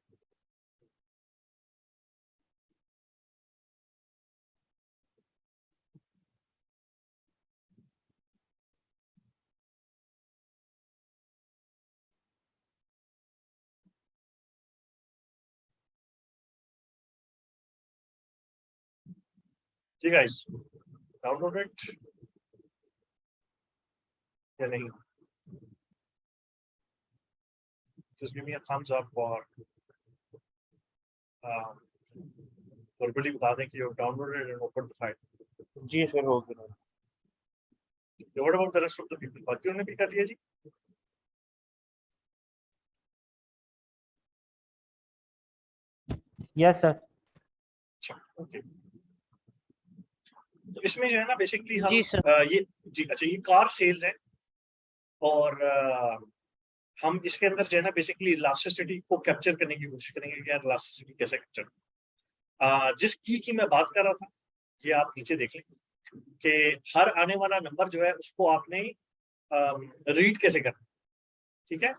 जी गाइस, डाउनलोड इट या नहीं? Just give me a thumbs up or verbally बता दें कि you have downloaded and opened the file. जी सर, हो गया. What about the rest of the people? बाकियों ने भी कर लिया जी? Yes sir. अच्छा, ओके. तो इसमें जो है ना बेसिकली हम जी सर. ये जी अच्छा, ये कार सेल्स है और हम इसके अंदर जो है ना बेसिकली इलास्टिसिटी को कैप्चर करने की कोशिश करेंगे कि यार इलास्टिसिटी कैसे कैप्चर. जिस की मैं बात कर रहा था, ये आप नीचे देख लें कि हर आने वाला नंबर जो है उसको आपने रीड कैसे करना. ठीक है,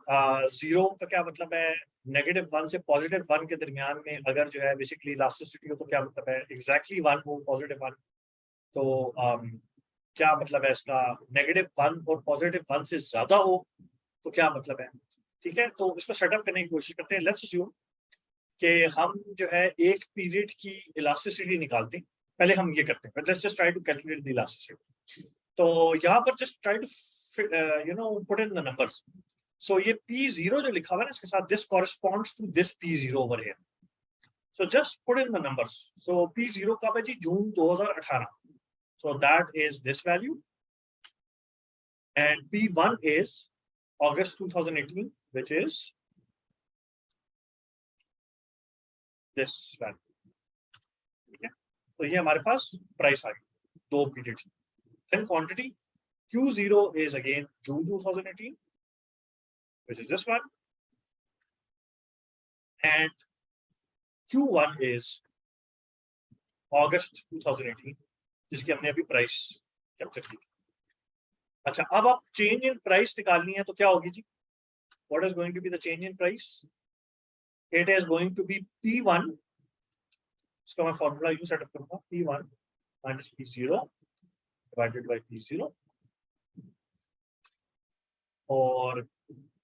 0 का क्या मतलब है, -1 से +1 के दरमियान में अगर जो है बेसिकली इलास्टिसिटी हो तो क्या मतलब है, एग्जैक्टली 1 हो +1, तो क्या मतलब है इसका, -1 और +1 से ज्यादा हो तो क्या मतलब है। ठीक है, तो इसको सेटअप करने की कोशिश करते हैं। लेट्स अज्यूम कि हम जो है एक पीरियड की इलास्टिसिटी निकालते हैं। पहले हम ये करते हैं, let's just try to calculate the elasticity. तो यहाँ पर just try to put in the numbers. So ये P0 जो लिखा हुआ है ना इसके साथ, this corresponds to this P0 over here. So just put in the numbers. So P0 कब है जी, June 2018। So that is this value, and P1 is August 2018, which is this value। ठीक है, तो ये हमारे पास प्राइस आ गई 2 period. Then quantity Q0 is again June 2018, which is this one, and Q1 is August 2018, जिसकी हमने अभी प्राइस कैप्चर की। अच्छा, अब आप चेंज इन प्राइस निकालनी है तो क्या होगी जी, what is going to be the change in price? It is going to be P1, इसका मैं फॉर्मूला यूज सेटअप करूंगा, P1 minus P0 divided by P0, और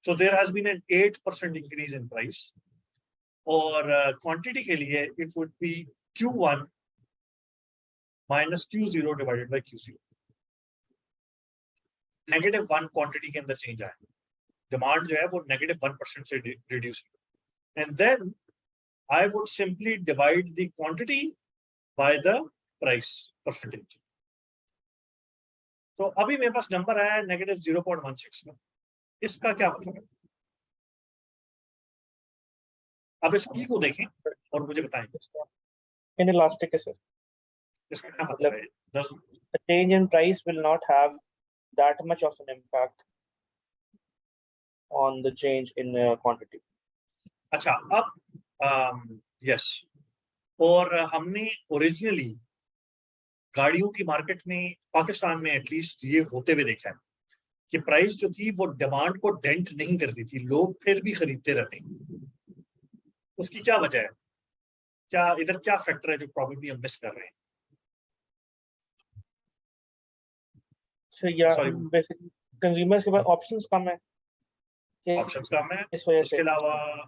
so there has been an 8% increase in price, और quantity के लिए it would be Q1 minus Q0 divided by Q0। -1 quantity के अंदर change आया, डिमांड जो है वो -1% से reduce, and then I would simply divide the quantity by the price percentage. तो अभी मेरे पास नंबर आया है -0.16 में, इसका क्या मतलब है? अब इस P को देखें और मुझे बताएं इनइलास्टिक है सर। इसका क्या मतलब है? The change in price will not have that much of an impact on the change in quantity. अच्छा, अब यस, और हमने ओरिजिनली गाड़ियों की मार्केट में पाकिस्तान में एटलीस्ट ये होते हुए देखा है कि प्राइस जो थी वो डिमांड को डेंट नहीं करती थी, लोग फिर भी खरीदते रहते हैं। उसकी क्या वजह है, क्या इधर क्या फैक्टर है जो प्रॉब्लम हम मिस कर रहे हैं? So yeah, Sorry. basically consumers के पास ऑप्शंस कम है, ऑप्शंस कम है। इस वजह से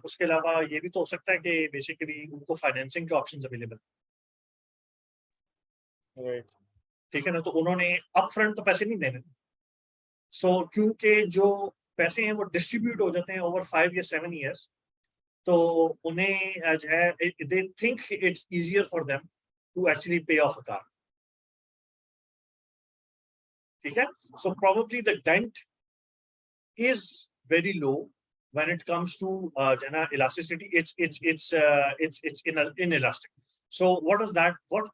उसके अलावा ये भी तो हो सकता है कि बेसिकली उनको फाइनेंसिंग के ऑप्शंस अवेलेबल, ठीक है ना, तो उन्होंने अपफ्रंट तो पैसे नहीं देने। सो क्योंकि जो पैसे हैं वो डिस्ट्रीब्यूट हो जाते हैं ओवर 5 या 7 years, तो उन्हें जो है they think it's easier for them to actually pay off a car. ठीक है, so probably the dent is very low when it comes to elasticity. It's inelastic. So what does that, what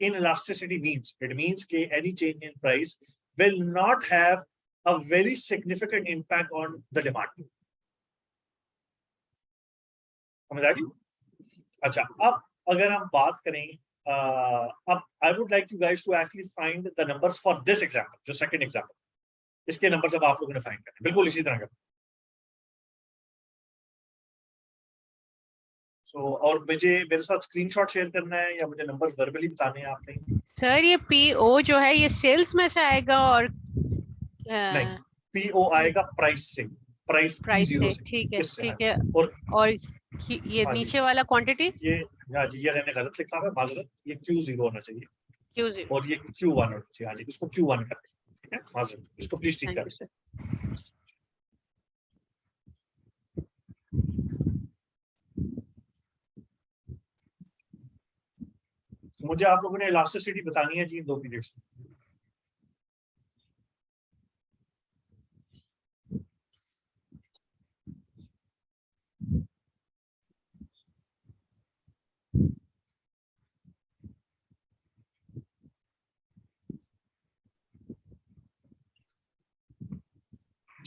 inelasticity means? It means that any change in price will not have a very significant impact on the demand. समझ आ गई? अच्छा, अब अगर हम बात करें, अब I would like you guys to actually find the numbers for this example, जो second example, इसके नंबर सब आप लोगों ने फाइंड करने, बिल्कुल इसी तरह का। और मेरे साथ स्क्रीनशॉट शेयर करना है या मुझे नंबर्स वर्बली बताने हैं आपने? सर ये PO जो है ये सेल्स में से आएगा और नहीं, PO आएगा प्राइस से, प्राइस से। ठीक है, और ये नीचे वाला क्वांटिटी, ये हाँ जी, ये मैंने गलत लिखा है, माजरत, ये Q0 होना चाहिए, Q0, और ये Q1 होना चाहिए। हाँ जी, इसको Q1 कर, ठीक है, माजरत, इसको प्लीज ठीक कर। मुझे आप लोगों ने इलास्टिसिटी बतानी है जी 2 पीरियड्स।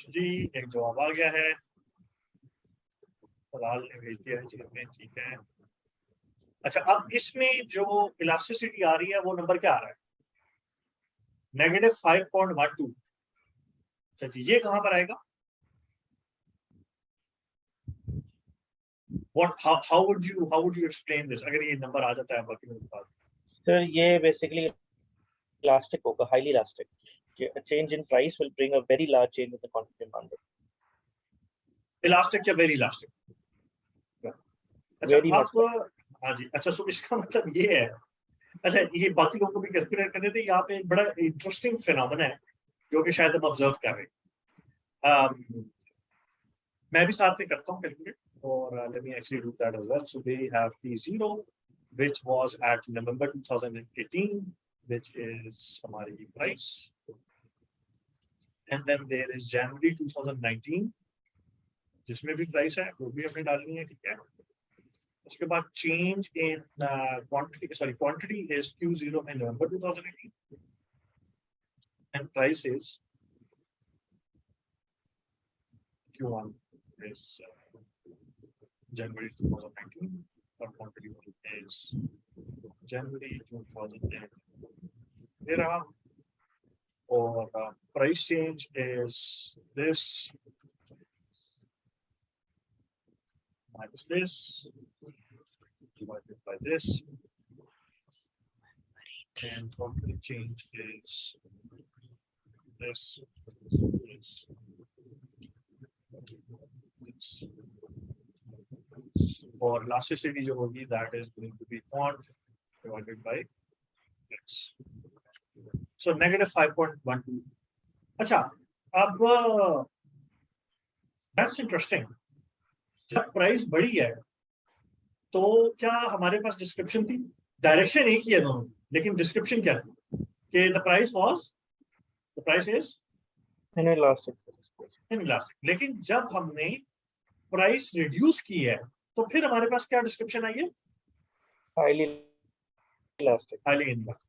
जी एक जवाब आ गया है, सवाल ने भेज दिया है जी हमें, ठीक है। अच्छा, अब इसमें जो इलास्टिसिटी आ रही है वो नंबर क्या आ रहा है? -5.12। अच्छा जी, ये कहां पर आएगा? how would you explain this अगर ये नंबर आ जाता है बाकी मेरे पास? सर ये बेसिकली इलास्टिक होगा, highly elastic. A change in price will bring a very large change in the quantity demanded. Elastic या वेरी इलास्टिक? अच्छा Very much so. आप हाँ जी, अच्छा सो इसका मतलब ये है, अच्छा ये बाकी लोगों को भी कैलकुलेट करने थे. यहाँ पे एक बड़ा इंटरेस्टिंग फिनोमेना है जो कि शायद हम ऑब्जर्व कर रहे हैं. मैं भी साथ में करता हूँ कैलकुलेट, और let me actually do that as well. So we have P0 which was at November 2018, which is हमारी price, and then there is January 2019 जिसमें भी प्राइस है वो भी हमने डालनी है, ठीक है. उसके बाद change in quantity is Q0 in November 2018 and price is Q1 is January 2019 और quantity is January 2018. और price change is this minus this divided by this, and quantity change is this और elasticity जो होगी that is going to be quant divided by x, so -5.12. अच्छा अब that's interesting. जब price बढ़ी है तो क्या हमारे पास डिस्क्रिप्शन थी? डायरेक्शन एक ही है दोनों, लेकिन डिस्क्रिप्शन क्या थी कि द प्राइस इज इनइलास्टिक. लेकिन जब हमने प्राइस रिड्यूस की है तो फिर हमारे पास क्या डिस्क्रिप्शन आई है? Highly elastic.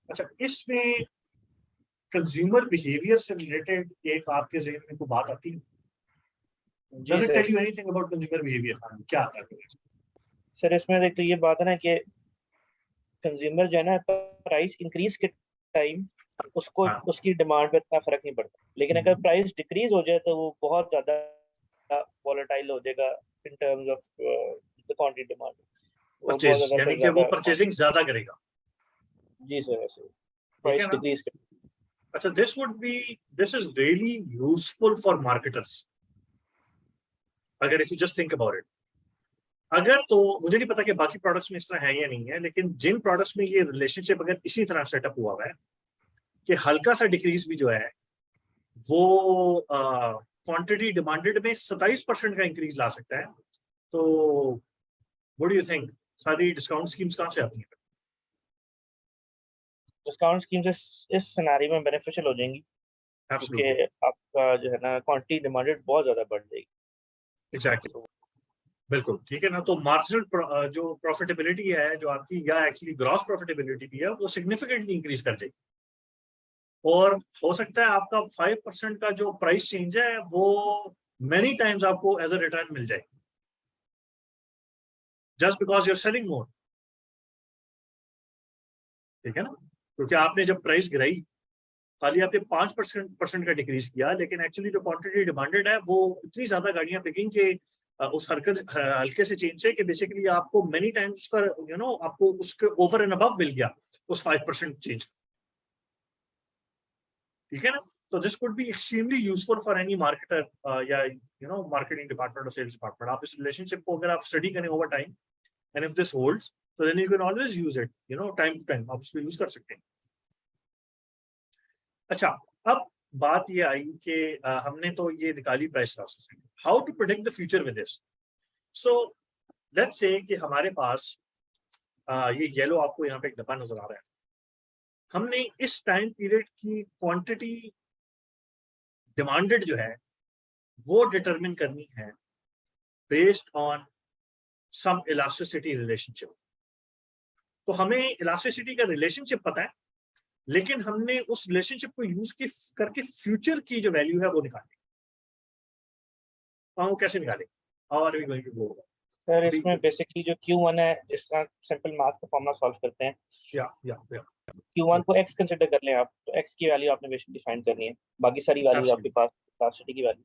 अच्छा इसमें कंज्यूमर बिहेवियर से रिलेटेड एक आपके ज़हन में कोई बात आती है? Does it tell you anything about consumer behavior? क्या आता है सर इसमें देख तो ये बात है ना कि कंज्यूमर जो है ना प्राइस इंक्रीज के टाइम उसको उसकी डिमांड पे इतना फर्क नहीं पड़ता, लेकिन अगर प्राइस डिक्रीज हो जाए तो वो बहुत ज्यादा वोलेटाइल हो जाएगा इन terms of the quantity demand. यानी कि वो परचेजिंग ज्यादा करेगा. जी सर वैसे प्राइस डिक्रीज के. अच्छा this is really useful for marketers अगर if you just think about it. अगर तो मुझे नहीं पता कि बाकी प्रोडक्ट्स में इस तरह है या नहीं है, लेकिन जिन प्रोडक्ट्स में ये रिलेशनशिप अगर इसी तरह सेटअप हुआ है कि हल्का सा डिक्रीज भी जो है वो क्वांटिटी डिमांडेड में 27% का इंक्रीज ला सकता है, तो व्हाट डू यू थिंक सारी डिस्काउंट स्कीम्स कहाँ से आती हैं? डिस्काउंट स्कीम्स इस सिनेरियो में बेनिफिशियल हो जाएंगी क्योंकि आपका जो है ना क्वांटिटी डिमांडेड बहुत ज्यादा बढ़ जाएगी. एग्जैक्टली बिल्कुल ठीक है ना. तो मार्जिनल जो प्रॉफिटेबिलिटी है जो आपकी या एक्चुअली ग्रॉस प्रॉफिटेबिलिटी भी है वो सिग्निफिकेंटली इंक्रीज कर जाएगी, और हो सकता है आपका 5% का जो प्राइस चेंज है वो मेनी टाइम्स आपको एज अ रिटर्न मिल जाए just because you are selling more. ठीक है ना, क्योंकि आपने जब प्राइस गिराई खाली आपने 5% का डिक्रीज किया, लेकिन एक्चुअली जो क्वांटिटी डिमांडेड है वो इतनी ज्यादा गाड़ियां बिकेंगी कि उस हल्के से चेंज से कि बेसिकली आपको मेनी टाइम्स उसका आपको उसके ओवर एंड अबव मिल गया उस 5% चेंज. ठीक है ना. तो this could be extremely useful for any marketer या मार्केटिंग डिपार्टमेंट और सेल्स डिपार्टमेंट. आप इस रिलेशनशिप को अगर आप स्टडी करें over time and if this holds तो then you can always use it, time to time आप उसको यूज कर सकते हैं. अच्छा अब बात ये आई कि हमने तो ये निकाली price losses. How to predict the future with this? So let's say कि हमारे पास ये येलो आपको यहाँ पे एक डब्बा नजर आ रहा है. हमने इस टाइम पीरियड की क्वांटिटी डिमांडेड जो है वो डिटरमिन करनी है based on some elasticity relationship. तो हमें इलास्टिसिटी का रिलेशनशिप पता है, लेकिन हमने उस रिलेशनशिप को यूज करके फ्यूचर की जो वैल्यू है वो निकालनी. वो कैसे निकालें? How are we going to go? Sir इसमें बेसिकली जो Q1 है, जिस तरह सिंपल मैथ का फॉर्मूला सॉल्व करते हैं, Q1 को x कंसीडर कर लें आप, तो x की वैल्यू आपने बेसिकली डिफाइन करनी है, बाकी सारी वैल्यूज आपके पास इलास्टिसिटी की वैल्यू.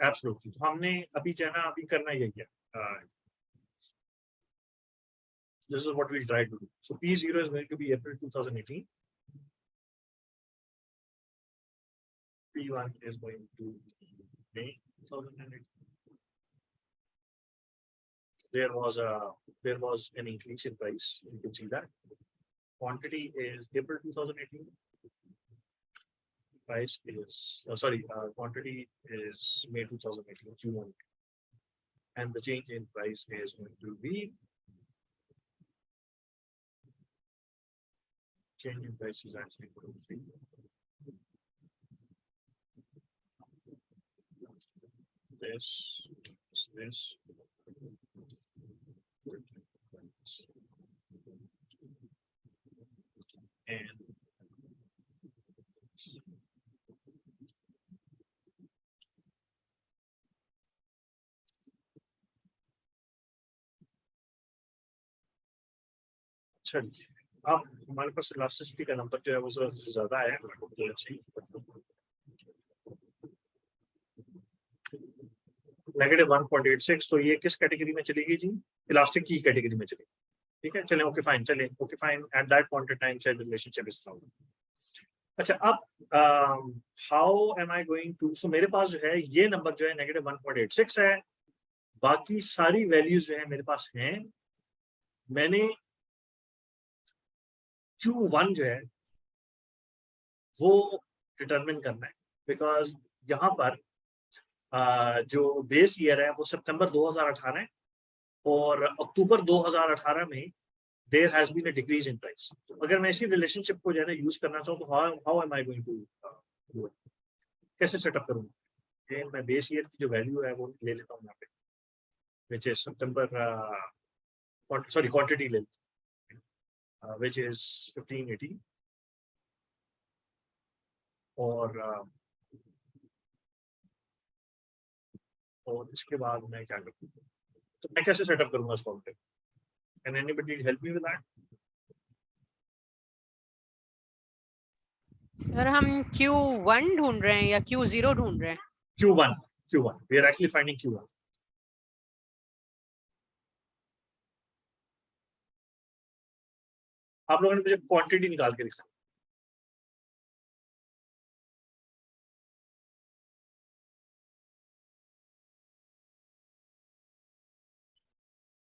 एब्सोल्युटली. तो हमने अभी करना यही है. This is what we'll try to do. So P0 is going to be April 2018. P1 is going to be May 2018. There was an increase in price. You can see that. Quantity is April 2018. Price is quantity is May 2018 Q1, and the change in price is going to be change in price is actually going to be this. And चलिए अब हमारे पास elasticity का number जो है वो ज्यादा है -1.86, तो ये किस कैटेगरी में चलेगी जी? इलास्टिक की कैटेगरी में चलेगी। ठीक है, चले ओके फाइन, चले okay fine. At that point in time शायद रिलेशनशिप इस तरह। अच्छा, अब how am I going to, so मेरे पास जो है ये नंबर जो है -1.86 है, बाकी सारी वैल्यूज जो है मेरे पास हैं। मैंने Q1 जो है वो डिटरमिन करना है, बिकॉज यहाँ पर जो बेस ईयर है वो सितंबर 2018 है और अक्टूबर 2018 में there has been a decrease in price. तो अगर मैं इसी रिलेशनशिप को जो है ना यूज करना चाहूँ तो how am I going to do it, कैसे सेटअप करूँगा? मैं बेस ईयर की जो वैल्यू है वो ले लेता हूँ यहाँ पे, विच इज सितंबर क्वांटिटी ले which is 1580 और इसके बाद मैं क्या करूँ, तो मैं कैसे सेटअप करूंगा इस फॉर्म पे? Can anybody help me with that? Sir हम Q1 ढूंढ रहे हैं या Q0 ढूंढ रहे हैं? Q1 we are actually finding Q1. आप लोगों ने मुझे क्वांटिटी निकाल के दिखाई।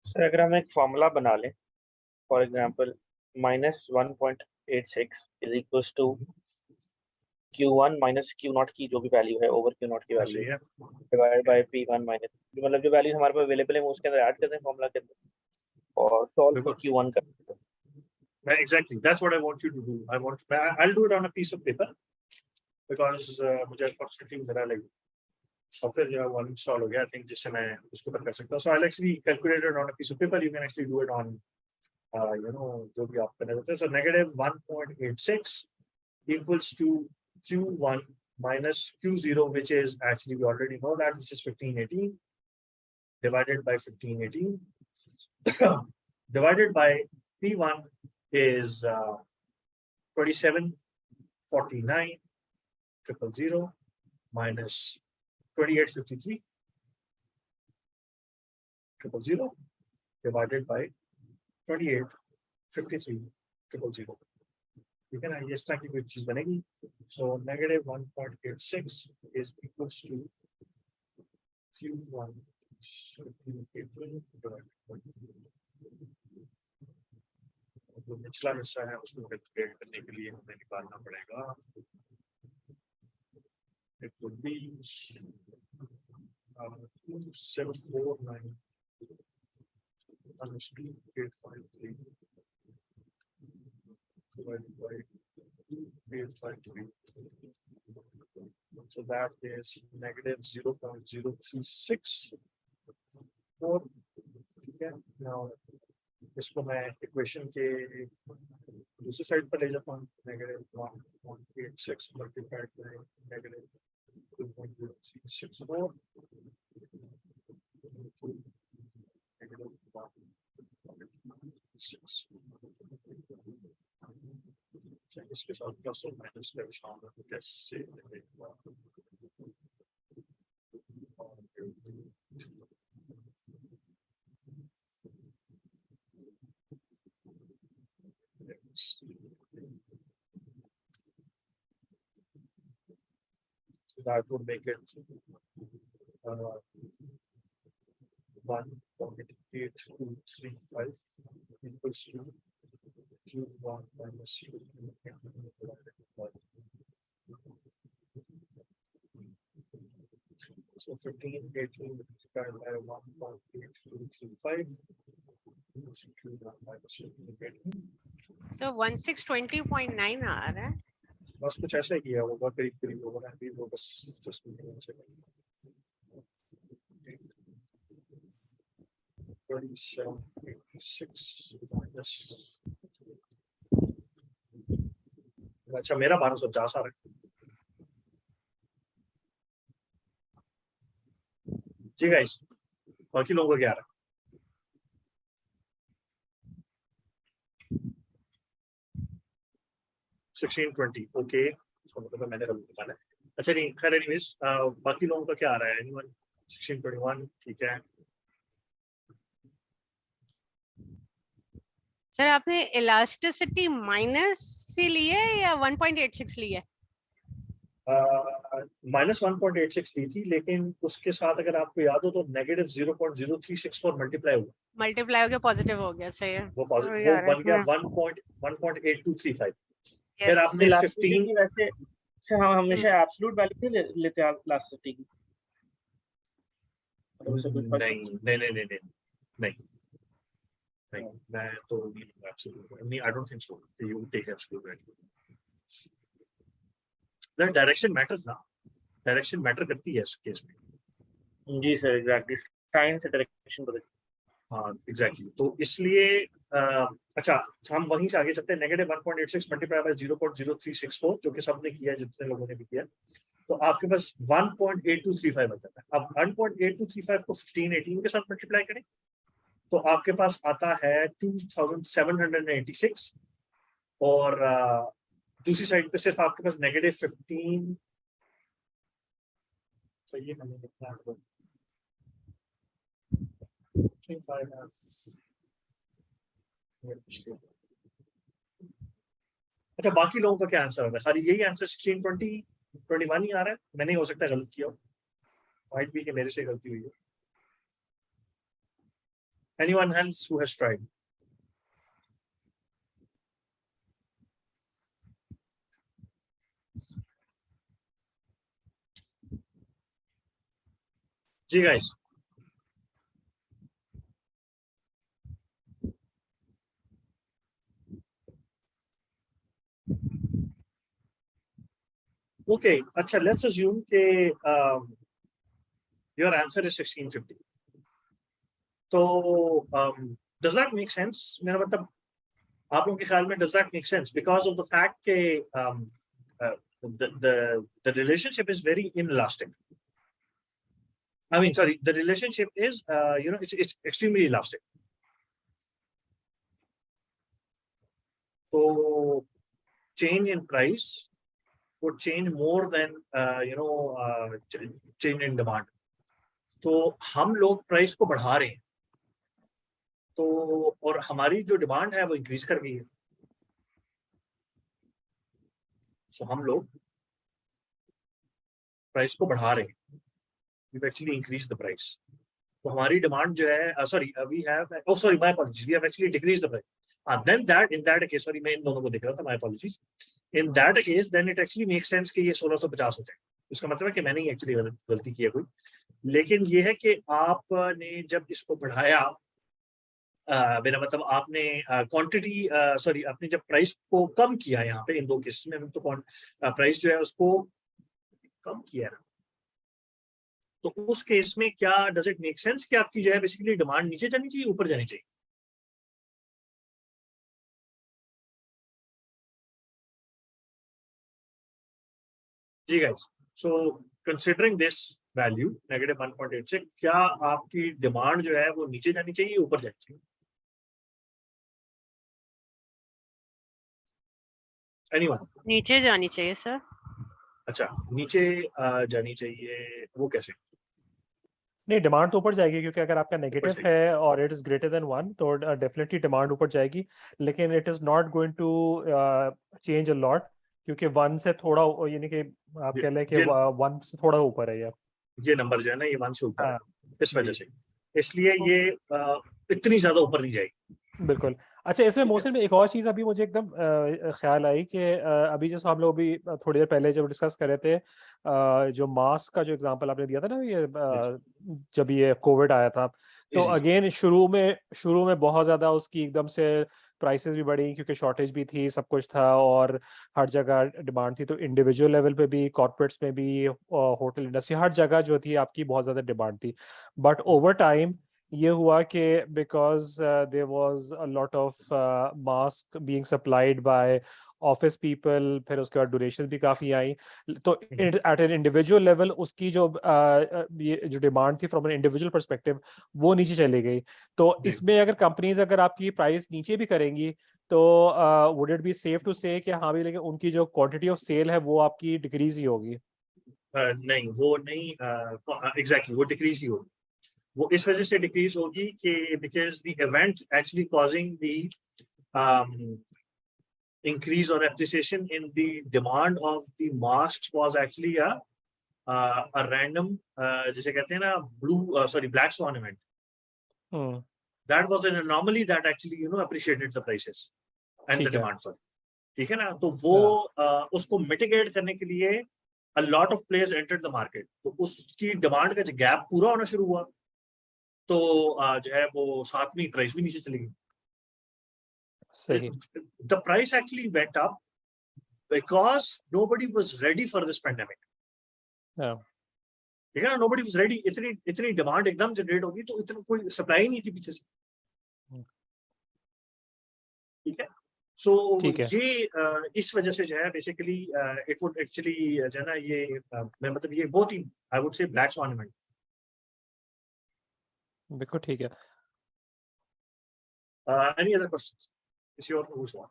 सर अगर हम एक फॉर्मूला बना लें, for example -1.86 is equals to Q1 minus Q0 की जो भी वैल्यू है ओवर Q0 की value divide by P1 minus, मतलब जो वैल्यू हमारे पास अवेलेबल है वो उसके अंदर ऐड करते हैं फॉर्मूला के अंदर और सॉल्व फॉर Q1 करते हैं। Exactly, that's what I want you to do. I'll do it on a piece of paper because मुझे unfortunately मेरा like सॉफ्टवेयर जो है वो इंस्टॉल हो गया, आई थिंक, जिससे मैं उसके ऊपर कर सकता हूँ। So I actually calculated on a piece of paper, you can actually do it on जो भी आप करना चाहते हैं। सो -1.86 equals to Q1 minus Q0, which is actually we already know that, which is 1518 divided by 1518 divided by P1 is 2749 minus 2853 000 divided by 2853 000। ठीक है ना, ये इस तरह की कोई चीज बनेगी। सो -1.86 is equals to Q1 जो निचला हिस्सा है उसको कैलकुलेट करने के लिए हमें निकालना पड़ेगा। It would be 2749 minus 2853 divided by 2853. So that is -0.0364. Okay, now इसको मैं इक्वेशन के दूसरी साइड पर ले जाता हूँ। -1.86 multiplied by -2.0364 इसके साथ प्लस और माइनस का निशान कैसे So that would make it 1.8235 equals to Q1 minus Q2 divided by. So 1518 multiplied by 1.8235. So 1620.9 आ रहा है. बस कुछ ऐसा ही किया होगा, करीब करीब होगा ना, अभी वो बस just 3786 minus. अच्छा मेरा 1250 आ रहा है. जी गाइस, बाकी लोगों का क्या आ रहा है? 1620, ओके, इसका मतलब मैंने गलत निकाला है. अच्छा नहीं, खैर एनीवेज, बाकी लोगों का क्या आ रहा है? एनीवन? 1621, ठीक है. सर आपने इलास्टिसिटी माइनस से लिए या 1.86 लिए? माइनस 1.86 ली थी, लेकिन उसके साथ अगर आपको याद हो तो नेगेटिव 0.0364 मल्टीप्लाई हुआ. मल्टीप्लाई हो गया, पॉजिटिव हो गया, सही है. वो पॉजिटिव, वो बन गया 1.8235. फिर आपने इलास्टिसिटी 15 वैसे से हम हमेशा एब्सोल्यूट वैल्यू लेते हैं इलास्टिसिटी की. नहीं, मैं तो नहीं लूंगा एब्सोल्यूट. नहीं, I don't think so you take absolute value. That direction matters ना, डायरेक्शन मैटर करती है इस केस में. जी सर, एग्जैक्टली, साइन से डायरेक्शन बदल. हाँ एग्जैक्टली, तो इसलिए अच्छा हम वहीं से आगे चलते हैं. नेगेटिव 1.86 मल्टीप्लाई बाय 0.0364, जो कि सबने किया है, जितने लोगों ने भी किया, तो आपके पास 1.8235 बच जाता है. अब 1.8235 को 1518 के साथ मल्टीप्लाई करें तो आपके पास आता है 2786, और दूसरी साइड पे सिर्फ आपके पास नेगेटिव 15. सही है, मैंने लिखा है. अच्छा बाकी लोगों का क्या आंसर आ रहा है? खाली यही आंसर 1620 21 ही आ रहा है. मैंने हो सकता है गलत किया हो, माइट बी कि मेरे से गलती हुई है. Anyone else who has tried? Ji guys. Okay, अच्छा let's assume कि your answer is 1650. तो does that make sense? मेरा मतलब आप लोगों के ख्याल में does that make sense? Because of the fact कि the relationship is very inelastic. I mean, sorry, the relationship is it's extremely elastic. So change in price would change more than change in demand. तो हम लोग price को बढ़ा रहे हैं, तो और हमारी जो डिमांड है वो इंक्रीज कर गई है. सो हम लोग प्राइस को बढ़ा रहे हैं. We've actually increased the price. तो हमारी डिमांड जो है, my apologies, we have actually decreased the price. Then in that case, sorry, मैं इन दोनों को देख रहा था, my apologies. In that case, then it actually makes sense कि ये 1650 हो जाए. इसका मतलब है कि मैंने ही एक्चुअली गलती की है कोई. लेकिन ये है कि आपने जब इसको बढ़ाया, मेरा मतलब आपने क्वांटिटी आपने जब प्राइस को कम किया, यहाँ पे इन दो केस में तो प्राइस जो है उसको कम किया ना, तो उस केस में क्या डज इट मेक सेंस कि आपकी जो है बेसिकली डिमांड नीचे जानी चाहिए, ऊपर जानी चाहिए? जी guys, so considering this value negative 1.86, क्या आपकी डिमांड जो है वो नीचे जानी चाहिए, ऊपर जानी चाहिए? एनीवन? नीचे जानी चाहिए सर. अच्छा, नीचे जानी चाहिए, वो कैसे? नहीं, डिमांड तो ऊपर जाएगी, क्योंकि अगर आपका नेगेटिव है और इट इज ग्रेटर देन 1 तो डेफिनेटली डिमांड ऊपर जाएगी, लेकिन it is not going to change a lot, क्योंकि 1 से थोड़ा यानी कि आप कह लें कि 1 से थोड़ा ऊपर है ये नंबर जो है ना ये 1 से ऊपर है, इस वजह जी। से, इसलिए ये इतनी ज्यादा ऊपर नहीं जाएगी। बिल्कुल। अच्छा, इसमें मोहसिन में एक और चीज़ अभी मुझे एकदम ख्याल आई कि अभी जैसे हम लोग भी थोड़ी देर पहले जब डिस्कस कर रहे थे, जो मास्क का जो एग्जांपल आपने दिया था ना, ये जब ये कोविड आया था, तो अगेन शुरू में बहुत ज़्यादा उसकी एकदम से प्राइसेस भी बढ़ी क्योंकि शॉर्टेज भी थी, सब कुछ था और हर जगह डिमांड थी। तो इंडिविजुअल लेवल पे भी, कॉर्पोरेट्स में भी, होटल इंडस्ट्री, हर जगह जो थी आपकी बहुत ज़्यादा डिमांड थी। बट ओवर टाइम ये हुआ कि because there was a lot of mask being supplied by office people, फिर उसके बाद ड्यूरेशन भी काफ़ी आई, तो एट एन इंडिविजुअल लेवल उसकी जो ये जो डिमांड थी फ्रॉम एन इंडिविजुअल पर्सपेक्टिव वो नीचे चली गई। तो इसमें अगर कंपनीज अगर आपकी प्राइस नीचे भी करेंगी तो would it be safe to say कि हाँ भी, लेकिन उनकी जो क्वांटिटी ऑफ सेल है वो आपकी डिक्रीज ही होगी? नहीं, वो नहीं, एग्जैक्टली वो डिक्रीज ही होगी। वो इस वजह से डिक्रीज होगी कि because the event actually causing the increase or appreciation in the demand of the masks was actually a random, जिसे कहते हैं ना black swan event. That was an anomaly that actually appreciated the prices and the demand. Sorry, ठीक है ना? तो वो उसको mitigate करने के लिए a lot of players entered the market. तो उसकी डिमांड का गैप पूरा होना शुरू हुआ, तो जो है वो साथ में प्राइस भी नीचे चली गई। सही। The price actually went up because nobody was ready for this pandemic. ठीक है ना? Nobody was ready. इतनी डिमांड एकदम जनरेट होगी तो इतना कोई सप्लाई नहीं थी पीछे से। ठीक है? सो ये इस वजह से जो है बेसिकली इट वुड एक्चुअली जो है ना ये मैं मतलब ये बहुत ही I would say black swan event. बिल्कुल ठीक है। Any other questions? किसी और को पूछना?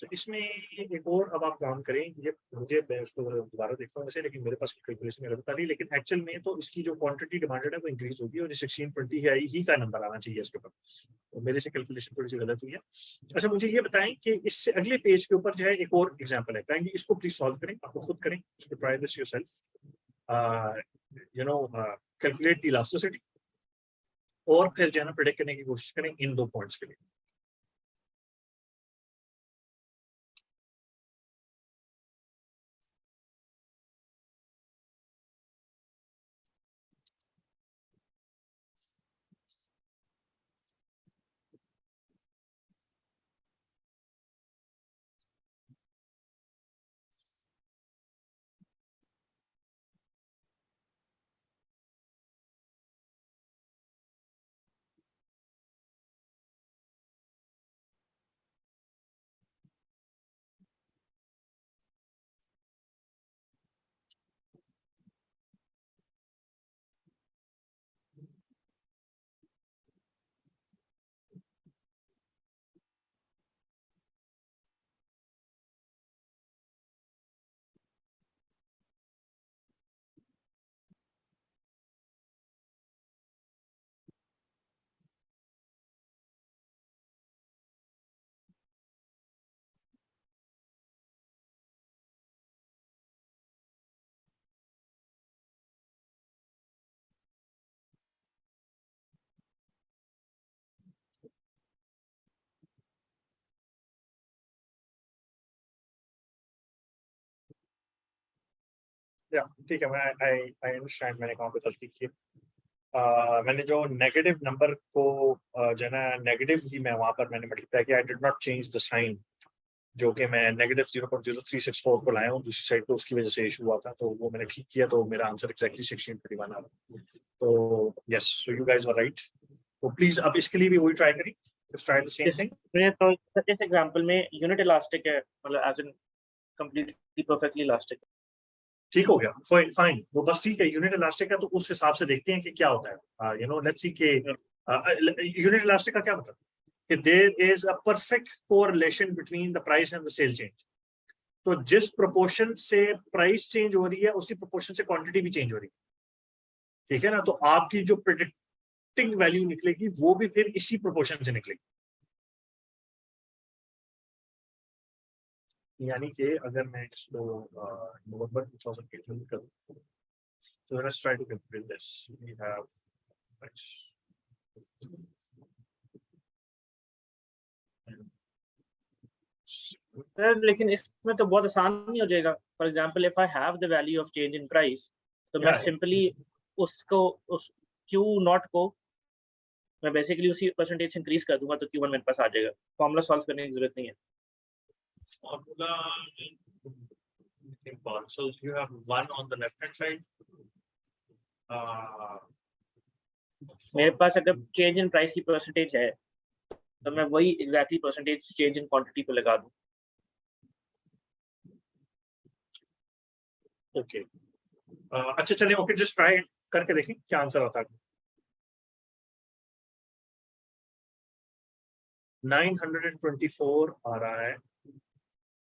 तो इसमें एक और अब आप काम करें, ये मुझे मैं उसको दोबारा देखता हूँ वैसे, लेकिन मेरे पास कैलकुलेशन मेरे बता रही, लेकिन एक्चुअल में तो इसकी जो क्वांटिटी डिमांडेड है वो इंक्रीज होगी और 1620 है ही का नंबर आना चाहिए इसके ऊपर। तो मेरे से कैलकुलेशन थोड़ी सी गलत हुई है। अच्छा, मुझे ये बताएं कि इससे अगले पेज के ऊपर जो है एक और एग्जाम्पल है, काइंडली इसको प्लीज सॉल्व करें, आपको खुद करें, इसको try this yourself, calculate the elasticity और फिर जो है ना प्रेडिक्ट करने की कोशिश करें इन दो पॉइंट्स के लिए। ठीक है, मैं आई अंडरस्टैंड, मैंने कहाँ पे गलती की। मैंने जो नेगेटिव नंबर को जो है ना नेगेटिव ही मैं वहां पर मैंने मल्टीप्लाई किया, I did not change the sign, जो कि मैं नेगेटिव 0.0364 को लाया हूँ दूसरी साइड पे, उसकी वजह से इशू हुआ था, तो वो मैंने ठीक किया, तो मेरा आंसर एक्जैक्टली 1631 आ रहा। तो yes, so you guys were right. तो प्लीज अब इसके लिए भी वही ट्राई करें, ट्राई द सेम थिंग। तो इस एग्जांपल में यूनिट इलास्टिक है, मतलब as in completely perfectly elastic. ठीक हो गया, फाइन, वो बस ठीक है, यूनिट इलास्टिक है, तो उस हिसाब से देखते हैं कि क्या होता है। लेट्स सी के यूनिट इलास्टिक का क्या मतलब कि there is a perfect correlation between the price and the sale change. तो जिस प्रोपोर्शन से प्राइस चेंज हो रही है उसी प्रोपोर्शन से क्वांटिटी भी चेंज हो रही है। ठीक है ना? तो आपकी जो प्रेडिक्टिंग वैल्यू निकलेगी वो भी फिर इसी प्रोपोर्शन से निकलेगी। यानी कि अगर मैं इसको नवंबर 2008 में करूँ, so let's try to calculate this. We have sir लेकिन इसमें तो बहुत आसान नहीं हो जाएगा. For example if I have the value of change in price, तो मैं सिंपली उसको उस Q0 को मैं बेसिकली उसी परसेंटेज इंक्रीज कर दूंगा, तो Q1 मेरे पास आ जाएगा. फॉर्मूला सॉल्व करने की जरूरत नहीं है. formula important. So you have one on the left hand side. मेरे पास अगर चेंज इन प्राइस की परसेंटेज है, तो मैं वही exactly percentage change in quantity पे लगा दूं. ओके, अच्छा चलिए, ओके, जस्ट ट्राई करके देखें क्या आंसर आता है. 924 आ रहा है,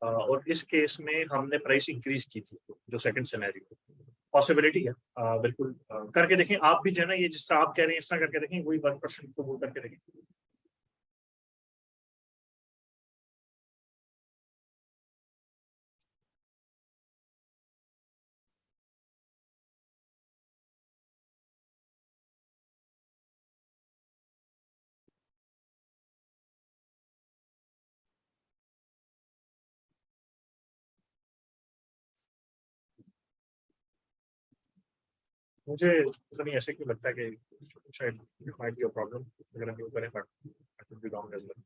और इस केस में हमने प्राइस इंक्रीज की थी, जो सेकंड सिनेरियो पॉसिबिलिटी है. बिल्कुल करके देखें आप भी, जो है ना, ये जिस तरह आप कह रहे हैं इस तरह करके देखें, वही 1% को वो करके देखें. मुझे पता नहीं ऐसे क्यों लगता है कि शायद might be a problem अगर हम यूज करें, but I could be wrong as well.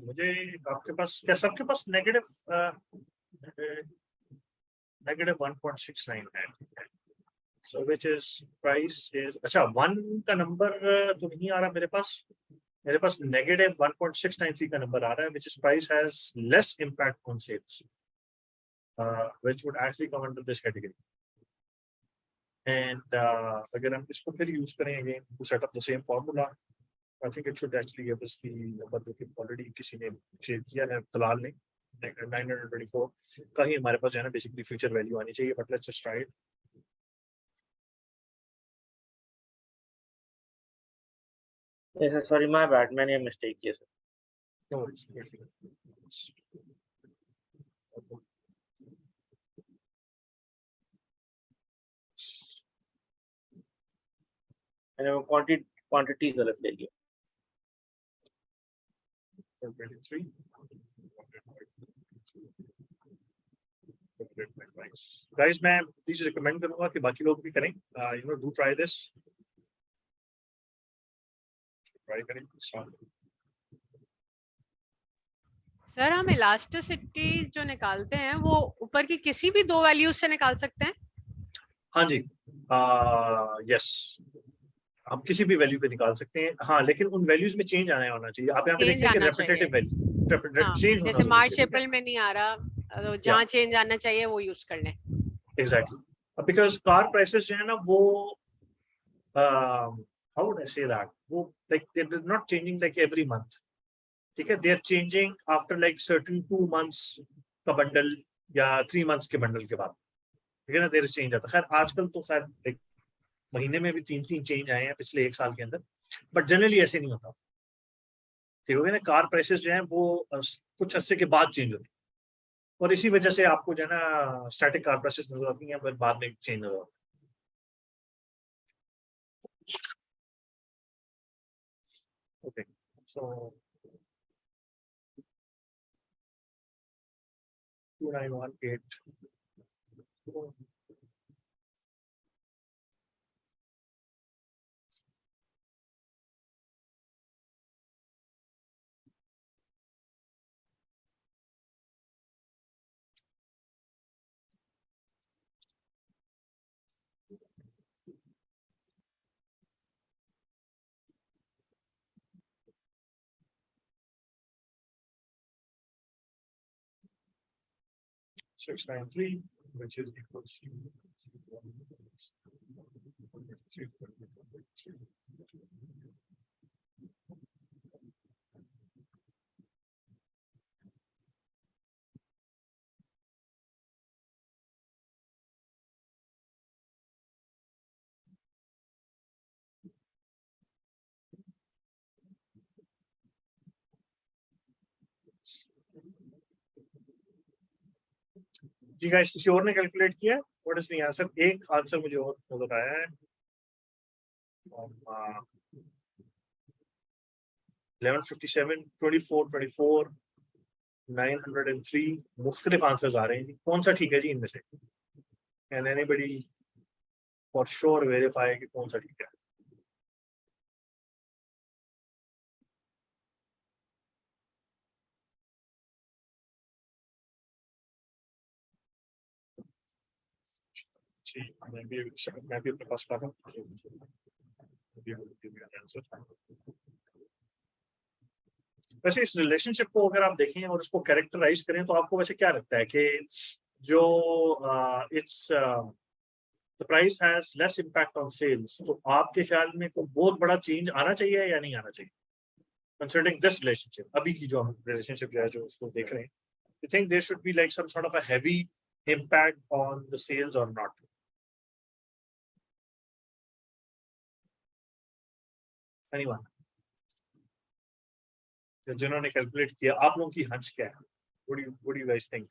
मुझे आपके पास क्या, सबके पास नेगेटिव 1.69 है. So which is price is, अच्छा 1 का नंबर तो नहीं आ रहा मेरे पास नेगेटिव 1.693 का नंबर आ रहा है, which is price has less impact on sales, which would actually come under this category. And अगर हम इसको फिर यूज करें again to set up the same formula, I think it should actually give us the number जो कि already किसी ने share किया है फिलहाल नहीं. 924 का ही हमारे पास जो है ना बेसिकली फ्यूचर वैल्यू आनी चाहिए, but let's just try it. Yes, sorry, my bad. मैंने मिस्टेक किया सर. No worries. मैंने वो क्वांटिटी गलत ले लिया. 23. Guys, मैं प्लीज रिकमेंड करूंगा कि बाकी लोग भी करें. डू ट्राई दिस, ट्राई करें. सर हम इलास्टिसिटी जो निकालते हैं वो ऊपर की किसी भी दो वैल्यूज से निकाल सकते हैं? हाँ जी, यस, हम किसी भी वैल्यू पे निकाल सकते हैं. हाँ, लेकिन उन वैल्यूज में चेंज आना होना चाहिए. आप यहाँ पे चेंज देखते हैं कि आना रेपिटेटिव वैल्यू हाँ, चेंज होना जैसे जरूरी मार्च है. अप्रैल में नहीं आ रहा, तो जहाँ चेंज आना चाहिए वो यूज कर लें. एग्जैक्टली, बिकॉज कार प्राइसेस जो है ना वो how would I say that, वो like they are not changing like every month. ठीक है, they are changing after like certain 2 months का बंडल या 3 months के बंडल के बाद. ठीक है ना, देर चेंज आता. खैर आजकल तो खैर एक महीने में भी 3 चेंज आए हैं पिछले 1 साल के अंदर, बट जनरली ऐसे नहीं होता. ठीक है ना, कार प्राइसेस जो है वो कुछ अरसे के बाद चेंज होती है, और इसी वजह से आपको जो है ना स्टैटिक कार प्राइसेस नजर आती हैं, फिर बाद में चेंज नजर आती है. Okay, so 2918 693, which is equals to जी गाइस, किसी और ने कैलकुलेट किया? What is the answer? एक आंसर मुझे और नजर आया है। 1157, 24, 24, 903 मुख्तलिफ आंसर्स आ रहे हैं। कौन सा ठीक है जी इनमें से? Can anybody for sure verify कि कौन सा ठीक है? जी, मैं भी अपने पास कर रहा हूँ। वैसे इस रिलेशनशिप को अगर आप देखें और उसको कैरेक्टराइज करें तो आपको वैसे क्या लगता है कि जो it's the price has less impact on sales, तो आपके ख्याल में कोई बहुत बड़ा चेंज आना चाहिए या नहीं आना चाहिए कंसिडरिंग दिस रिलेशनशिप? अभी की जो हम रिलेशनशिप जो है जो उसको देख रहे हैं, you think there should be like some sort of a heavy impact on the sales और नॉट? एनीवन जिन्होंने कैलकुलेट किया, आप लोगों की हंच क्या है? What do you guys think?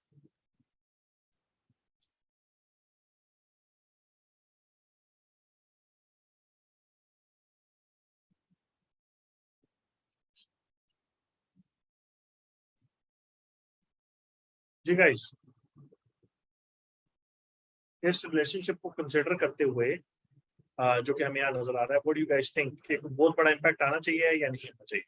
जी गाइस, इस रिलेशनशिप को कंसिडर करते हुए जो कि हमें यहाँ नजर आ रहा है, what do you guys think कि बहुत बड़ा इम्पैक्ट आना चाहिए या नहीं आना चाहिए?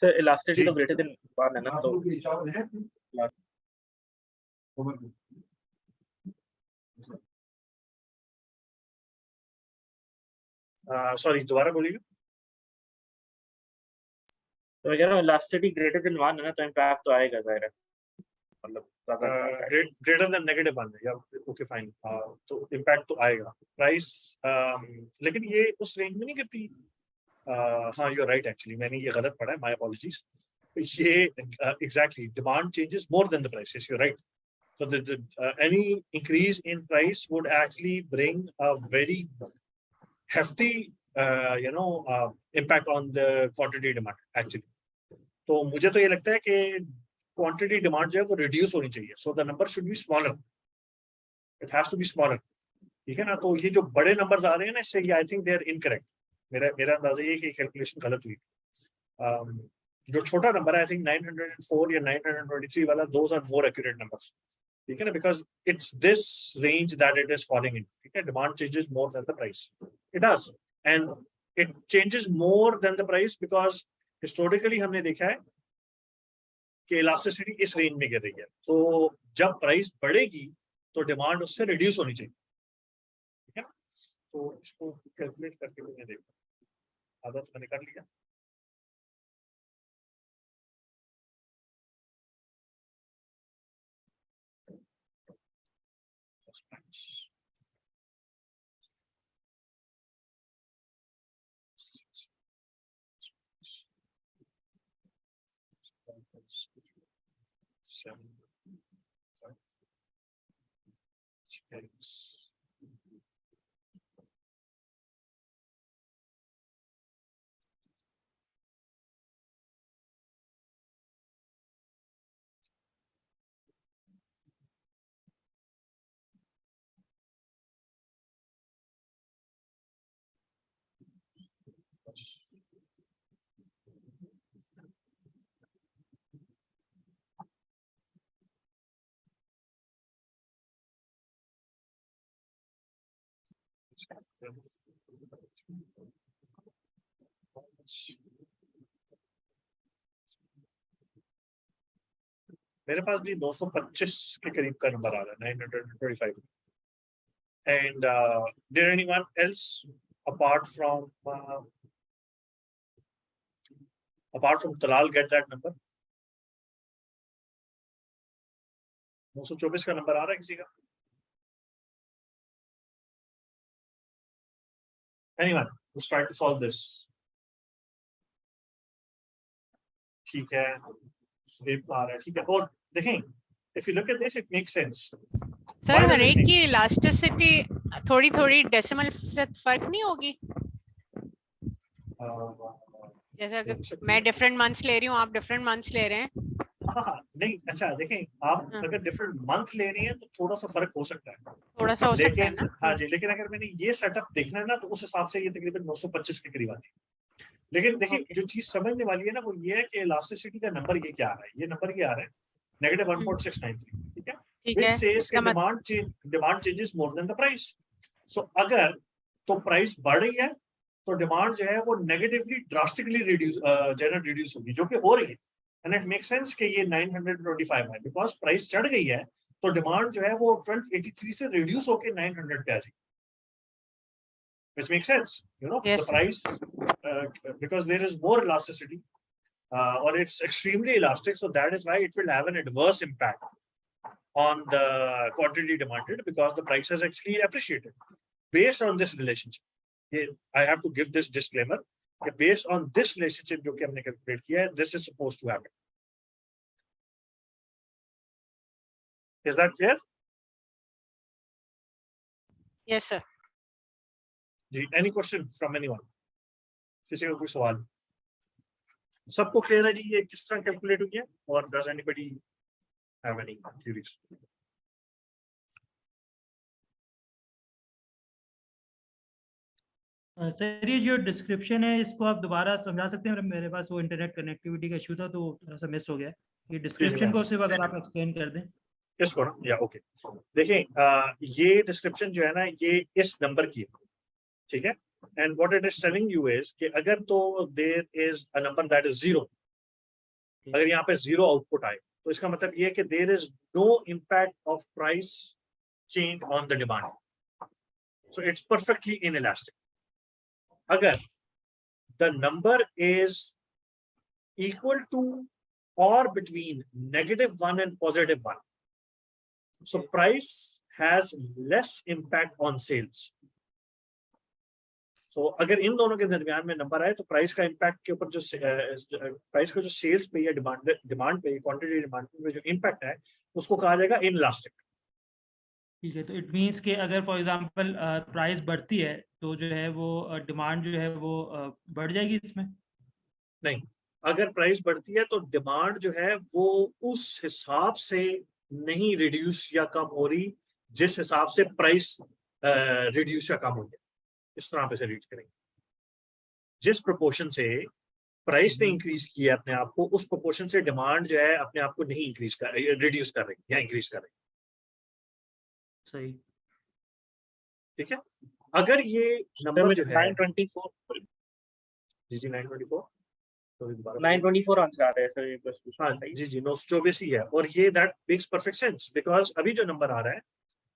सर इलास्टिसिटी तो ग्रेटर देन 1 है ना, तो सॉरी, दोबारा बोलिए। तो मैं कह रहा हूँ इलास्टिसिटी ग्रेटर देन 1 है ना, तो इम्पैक्ट तो आएगा ज़ाहिर है, मतलब ग्रेटर देन नेगेटिव वन है या ओके फाइन, तो इम्पैक्ट तो आएगा। प्राइस लेकिन ये उस रेंज में नहीं गिरती। हाँ, यू आर राइट, एक्चुअली मैंने ये गलत पढ़ा है, माय अपॉलॉजीज। ये exactly demand changes more than the price, you are right. So any increase in price would actually bring a very hefty, impact on the quantity demand actually. तो मुझे तो ये लगता है कि क्वांटिटी डिमांड जो है वो रिड्यूस होनी चाहिए, so the number should be smaller, it has to be smaller, ठीक है ना? तो ये जो बड़े नंबर्स आ रहे हैं ना, इससे I think they are incorrect. मेरा अंदाजा ये कि कैलकुलेशन गलत हुई। जो छोटा नंबर है, आई थिंक 904 या 923 वाला, those are more accurate numbers, ठीक है ना? Because it's this range that it is falling in, ठीक है? Demand changes more than the price, it does, and it changes more than the price because historically हमने देखा है कि elasticity इस रेंज में गिर रही है। तो जब प्राइस बढ़ेगी तो डिमांड उससे रिड्यूस होनी चाहिए, ठीक है ना? तो इसको कैलकुलेट करके मैंने देखा, आदत मैंने कर लिया। मेरे पास भी 925 के करीब का नंबर आ रहा है, 925. And did anyone else apart from Talal get that number? 924 का नंबर आ रहा है किसी का? Anyone who's trying to solve this? ठीक है, सुदीप आ रहा है, ठीक है. और देखें, if you look at this, it makes sense. Sir हर एक की इलास्टिसिटी थोड़ी थोड़ी डेसिमल से फर्क नहीं होगी? जैसे अगर मैं डिफरेंट मंथ्स ले रही हूँ, आप डिफरेंट मंथ्स ले रहे हैं. हाँ नहीं, अच्छा देखें, आप अगर डिफरेंट मंथ ले रही हैं तो थोड़ा सा फर्क हो सकता है, थोड़ा सा हो सकता है लेकिन ना. हाँ जी, लेकिन अगर मैंने ये सेटअप देखना है ना तो उस हिसाब से ये तकरीबन 925 के करीब आती है. लेकिन देखिए जो चीज समझने वाली है ना वो ये है कि इलास्टिसिटी का नंबर ये क्या आ रहा है, ये नंबर ये आ रहा है -1.693. ठीक है, ठीक है, which says इसका कि demand changes more than the price. So अगर तो प्राइस बढ़ रही है तो डिमांड जो है वो नेगेटिवली ड्रास्टिकली रिड्यूस होगी, जो कि हो रही है. एंड इट मेक सेंस कि ये 925 है, बिकॉज प्राइस चढ़ गई है तो डिमांड जो है वो 1283 से रिड्यूस होकर 900 पे आ जाएगी. Which makes sense, you know, Yes, the price because there is more elasticity or it's extremely elastic, so that is why it will have an adverse impact on the quantity demanded because the price has actually appreciated based on this relationship. I have to give this disclaimer that based on this relationship जो कि हमने calculate किया है, this is supposed to happen. Is that clear? Yes sir. Ji, any question from anyone? किसी का कोई सवाल? सबको क्लियर है जी ये किस तरह कैलकुलेट हुई है, और does anybody have any queries? Sir ये जो डिस्क्रिप्शन है इसको आप दोबारा समझा सकते हैं? मेरे पास वो इंटरनेट कनेक्टिविटी का इशू था तो थोड़ा सा मिस हो गया. ये डिस्क्रिप्शन को सिर्फ अगर आप एक्सप्लेन कर दें. इसको ना, या ओके, देखें ये डिस्क्रिप्शन जो है ना ये इस नंबर की है, ठीक है. And what it is telling you is कि अगर तो there is a number that is 0, अगर यहाँ पे 0 आउटपुट आए तो इसका मतलब ये है कि there is no impact of price change on the demand, so it's perfectly inelastic. अगर the number is equal to और between -1 and +1, so price has less impact on sales. So अगर इन दोनों के दरमियान में नंबर आए तो प्राइस का इम्पैक्ट के ऊपर जो प्राइस का जो सेल्स पे या डिमांड पे, क्वांटिटी डिमांड पे जो इम्पैक्ट है उसको कहा जाएगा इनइलास्टिक. ठीक है, तो इट मींस कि अगर फॉर एग्जांपल प्राइस बढ़ती है तो जो है वो डिमांड जो है वो बढ़ जाएगी इसमें? नहीं, अगर प्राइस बढ़ती है तो डिमांड जो है वो उस हिसाब से नहीं रिड्यूस या कम हो रही जिस हिसाब से प्राइस रिड्यूस या कम हो गया. इस तरह पे से रीड करेंगे, जिस प्रोपोर्शन से प्राइस ने इंक्रीज किया अपने आप को उस प्रोपोर्शन से डिमांड जो है अपने आप को नहीं इंक्रीज कर रही, रिड्यूस कर रही या इंक्रीज कर रही. सही, ठीक है. अगर ये नंबर जो है 924 जी 924 924 आंसर आ रहा है सर ये क्वेश्चन. हाँ जी 924 ही है. और ये that makes perfect sense because अभी जो नंबर आ रहा है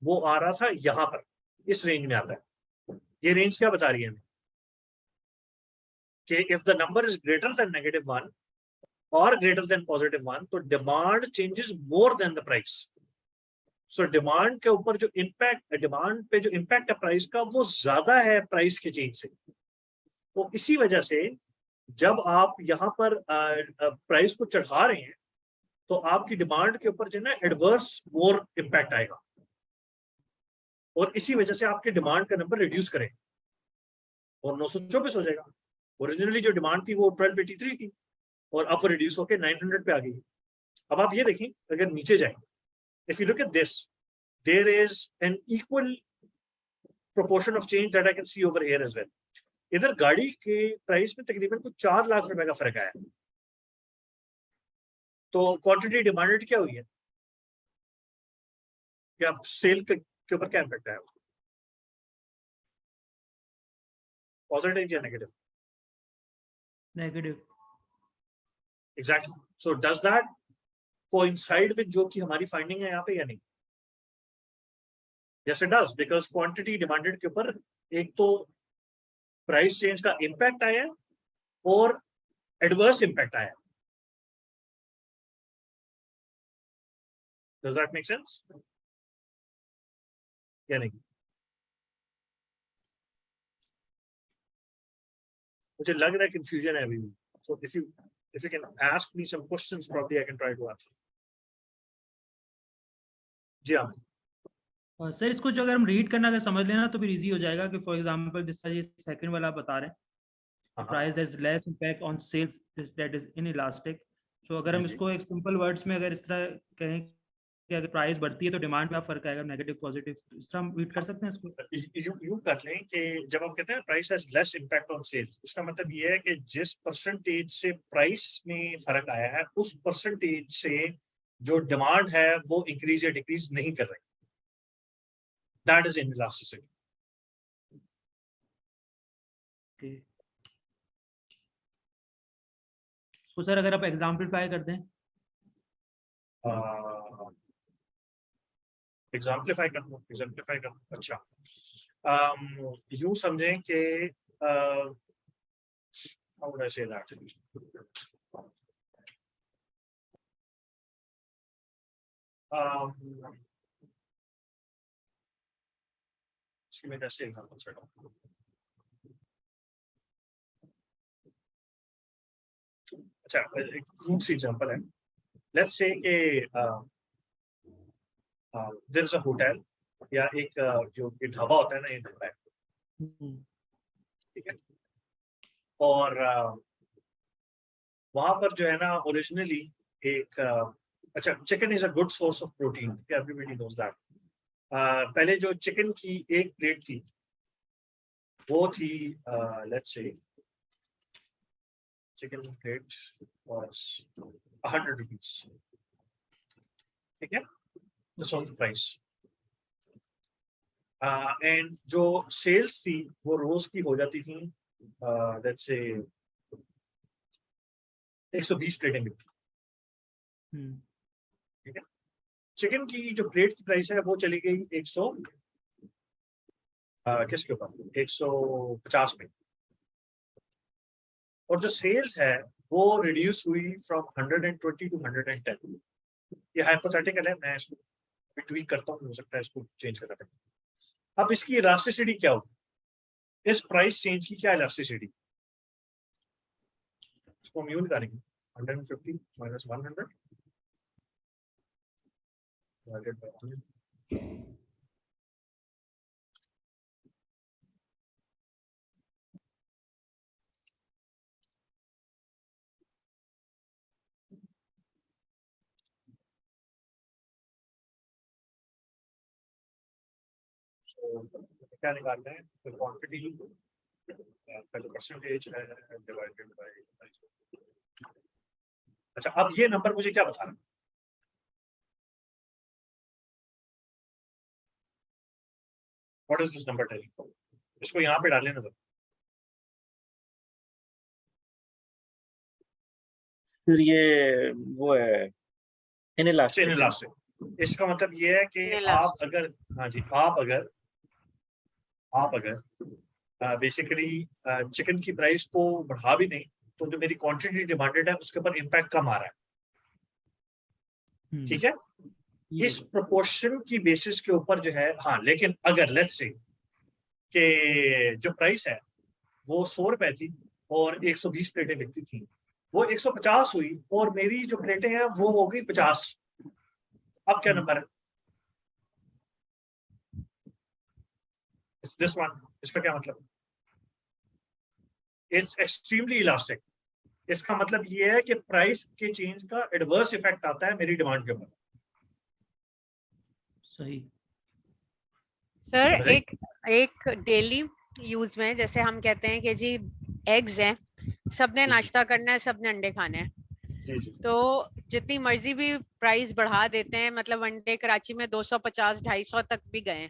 वो आ रहा था यहाँ पर, इस रेंज में आता है. ये रेंज क्या बता रही है हमें कि if the number is greater than -1 और ग्रेटर देन +1 तो demand changes more than the price. So demand के ऊपर जो इम्पैक्ट, डिमांड पे जो इम्पैक्ट है प्राइस का वो ज्यादा है प्राइस के चेंज से. तो इसी वजह से जब आप यहाँ पर प्राइस को चढ़ा रहे हैं तो आपकी डिमांड के ऊपर जो है ना एडवर्स मोर इम्पैक्ट आएगा और इसी वजह से आपके डिमांड का नंबर रिड्यूस करेगा और 924 हो जाएगा. ओरिजिनली जो डिमांड थी वो 1283 थी और अब वो रिड्यूस होकर 900 पे आ गई. अब आप ये देखें, अगर नीचे जाएं, if you look at this, there is an equal proportion of change that I can see over here as well. इधर गाड़ी के प्राइस में तकरीबन कुछ 4 लाख रुपए का फर्क आया. तो क्वांटिटी डिमांडेड क्या हुई है, क्या सेल के ऊपर क्या इम्पैक्ट आया, पॉजिटिव या negative? Negative. Exactly. So does that coincide with जो कि हमारी फाइंडिंग है यहाँ पे या नहीं? Yes it does, because quantity demanded के ऊपर एक तो प्राइस चेंज का इम्पैक्ट आया है और एडवर्स इम्पैक्ट आया है। डज दैट मेक सेंस या नहीं? मुझे लग रहा है कंफ्यूजन है अभी भी, so if you can ask me some questions probably I can try to answer. जी हाँ सर, इसको जो अगर हम रीड करना अगर समझ लेना तो फिर इजी हो जाएगा कि फॉर एग्जांपल जिस तरह ये सेकंड वाला आप बता रहे हैं, price has less impact on sales that is inelastic. So अगर हम इसको एक सिंपल वर्ड्स में अगर इस तरह कहें कि अगर प्राइस बढ़ती है तो डिमांड में फर्क आएगा, नेगेटिव पॉजिटिव, इस तरह हम रीड कर सकते हैं इसको। यू कर लें कि जब हम कहते हैं price has less impact on sales, इसका मतलब ये है कि जिस परसेंटेज से प्राइस में फर्क आया है उस परसेंटेज से जो डिमांड है वो इंक्रीज या डिक्रीज नहीं कर रही। That is inelasticity. तो सर अगर आप एग्जाम्पलीफाई कर दें। एग्जाम्पलीफाई कर अच्छा, यूं समझें कि how would I say that? Give me just example, sir. अच्छा, एक क्रूड सी एग्जांपल है। लेट्स से कि देयर इज अ होटल या एक जो ढाबा होता है ना, ये ढाबा है, ठीक है, और वहां पर जो है ना ओरिजिनली एक अच्छा, chicken is a good source of protein, everybody knows that. पहले जो चिकन की एक प्लेट थी वो थी let's say chicken plate was 100 rupees, ठीक है, this was the price, and जो sales थी वो रोज की हो जाती थी let's say 120 प्लेटें मिलती, ठीक है। चिकन की जो प्लेट की प्राइस है वो चली गई 100 किसके ऊपर 150 में, और जो सेल्स है वो रिड्यूस हुई फ्रॉम 120 टू 110। ये हाइपोथेटिकल है, मैं इसको ट्वीट करता हूँ, हो सकता है इसको चेंज करना पड़े। अब इसकी इलास्टिसिटी क्या होगी, इस प्राइस चेंज की क्या इलास्टिसिटी, इसको हम यूं निकालेंगे 150 माइनस 100 डिवाइडेड बाय 100। क्या निकालना है, तो क्वांटिटी का जो परसेंटेज है डिवाइडेड बाय। अच्छा, अब ये नंबर मुझे क्या बता रहा है, what is this number telling, इसको यहाँ पे डालें नजर। फिर ये वो है इनइलास्टिक। इसका मतलब ये है कि आप अगर, हाँ जी, आप अगर बेसिकली चिकन की प्राइस को बढ़ा भी दें तो जो मेरी क्वांटिटी डिमांडेड है उसके ऊपर इम्पैक्ट कम आ रहा है, ठीक है, इस प्रोपोर्शन की बेसिस के ऊपर जो है। हाँ, लेकिन अगर लेट्स से कि जो प्राइस है वो 100 रुपए थी और 120 प्लेटें बिकती थी, वो 150 हुई और मेरी जो प्लेटें हैं वो हो गई 50। अब क्या नंबर है, दिस वन, इसका क्या मतलब, इट्स एक्सट्रीमली इलास्टिक। इसका मतलब ये है कि प्राइस के चेंज का एडवर्स इफेक्ट आता है मेरी डिमांड के ऊपर। सही सर, एक डेली यूज में जैसे हम कहते हैं कि जी एग्स हैं, सबने नाश्ता करना है, सबने अंडे खाने हैं, तो जितनी मर्जी भी प्राइस बढ़ा देते हैं, मतलब अंडे कराची में 250 250 तक भी गए,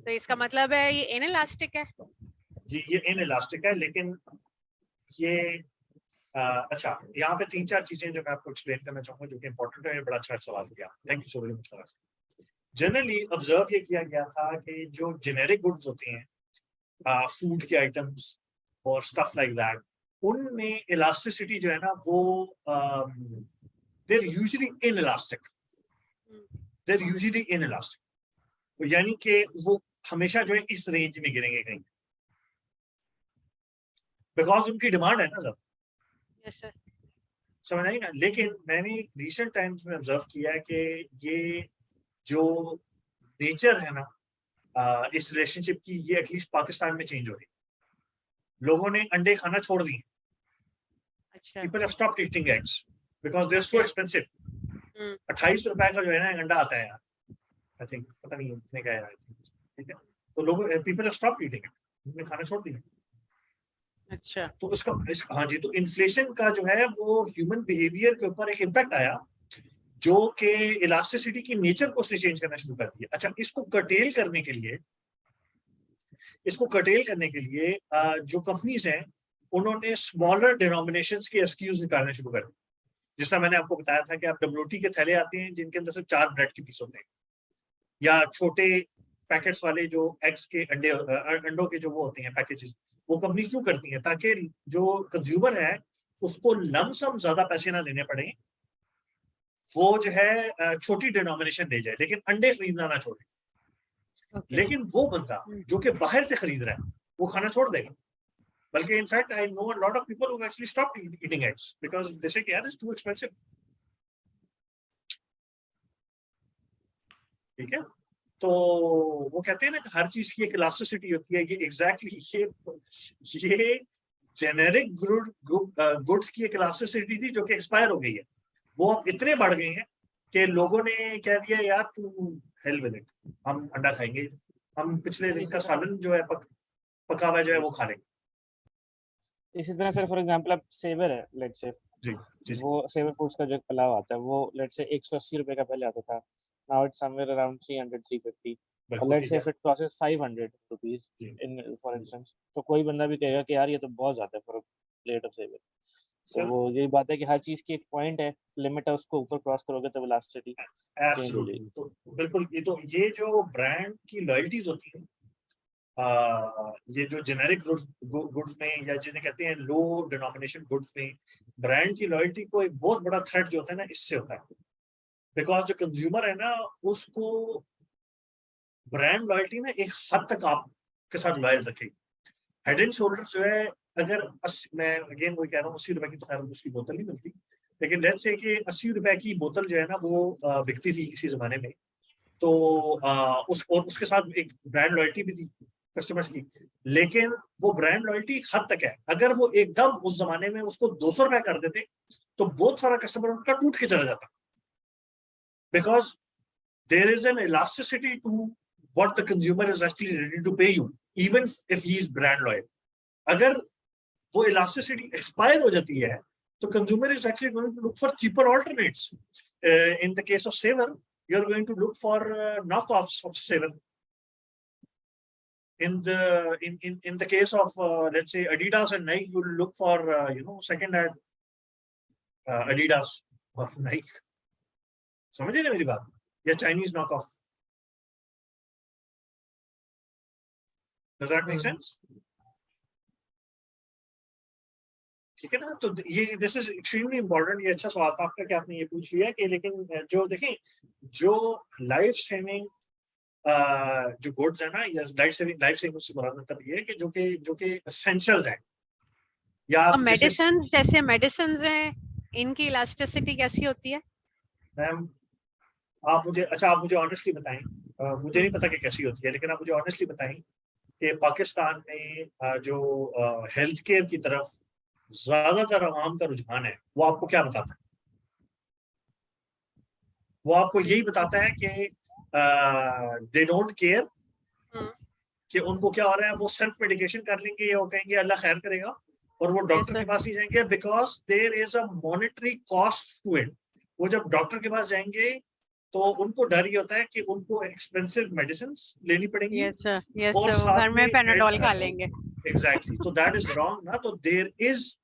तो इसका मतलब है ये इनइलास्टिक है। जी, ये इनइलास्टिक है, लेकिन ये अच्छा, यहाँ पे 3-4 चीजें जो मैं आपको एक्सप्लेन करना चाहूंगा जो कि इंपॉर्टेंट है। बड़ा अच्छा सवाल किया, thank you so very much. Generally observe ये किया गया था कि जो जेनेरिक गुड्स होती हैं, फूड के आइटम्स और स्टफ लाइक दैट, उनमें इलास्टिसिटी जो है ना वो there usually inelastic, there usually inelastic, यानी कि वो हमेशा जो है इस रेंज में गिरेंगे कहीं, बिकॉज उनकी डिमांड है ना ज्यादा। Yes sir. समझ आई ना। लेकिन मैंने रिसेंट टाइम्स में ऑब्जर्व किया है कि ये जो नेचर है ना इस रिलेशनशिप की, ये एटलीस्ट पाकिस्तान में चेंज हो रही है। लोगों ने अंडे खाना छोड़ दिए। अच्छा। People have stopped eating eggs because they're so expensive. 28 रुपए का जो है ना अंडा आता है यार, आई थिंक, पता नहीं कितने का है, ठीक है। तो लोगों people have stopped eating it, उन्होंने खाना छोड़ दिया। अच्छा। तो इसका हाँ जी, तो इन्फ्लेशन का जो है वो ह्यूमन बिहेवियर के ऊपर एक इम्पैक्ट आया जो कि इलास्टिसिटी की नेचर को उसने चेंज करना शुरू कर दिया। अच्छा, इसको कर्टेल करने के लिए जो कंपनीज हैं उन्होंने स्मॉलर डिनोमिनेशंस के एसक्यूज निकालने शुरू कर दिए। जिसका मैंने आपको बताया था कि आप डब्ल्यूटी के थैले आते हैं जिनके अंदर सिर्फ 4 ब्रेड के पीस होते हैं, या छोटे पैकेट्स वाले जो एग्स के अंडों के जो वो होते हैं पैकेजेस, वो कंपनी क्यों करती है? ताकि जो कंज्यूमर है उसको लमसम ज्यादा पैसे ना देने पड़े, वो जो है छोटी डिनोमिनेशन ले जाए लेकिन अंडे खरीदना ना छोड़े। लेकिन वो बंदा जो कि बाहर से खरीद रहा है वो खाना छोड़ देगा। बल्कि in fact I know a lot of people who actually stopped eating eggs because they से यार इट्स टू एक्सपेंसिव। ठीक है, तो वो कहते हैं ना कि हर चीज की एक इलास्टिसिटी होती है। ये एग्जैक्टली ये जेनेरिक गुड्स की एक इलास्टिसिटी थी जो कि एक्सपायर हो गई है। वो अब इतने बढ़ गए हैं कि लोगों ने कह दिया यार तू हेल विद इट, हम अंडा खाएंगे, हम पिछले दिन का सालन जो है पका हुआ जो है वो खा लेंगे। इसी तरह सर फॉर एग्जांपल अब सेवर है, लेट्स से जी वो सेवर फूड्स का जो पुलाव आता है वो लेट्स से 180 रुपए का पहले आता था, नाउ इट्स समवेयर अराउंड 300-350, और let's say if it costs 500 rupees in for instance, तो कोई बंदा भी कहेगा कि यार ये तो बहुत ज्यादा है फॉर अ प्लेट ऑफ सेवर। तो वो यही बात है कि हर चीज की एक पॉइंट है, लिमिट है, उसको ऊपर क्रॉस करोगे तो वेलोसिटी चेंज हो जाएगी। तो बिल्कुल, ये जो ब्रांड की लॉयल्टीज होती है, ये जो जेनेरिक गुड्स में या जिन्हें कहते हैं लो डिनोमिनेशन गुड्स में ब्रांड की लॉयल्टी को एक बहुत बड़ा थ्रेट जो होता है ना इससे होता है। बिकॉज जो कंज्यूमर है ना उसको ब्रांड लॉयल्टी ना एक हद तक आपके साथ लॉयल रखेगी। हेड एंड शोल्डर्स जो है, अगर मैं अगेन वही कह रहा हूँ 80 रुपए की तो खैर उसकी बोतल नहीं मिलती, लेकिन लेट्स से कि 80 रुपए की बोतल जो है ना वो बिकती थी किसी जमाने में, तो उसके साथ एक ब्रांड लॉयल्टी भी थी कस्टमर्स की। लेकिन वो ब्रांड लॉयल्टी एक हद तक है, अगर वो एकदम उस जमाने में उसको 200 रुपए कर देते तो बहुत सारा कस्टमर उनका टूट के चला जाता, because there is an elasticity to what the consumer is actually ready to pay you even if he is brand loyal. अगर वो इलास्टिसिटी एक्सपायर हो जाती है तो consumer is actually going to look for cheaper alternates. In the case of Savour you are going to look for knockoffs of Seven. In the case of let's say Adidas and Nike, you will look for second hand Adidas or Nike. समझे ना मेरी बात? या Chinese knockoff. Does that make sense? ठीक है ना। तो ये दिस इज एक्सट्रीमली इम्पोर्टेंट। ये अच्छा सवाल था आपका कि आपने ये पूछ लिया कि लेकिन जो देखें जो लाइफ सेविंग जो गुड्स है ना, या लाइफ सेविंग से मुराद मतलब ये है कि जो कि एसेंशियल्स हैं या मेडिसिन जैसे मेडिसिन हैं, इनकी इलास्टिसिटी कैसी होती है? मैम आप मुझे ऑनेस्टली बताएं, मुझे नहीं पता कि कैसी होती है, लेकिन आप मुझे ऑनेस्टली बताएं कि पाकिस्तान में जो हेल्थ केयर की तरफ ज्यादातर आवाम का रुझान है वो आपको क्या बताता है? वो आपको यही बताता है कि दे डोंट केयर कि उनको क्या हो रहा है, वो सेल्फ मेडिकेशन कर लेंगे या वो कहेंगे अल्लाह खैर करेगा, और वो डॉक्टर के पास नहीं जाएंगे because there is a monetary cost to it. वो जब डॉक्टर के पास जाएंगे तो उनको डर ये होता है कि उनको एक्सपेंसिव मेडिसिन लेनी पड़ेंगी और घर में पेनाडोल खा लेंगे। एग्जैक्टली, तो दैट इज रॉन्ग ना। तो there is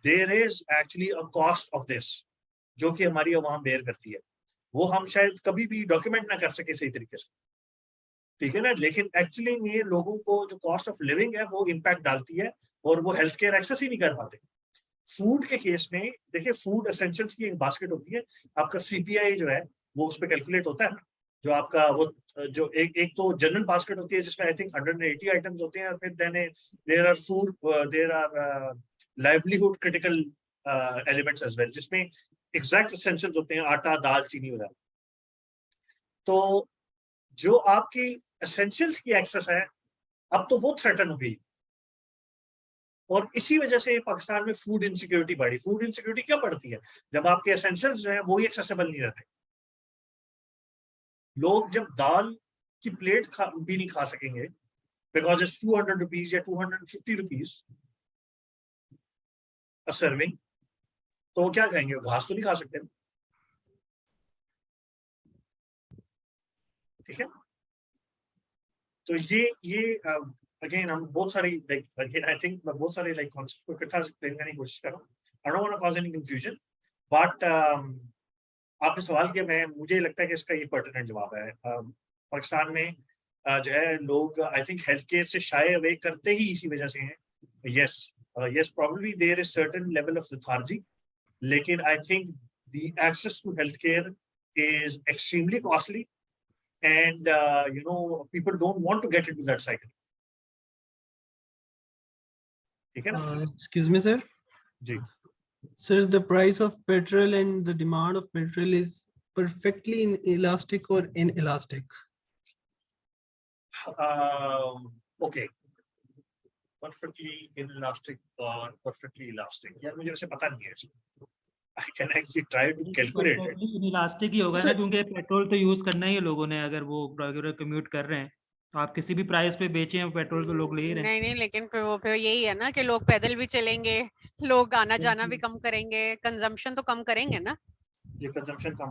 there is actually a cost of this जो कि हमारी आवाम बेयर करती है, वो हम शायद कभी भी डॉक्यूमेंट ना कर सके सही तरीके से, ठीक है ना, लेकिन एक्चुअली ये लोगों को जो कॉस्ट ऑफ लिविंग है वो इम्पैक्ट डालती है और वो हेल्थ केयर एक्सेस ही नहीं कर पाते। फूड के केस में देखिए, फूड एसेंशियल्स की एक बास्केट होती है, आपका सीपीआई जो है वो उस पर कैलकुलेट होता है, जो आपका वो जो एक तो जनरल बास्केट होती है जिसमें आई थिंक 180 आइटम्स होते हैं, और फिर there are food, there are livelihood critical elements as well, जिसमें एग्जैक्ट एसेंशियल्स होते हैं, आटा, दाल, चीनी वगैरह। तो जो आपकी एसेंशियल्स की एक्सेस है अब तो वो थ्रेटन हो गई, और इसी वजह से पाकिस्तान में फूड इनसिक्योरिटी बढ़ी। फूड इनसिक्योरिटी क्या बढ़ती है? जब आपके एसेंशियल्स जो है वो ही एक्सेसिबल नहीं रहते। लोग जब दाल की प्लेट भी नहीं खा सकेंगे बिकॉज इट्स 200 रुपीज या 250 रुपीज अ सर्विंग, तो क्या खाएंगे? घास तो नहीं खा सकते, ठीक है। तो ये अगेन हम बहुत सारी लाइक अगेन आई थिंक मैं बहुत सारे लाइक कॉन्सेप्ट को इकट्ठा एक्सप्लेन करने की कोशिश कर रहा हूँ। I don't want to cause any confusion, but आपने सवाल किया, मैं मुझे लगता है कि इसका ये पर्टिनेंट जवाब है। पाकिस्तान में जो है लोग आई थिंक हेल्थ केयर से शाय अवे करते ही इसी वजह से हैं। Yes yes probably there is certain level of lethargy, लेकिन I think the access to health care is extremely costly and people don't want to get into that cycle, ठीक है ना। Excuse me, sir. जी Sir, the price of petrol and the demand of petrol is perfectly inelastic or inelastic? Okay, perfectly inelastic और perfectly elastic, यार मुझे वैसे पता नहीं है, I can actually try to calculate it. Elastic ही होगा ना, क्योंकि पेट्रोल तो यूज करना ही है लोगों ने, अगर वो रेगुलर कम्यूट कर रहे हैं तो आप किसी भी प्राइस पे बेचें पेट्रोल तो लोग ले ही रहे हैं। नहीं, लेकिन फिर यही है ना कि लोग पैदल भी चलेंगे, लोग आना जाना भी कम करेंगे, कंजम्पशन तो कम करेंगे ना। ये कंजम्पशन कम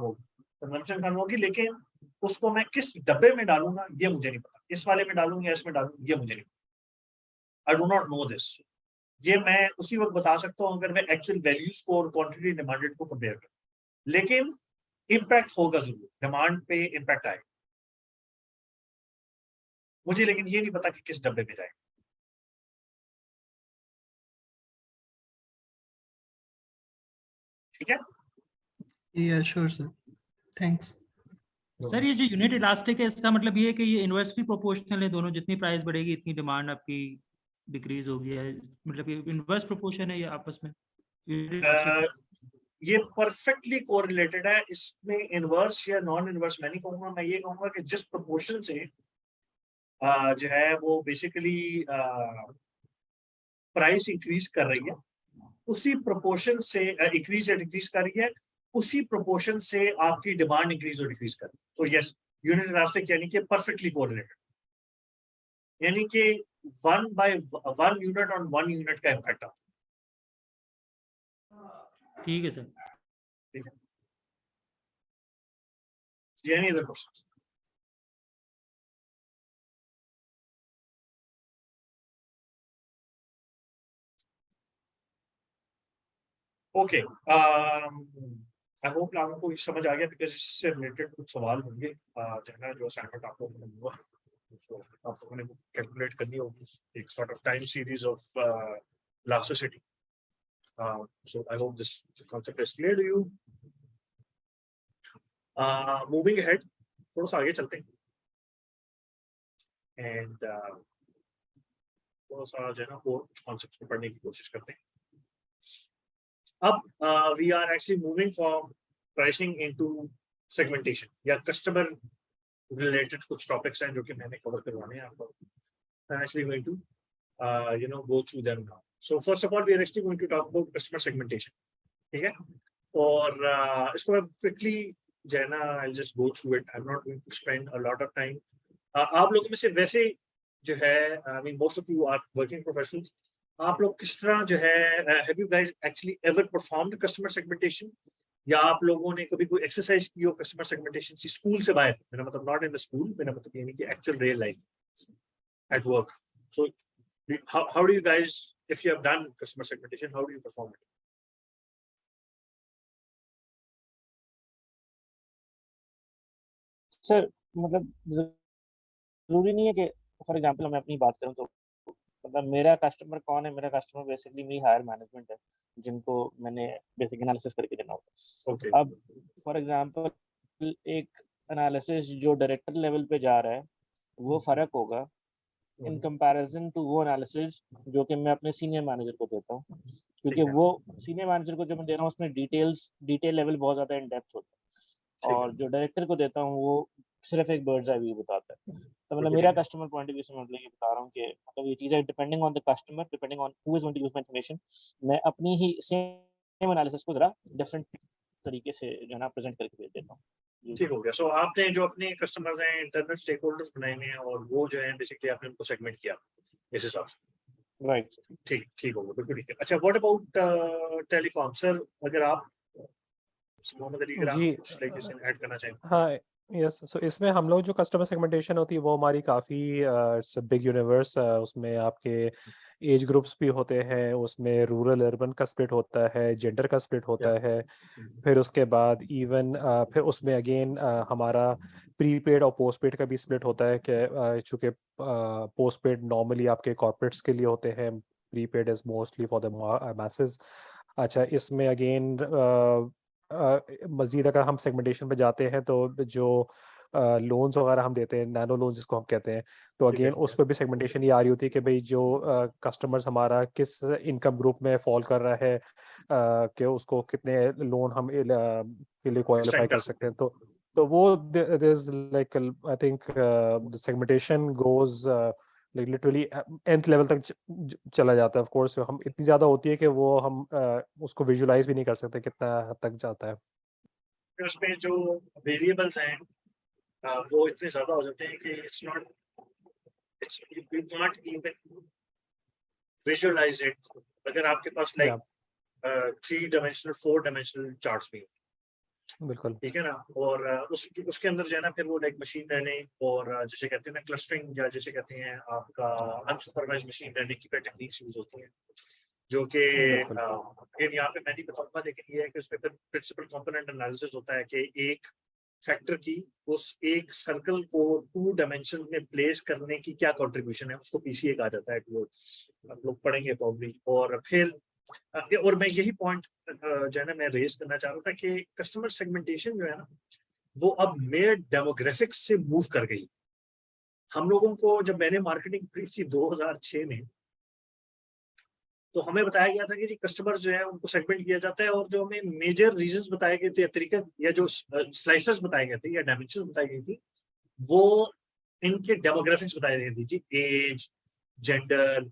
होगी, लेकिन उसको मैं किस डब्बे में डालूंगा ये मुझे नहीं पता, इस वाले में डालूंगा या इसमें डालूंगा ये मुझे नहीं पता। I do not know this. ये मैं उसी वक्त बता सकता हूँ अगर मैं एक्चुअल वैल्यूज को और क्वांटिटी डिमांडेड को कंपेयर करूँ, लेकिन इम्पैक्ट होगा जरूर, डिमांड पे इम्पैक्ट आएगा मुझे, लेकिन ये नहीं पता कि किस डब्बे में जाएगा, ठीक है। Yeah, sure, sir. Thanks. Sir ये जो यूनिट इलास्टिक है इसका मतलब ये है कि ये इन्वर्सली प्रोपोर्शनल है, दोनों जितनी प्राइस बढ़ेगी इतनी डिमांड आपकी डिक्रीज होगी, है मतलब ये इन्वर्स प्रोपोर्शन है ये आपस में? ये परफेक्टली कोरिलेटेड है, इसमें इनवर्स या नॉन इनवर्स मैं नहीं कहूंगा, मैं ये कहूंगा कि जिस प्रोपोर्शन से जो है वो बेसिकली प्राइस इंक्रीज कर रही है, उसी प्रोपोर्शन से इंक्रीज या डिक्रीज कर रही है, उसी प्रोपोर्शन से आपकी डिमांड इंक्रीज और डिक्रीज कर रही है। तो यस, यूनिट इलास्टिक यानी कि परफेक्टली कोरिलेटेड, यानी कि 1 यूनिट ऑन 1 यूनिट का इम्पैक्ट आता है। ठीक है सर। ठीक है, any other questions? Okay, I hope लोगों को समझ आ गया, बिकॉज इससे रिलेटेड कुछ सवाल होंगे जो असाइनमेंट आप लोगों ने हुआ, तो आप लोगों ने कैलकुलेट करनी होगी एक sort of time series of elasticity. So I hope this concept is clear to you. Moving ahead, थोड़ा सा आगे चलते हैं एंड थोड़ा सा जो है ना और कुछ कॉन्सेप्ट्स को पढ़ने की कोशिश करते हैं। अब we are actually moving from pricing into segmentation या कस्टमर रिलेटेड कुछ टॉपिक्स हैं जो कि मैंने कवर करवाने हैं आपको। I'm actually going to go through them now. So first of all, we are actually going to talk about customer segmentation. ठीक है, और इसको मैं quickly जो है ना I'll just go through it. I'm not going to spend a lot of time. आप लोगों में से वैसे जो है I mean most of you are working professionals. आप लोग किस तरह जो है have you guys actually ever performed customer segmentation? या आप लोगों ने कभी कोई एक्सरसाइज की हो कस्टमर सेगमेंटेशन की स्कूल से बाहर? मेरा मतलब नॉट इन द स्कूल, मेरा मतलब यानी कि actual real life at work. So how do you guys, if you have done customer segmentation, how do you perform it? Sir मतलब जरूरी नहीं है कि फॉर एग्जांपल मैं अपनी बात करूं तो मतलब मेरा कस्टमर कौन है, मेरा कस्टमर बेसिकली मेरी हायर मैनेजमेंट है जिनको मैंने बेसिक एनालिसिस करके देना होता ओके है। अब फॉर एग्जांपल एक एनालिसिस जो डायरेक्टर लेवल पे जा रहा है वो फर्क होगा इन कंपैरिजन टू वो एनालिसिस जो कि मैं अपने सीनियर मैनेजर को देता हूँ, क्योंकि वो सीनियर मैनेजर को जो मैं दे रहा हूँ उसमें डिटेल लेवल बहुत ज़्यादा इन डेप्थ होता है, और जो डायरेक्टर को देता हूँ वो सिर्फ एक बर्ड्स आई व्यू बताता है। तो मतलब मेरा कस्टमर पॉइंट ऑफ व्यू से मैं मतलब ये बता रहा हूँ कि मतलब ये चीज़ है depending on the customer, depending on who is going to use my information, मैं अपनी ही सेम एनालिसिस को जरा डिफरेंट तरीके से जो है ना प्रेजेंट करके भेज देता हूँ। ठीक हो गया। सो आपने जो अपने कस्टमर्स हैं इंटरनल स्टेक होल्डर्स बनाए हैं और वो जो है बेसिकली आपने उनको सेगमेंट किया इस हिसाब से। राइट ठीक ठीक होगा, बिल्कुल ठीक है। अच्छा, व्हाट अबाउट टेलीकॉम सर, अगर आप मोहम्मद अली, अगर आप जी कुछ लाइक इसमें ऐड करना चाहें। हाँ यस, सो इसमें हम लोग जो कस्टमर सेगमेंटेशन होती है वो हमारी काफ़ी इट्स बिग यूनिवर्स, उसमें आपके एज ग्रुप्स भी होते हैं, उसमें रूरल अर्बन का स्प्लिट होता है, जेंडर का स्प्लिट होता है, फिर उसके बाद इवन फिर उसमें अगेन हमारा प्रीपेड और पोस्टपेड का भी स्प्लिट होता है कि चूँकि पोस्टपेड नॉर्मली आपके कॉर्पोरेट्स के लिए होते हैं, prepaid is mostly for the message. अच्छा, इसमें अगेन मज़ीद अगर हम सेगमेंटेशन पे जाते हैं तो जो लोन्स वगैरह हम देते हैं, नैनो लोन जिसको हम कहते हैं, तो अगेन उस पर भी सेगमेंटेशन ये आ रही होती है कि भाई जो कस्टमर्स हमारा किस इनकम ग्रुप में फॉल कर रहा है, कि उसको कितने लोन हम के लिए क्वालिफाई कर सकते हैं। तो वो there is like I think the segmentation goes like literally nth level तक चला जाता है। ऑफ कोर्स हम इतनी ज़्यादा होती है कि वो हम उसको विजुलाइज भी नहीं कर सकते कितना हद तक जाता है। उसमें जो वेरिएबल्स हैं वो इतने ज्यादा हो जाते हैं कि it's you not even visualize it. अगर आपके पास लाइक 3 डायमेंशनल 4 डायमेंशनल चार्ट्स भी, बिल्कुल ठीक है ना, और उसके अंदर जो है ना फिर वो लाइक मशीन लर्निंग और जैसे कहते हैं ना क्लस्टरिंग, या जैसे कहते हैं आपका अनसुपरवाइज्ड मशीन लर्निंग की टेक्निक्स यूज होती हैं, जो कि यहाँ पे मैं नहीं बताऊंगा, लेकिन ये है कि उसमें फिर प्रिंसिपल कंपोनेंट एनालिसिस होता है कि एक फैक्टर की उस एक सर्कल को 2 डायमेंशन में प्लेस करने की क्या कंट्रीब्यूशन है, उसको पीसीए कहा जाता है। वो आप लोग पढ़ेंगे प्रॉब्ली। और फिर और मैं यही पॉइंट जो है ना मैं रेज करना चाह रहा था कि कस्टमर सेगमेंटेशन जो है ना वो अब मेरे डेमोग्राफिक्स से मूव कर गई। हम लोगों को जब मैंने मार्केटिंग की थी 2006 में, तो हमें बताया गया था कि जी कस्टमर जो है उनको सेगमेंट किया जाता है, और जो हमें मेजर रीजंस बताए गए थे, तरीका या जो स्लाइसर्स बताए गए थे या डायमेंशन बताई गई थी, वो इनके डेमोग्राफिक्स बताई गई थी जी, एज, जेंडर,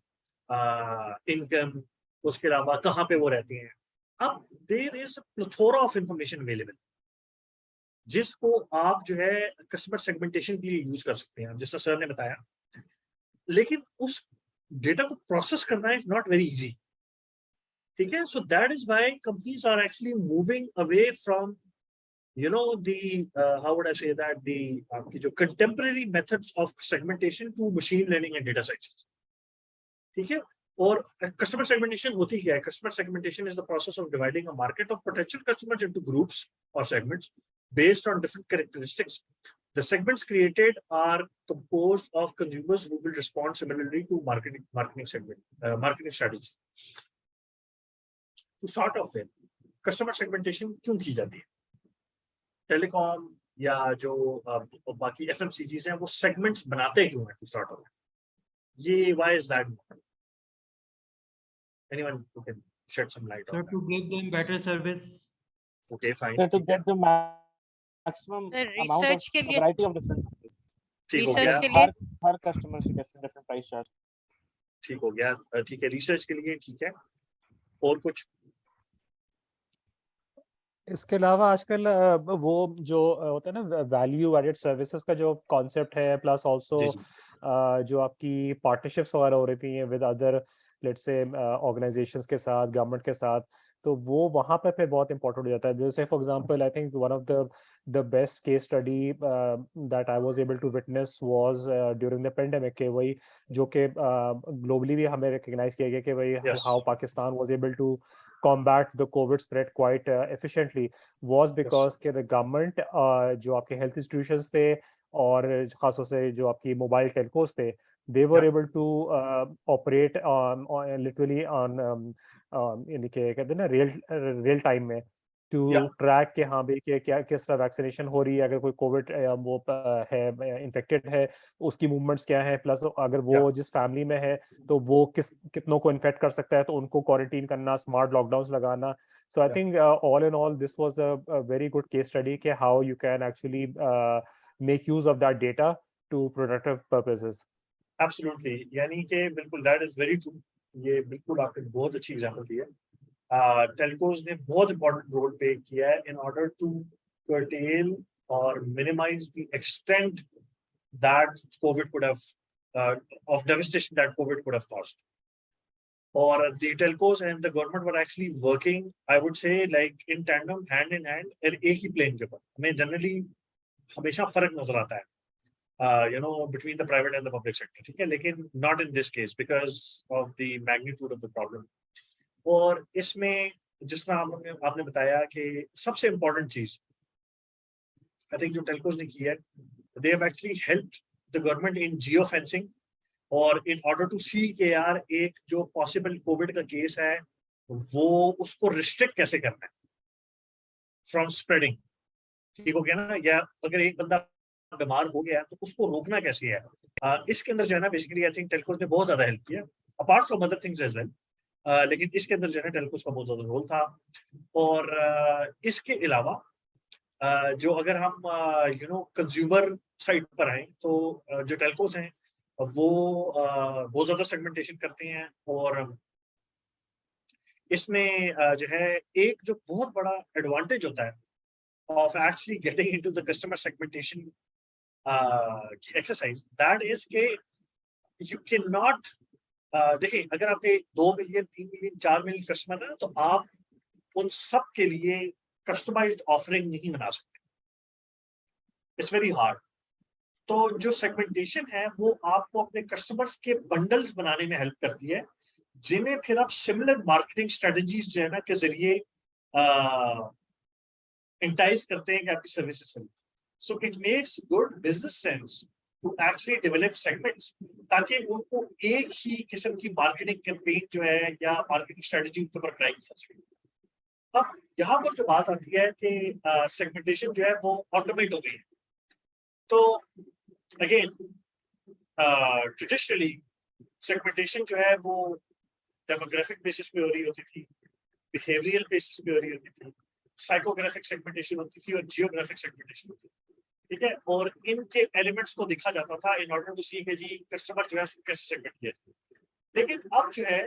इनकम, उसके अलावा कहाँ पे वो रहते हैं। अब there is plethora of information available जिसको आप जो है कस्टमर सेगमेंटेशन के लिए यूज कर सकते हैं, जैसा सर ने बताया, लेकिन उस डेटा को प्रोसेस करना इज नॉट वेरी इजी। ठीक है, so that is why companies are actually moving away from the how would I say that, the आपकी जो contemporary methods of segmentation to machine learning and data science। ठीक है, और customer segmentation होती क्या है? Customer segmentation is the process of dividing a market of potential customers into groups और segments based on different characteristics. The segments created are composed of consumers who will respond similarly to marketing strategy. To start off with, customer segmentation क्यों की जाती है? Telecom या जो बाकी FMCGs हैं वो सेगमेंट्स बनाते क्यों हैं? टू स्टार्ट ऑफ, ये why is that? Anyone who can shed some light on So to give them better service. Okay fine, to get the maximum amount of research के लिए, variety of different ठीक हो research गया, के लिए हर customer से different price charge। ठीक हो गया, ठीक है, रिसर्च के लिए ठीक है। और कुछ इसके अलावा आजकल वो जो होता है ना वैल्यू एडेड सर्विसेज का जो कॉन्सेप्ट है, प्लस ऑल्सो जी जी जो आपकी पार्टनरशिप्स वगैरह हो रही थी with other let's say organisations के साथ, गवर्नमेंट के साथ, तो वो वहाँ पे फिर बहुत इंपॉर्टेंट हो जाता है। जैसे for example I think one of the best case study that I was able to witness was during the pandemic, के वही जो कि ग्लोबली भी हमें रिकग्नाइज किया गया कि भाई Yes. How Pakistan was able to combat the COVID spread quite efficiently was because के the government जो आपके health institutions थे और खासतौर से जो आपकी मोबाइल टेलकोस थे, they were Yeah. able to operate literally on यानी कि कहते हैं ना real time में to Yeah. track के हाँ भाई कि क्या किस तरह वैक्सीनेशन हो रही है, अगर कोई कोविड वो है इन्फेक्टेड है उसकी मूवमेंट्स क्या है, प्लस अगर वो Yeah. जिस फैमिली में है तो वो कितनों को इन्फेक्ट कर सकता है, तो उनको क्वारंटीन करना, स्मार्ट लॉकडाउन लगाना. So I think all in all this was a very good case study कि how you can actually make use of that data to productive purposes. Absolutely, यानी कि बिल्कुल दैट इज वेरी ट्रू. ये बिल्कुल आपने बहुत अच्छी एग्जांपल दी है. टेलकोज ने बहुत इंपॉर्टेंट रोल प्ले किया है in order to curtail or minimize the extent that COVID could have of devastation that COVID could have caused. Or the telcos and the government were actually working, I would say, like in tandem, hand in hand, एक ही plane के ऊपर. हमें generally हमेशा फर्क नजर आता है, you know, between the private and the public sector. ठीक है, लेकिन not in this case because of the magnitude of the problem. और इसमें जिस तरह आपने बताया कि सबसे इम्पोर्टेंट चीज आई थिंक जो टेलकोज ने की है, they have actually helped the government in geo fencing और इन ऑर्डर टू सी के यार एक जो पॉसिबल कोविड का केस है वो उसको रिस्ट्रिक्ट कैसे करना है फ्रॉम स्प्रेडिंग. ठीक हो गया ना, या अगर एक बंदा बीमार हो गया तो उसको रोकना कैसे है. इसके अंदर जो है ना बेसिकली आई थिंक टेलकोज ने बहुत ज्यादा हेल्प किया apart from other things as well. लेकिन इसके अंदर जो है टेलकोज का बहुत ज्यादा रोल था. और इसके अलावा जो अगर हम यू नो कंज्यूमर साइड पर आए तो जो टेलकोज हैं वो बहुत ज्यादा सेगमेंटेशन करते हैं. और इसमें जो है एक जो बहुत बड़ा एडवांटेज होता है of actually getting into the customer segmentation exercise, that is के you cannot देखिए अगर आपके 2 मिलियन 3 मिलियन 4 मिलियन कस्टमर है तो आप उन सब के लिए कस्टमाइज्ड ऑफरिंग नहीं बना सकते. It's very hard. तो जो सेगमेंटेशन है वो आपको अपने कस्टमर्स के बंडल्स बनाने में हेल्प करती है जिन्हें फिर आप सिमिलर मार्केटिंग स्ट्रेटजीज जो है ना के जरिए एंटाइज करते हैं कि आपकी सर्विसेज खरीदें. So it makes good business sense to actually develop segments ताकि उनको एक ही किस्म की मार्केटिंग कैंपेन जो है या मार्केटिंग स्ट्रेटजी उनके ऊपर अप्लाई की जा सके. अब यहाँ पर जो बात आती है कि सेगमेंटेशन जो है वो ऑटोमेट हो गई है. तो अगेन ट्रेडिशनली सेगमेंटेशन जो है वो डेमोग्राफिक बेसिस पे हो रही होती थी, बिहेवियरल बेसिस पे हो रही होती थी, साइकोग्राफिक सेगमेंटेशन होती थी और जियोग्राफिक सेगमेंटेशन होती थी. ठीक है, और इनके एलिमेंट्स को देखा जाता था इन ऑर्डर टू सी के जी कस्टमर जो है उसको कैसे सेगमेंट किया जाए. लेकिन अब जो है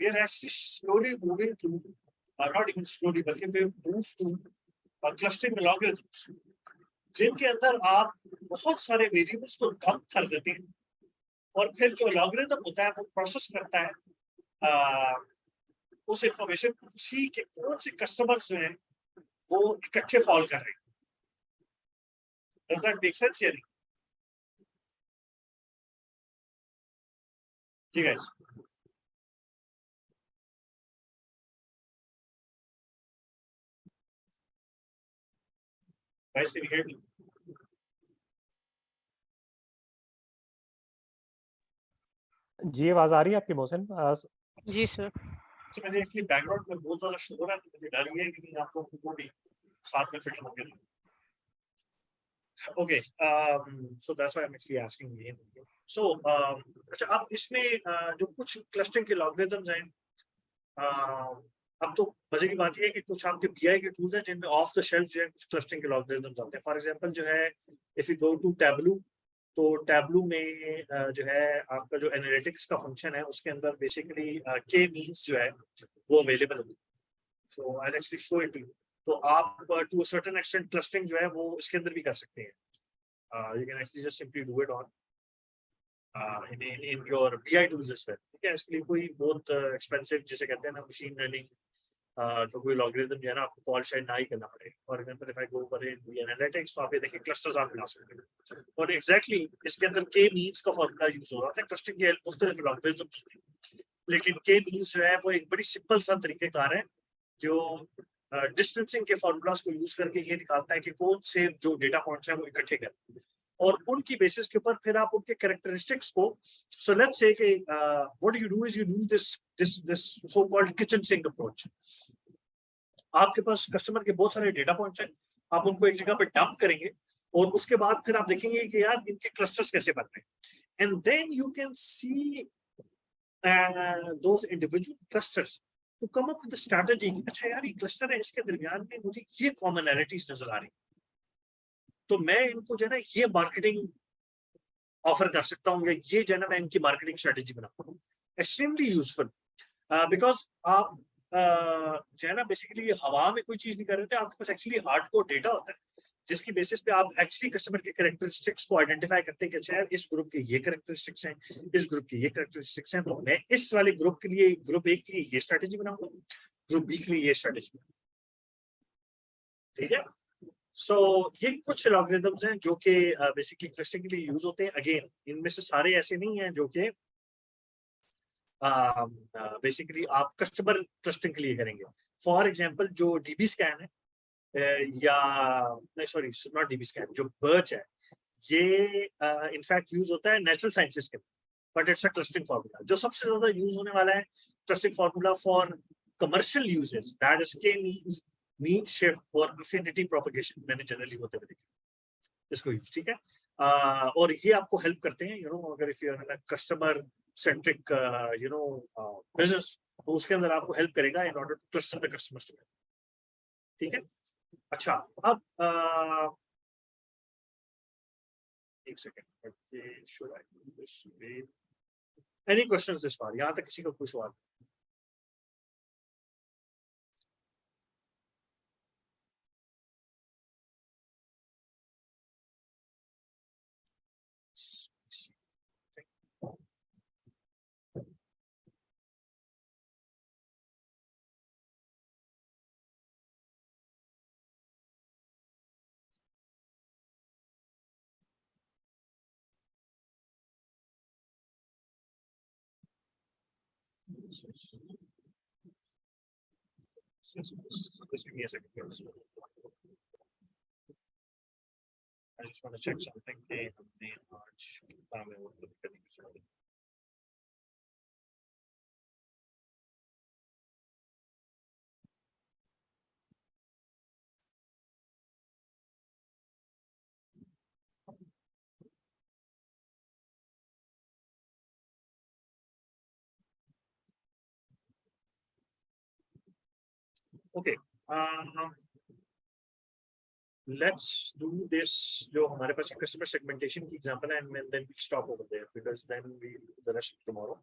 we are actually slowly moving to not even slowly बल्कि we move to clustering algorithms जिनके अंदर आप बहुत सारे वेरिएबल्स को डंप कर देते हैं और फिर जो एल्गोरिथम होता है वो प्रोसेस करता है उस इंफॉर्मेशन को सी के कौन से कस्टमर्स जो हैं वो इकट्ठे फॉल कर रहे हैं. Does that make sense here? Ji guys. Guys, can you hear me? जी आवाज आ रही है आपकी मोहसिन? जी सर. तो मैंने एक्चुअली बैकग्राउंड में बहुत ज्यादा शोर है तो मुझे डर है कि आप लोगों को भी साथ में फिट होंगे. Okay, so that's why I'm actually asking again. So, अच्छा अब इसमें जो कुछ क्लस्टरिंग के लॉगरिथम्स हैं, अब तो मजे की बात ये है कि कुछ आपके BI के टूल्स हैं जिनमें ऑफ द शेल्फ जो है कुछ क्लस्टरिंग के लॉगरिथम्स आते हैं. फॉर एग्जांपल जो है if you go to Tableau, तो टैब्लू में जो है आपका जो एनालिटिक्स का फंक्शन है उसके अंदर बेसिकली के मीन्स जो है वो अवेलेबल होती है. So I actually show it to you. तो आप to a certain extent clustering जो है वो इसके अंदर भी कर सकते हैं. You can actually just simply do it on in your BI tools as well. ठीक है, इसके लिए कोई बहुत एक्सपेंसिव जिसे कहते हैं ना मशीन लर्निंग तो कोई लॉगरिथम जो है ना आपको कॉल शायद ना ही करना पड़े. For example if I go over in analytics तो आप ये देखिए क्लस्टर्स आप बना सकते हैं और एग्जैक्टली इसके अंदर के मीन्स का फॉर्मूला यूज हो रहा है. क्लस्टरिंग के मुख्तलिफ लॉगरिथम्स होते हैं, लेकिन के मीन्स जो है वो एक बड़ी सिंपल सा तरीकेकार है जो डिस्टेंसिंग के फॉर्मूलाज को यूज करके ये निकालता है कि कौन से जो डेटा पॉइंट्स हैं वो इकट्ठे करें और उनकी बेसिस के ऊपर फिर आप उनके कैरेक्टरिस्टिक्स को. सो लेट्स से कि what you do is you do this so called kitchen sink approach. आपके पास कस्टमर के बहुत सारे डेटा पॉइंट्स हैं, आप उनको एक जगह पे डंप करेंगे और उसके बाद फिर आप देखेंगे कि यार इनके क्लस्टर्स कैसे बन रहे हैं and then you can see those individual clusters to come up with the strategy. अच्छा यार ये क्लस्टर है, इसके दरमियान में मुझे ये कॉमनैलिटीज नजर आ रही, तो मैं इनको जो है ना ये मार्केटिंग ऑफर कर सकता हूँ या ये जो है ना मैं इनकी मार्केटिंग स्ट्रेटजी बनाता हूँ. एक्सट्रीमली यूजफुल बिकॉज आप जो है ना बेसिकली हवा में कोई चीज नहीं कर रहे थे, आपके पास एक्चुअली हार्डकोर डेटा होता है जिसकी बेसिस पे आप एक्चुअली कस्टमर के कैरेक्टरिस्टिक्स को आइडेंटिफाई करते हैं कि अच्छा यार इस ग्रुप के ये कैरेक्टरिस्टिक्स हैं, इस ग्रुप के ये कैरेक्टरिस्टिक्स हैं, तो मैं इस वाले ग्रुप के लिए ग्रुप ए के लिए ये स्ट्रेटजी बनाऊंगा, ग्रुप बी के लिए ये स्ट्रेटजी. ठीक है, सो ये कुछ लॉगरिथम्स हैं जो कि बेसिकली क्लस्टरिंग के लिए यूज होते हैं. अगेन इनमें से सारे ऐसे नहीं हैं जो कि बेसिकली आप कस्टमर क्लस्टरिंग के लिए करेंगे. फॉर एग्जांपल जो डीबी स्कैन है या नहीं सॉरी नॉट डीबी स्कैन, जो बर्च है ये इनफैक्ट यूज होता है नेचुरल साइंसेस के, but it's a clustering formula. जो सबसे ज्यादा यूज होने वाला है clustering formula for commercial uses that is के मीन शिफ्ट और अफिनिटी प्रोपेगेशन मैंने जनरली होते हुए देखा इसको यूज. ठीक है, और ये आपको हेल्प करते हैं यू नो अगर if you are customer centric you know business तो उसके अंदर आपको हेल्प करेगा in order to cluster the customers. ठीक है, अच्छा अब एक second, should I do this way? Any questions this far? यहाँ तक किसी का कोई सवाल? Just give me a second. I just want to check something. हमने आज कितना में वो करने की जरूरत है. Okay. Let's do this. जो हमारे पास customer segmentation की example है, and then we stop over there because then we do the rest tomorrow.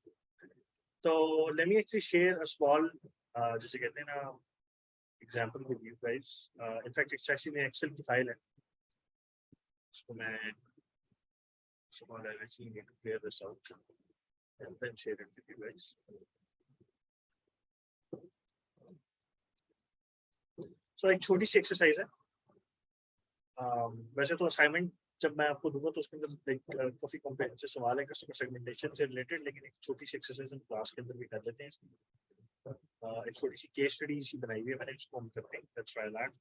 So let me actually share a small, जिसे कहते हैं ना, example with you guys. In fact, it's actually an Excel की file है. इसको मैं small I actually need to clear this out and then share it with you guys. So एक छोटी सी एक्सरसाइज है. वैसे तो असाइनमेंट जब मैं आपको दूंगा तो उसके अंदर एक काफी कॉम्प्रिहेंसिव सवाल है कस्टमर सेगमेंटेशन से रिलेटेड, लेकिन एक छोटी सी एक्सरसाइज हम क्लास के अंदर भी कर लेते हैं. एक छोटी सी केस स्टडी सी बनाई हुई है मैंने, इसको हम करते हैं. Let's try that.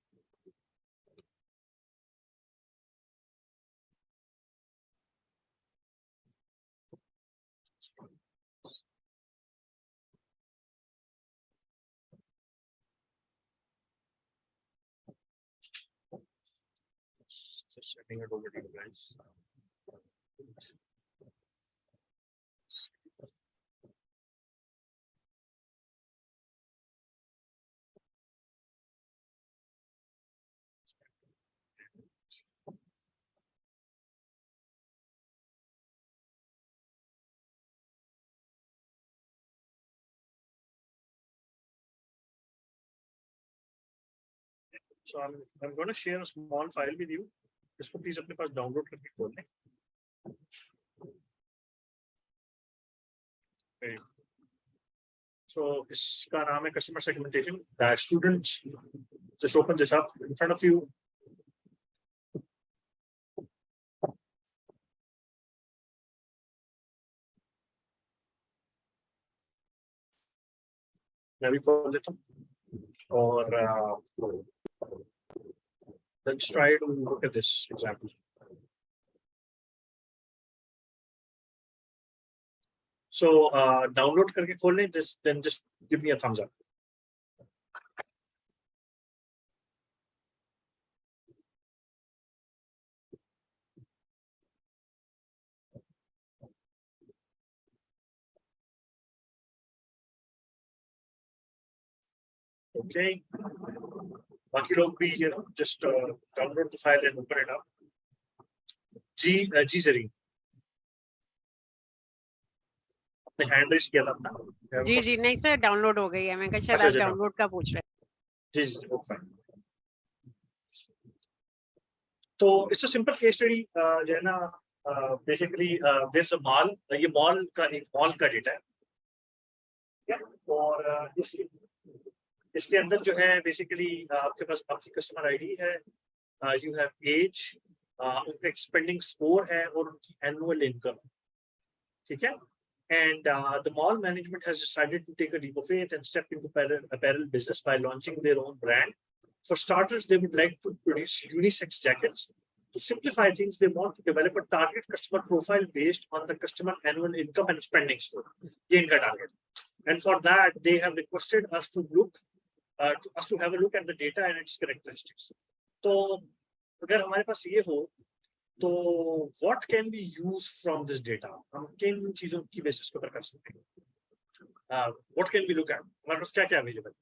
Just sending it over to you guys. So I'm going to share a small file with you. इसको प्लीज अपने पास डाउनलोड करके खोल लें. So इसका नाम है customer segmentation. Students, just open this up in front of you. मैं भी खोल लेता हूँ और let's try to look at this example. So download करके खोल लें, then just give me a thumbs up. Okay. बाकी लोग भी just download the file and open it up. जी जरी अपने हैंड रेज किया था अपना. जी नहीं सर, डाउनलोड हो गई है. मैं कहा शायद आप डाउनलोड का पूछ रहे हैं. जी ओके. तो it's a simple case study जो है ना, basically there is a mall. ये मॉल का डेटा है और इसके अंदर जो है बेसिकली आपके पास आपकी कस्टमर आईडी है, यू हैव एज, उनका एक्सपेंडिंग स्कोर है और उनकी एनुअल इनकम. ठीक है. And the mall management has decided to take a leap of faith and step into apparel business by launching their own brand. For starters, they would like to produce unisex jackets. To simplify things, they want to develop a target customer profile based on the customer annual income and spending score. ये इनका target. And for that, they have requested us to have a look at the data and its characteristics. तो अगर हमारे पास ये हो तो what can we use from this data? हम किन चीजों की बेसिस पर कर सकते हैं? What can we look at? हमारे पास क्या अवेलेबल?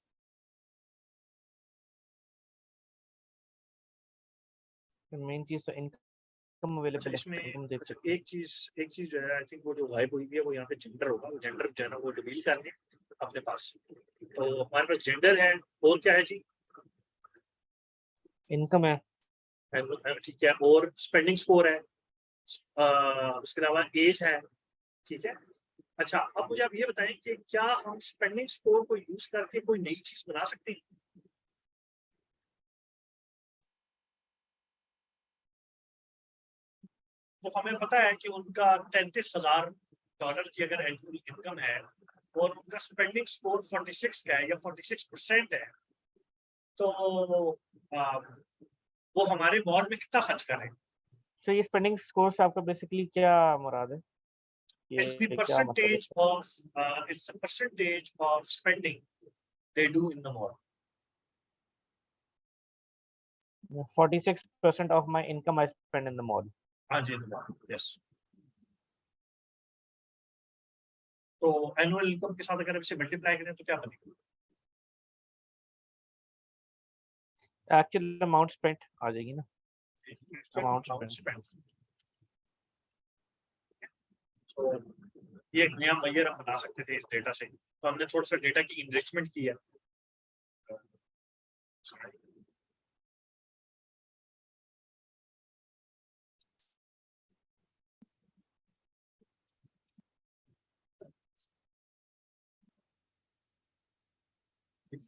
मेन चीज तो इनकम अवेलेबल है. इसमें एक चीज जो है, आई थिंक वो जो गायब हुई है वो यहाँ पे जेंडर होगा. वो जेंडर जो है ना वो रिवील करने अपने पास. तो हमारे पास जेंडर है और क्या है जी? इनकम है. ठीक है. और स्पेंडिंग स्कोर है. उसके अलावा एज है. ठीक है. अच्छा, अब मुझे आप ये बताएं कि क्या हम स्पेंडिंग स्कोर को यूज करके कोई नई चीज बना सकते हैं? तो हमें पता है कि उनका $33,000 की अगर एनुअल इनकम है और उनका स्पेंडिंग स्कोर 46 का है या 46% है, तो वो हमारे मॉल में कितना खर्च कर रहे हैं? So ये स्पेंडिंग स्कोर से आपका बेसिकली क्या मुराद है? It's the percentage of spending they do in the mall. 46% of my income I spend in the mall. हाँ जी, in the mall. Yes. तो एनुअल इनकम के साथ अगर इसे मल्टीप्लाई करें तो क्या बनेगा? एक्चुअल अमाउंट स्पेंट आ जाएगी ना. Amount spent. तो ये एक नया मेजर हम बना सकते थे इस डेटा से. तो हमने थोड़ा सा डेटा की इनरिचमेंट की है.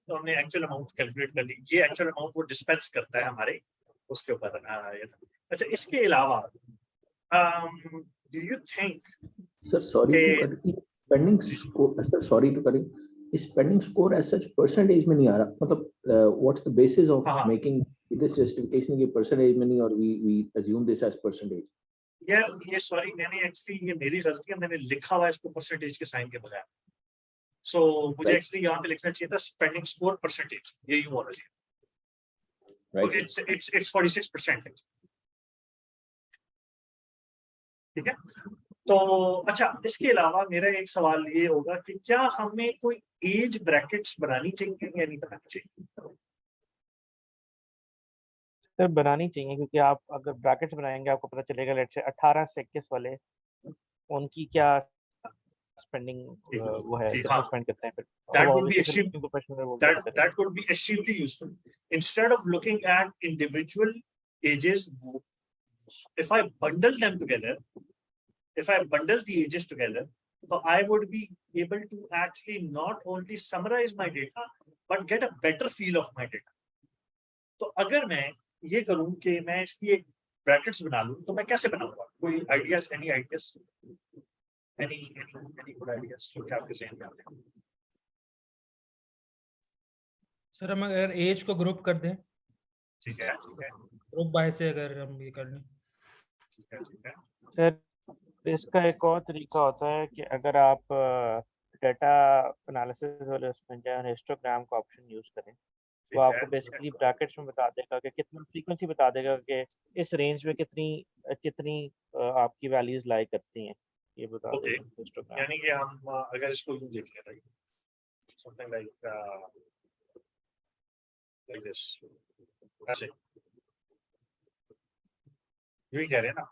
तो हमने एक्चुअल अमाउंट कैलकुलेट कर ली. ये एक्चुअल अमाउंट वो डिस्पेंस करता है हमारे उसके ऊपर. अच्छा, इसके अलावा do you think sir spending score, sir sorry to cut, spending score as such percentage में नहीं आ रहा. मतलब what's the basis of making this justification कि परसेंटेज में नहीं, और we assume this as percentage? यार ये सॉरी, मैंने एक्चुअली ये मेरी गलती है, मैंने लिखा हुआ है इसको परसेंटेज के साइन के बगैर. सो मुझे एक्चुअली यहाँ पे लिखना चाहिए था स्पेंडिंग स्कोर परसेंटेज. ये यूं होना चाहिए. It's 46%. ठीक है. तो अच्छा, इसके अलावा मेरा एक सवाल ये होगा कि क्या हमें कोई एज ब्रैकेट्स बनानी चाहिए या नहीं बनानी चाहिए? सर बनानी चाहिए, क्योंकि आप अगर ब्रैकेट्स बनाएंगे आपको पता चलेगा लेट्स से 18 से 21 वाले उनकी क्या स्पेंडिंग वो है, कितना स्पेंड करते हैं. फिर that would be extremely useful. Instead of looking at individual ages, if I bundle the ages together, So I would be able to actually not only summarize my data, but get a better feel of my data. तो अगर मैं ये करूं कि मैं इसकी एक brackets बना लूं, तो मैं कैसे बनाऊंगा? कोई ideas, any ideas, any good ideas जो कि आपके जहन में आते हैं? सर हम अगर एज को ग्रुप कर दें, ठीक है, ग्रुप बाय से अगर हम ये कर लें, ठीक है। सर इसका एक और तरीका होता है कि अगर आप डेटा एनालिसिस वाले उसमें जाए, हिस्टोग्राम का ऑप्शन यूज करें, वो आपको बेसिकली ब्रैकेट्स में बता देगा कि कितना फ्रीक्वेंसी बता देगा कि इस रेंज में कितनी आपकी वैल्यूज लाई करती हैं, ये बता देगा हिस्टोग्राम। यानी कि हम अगर इसको यूं देख लें, समथिंग लाइक दिस, ऐसे यही कह रहे हैं ना?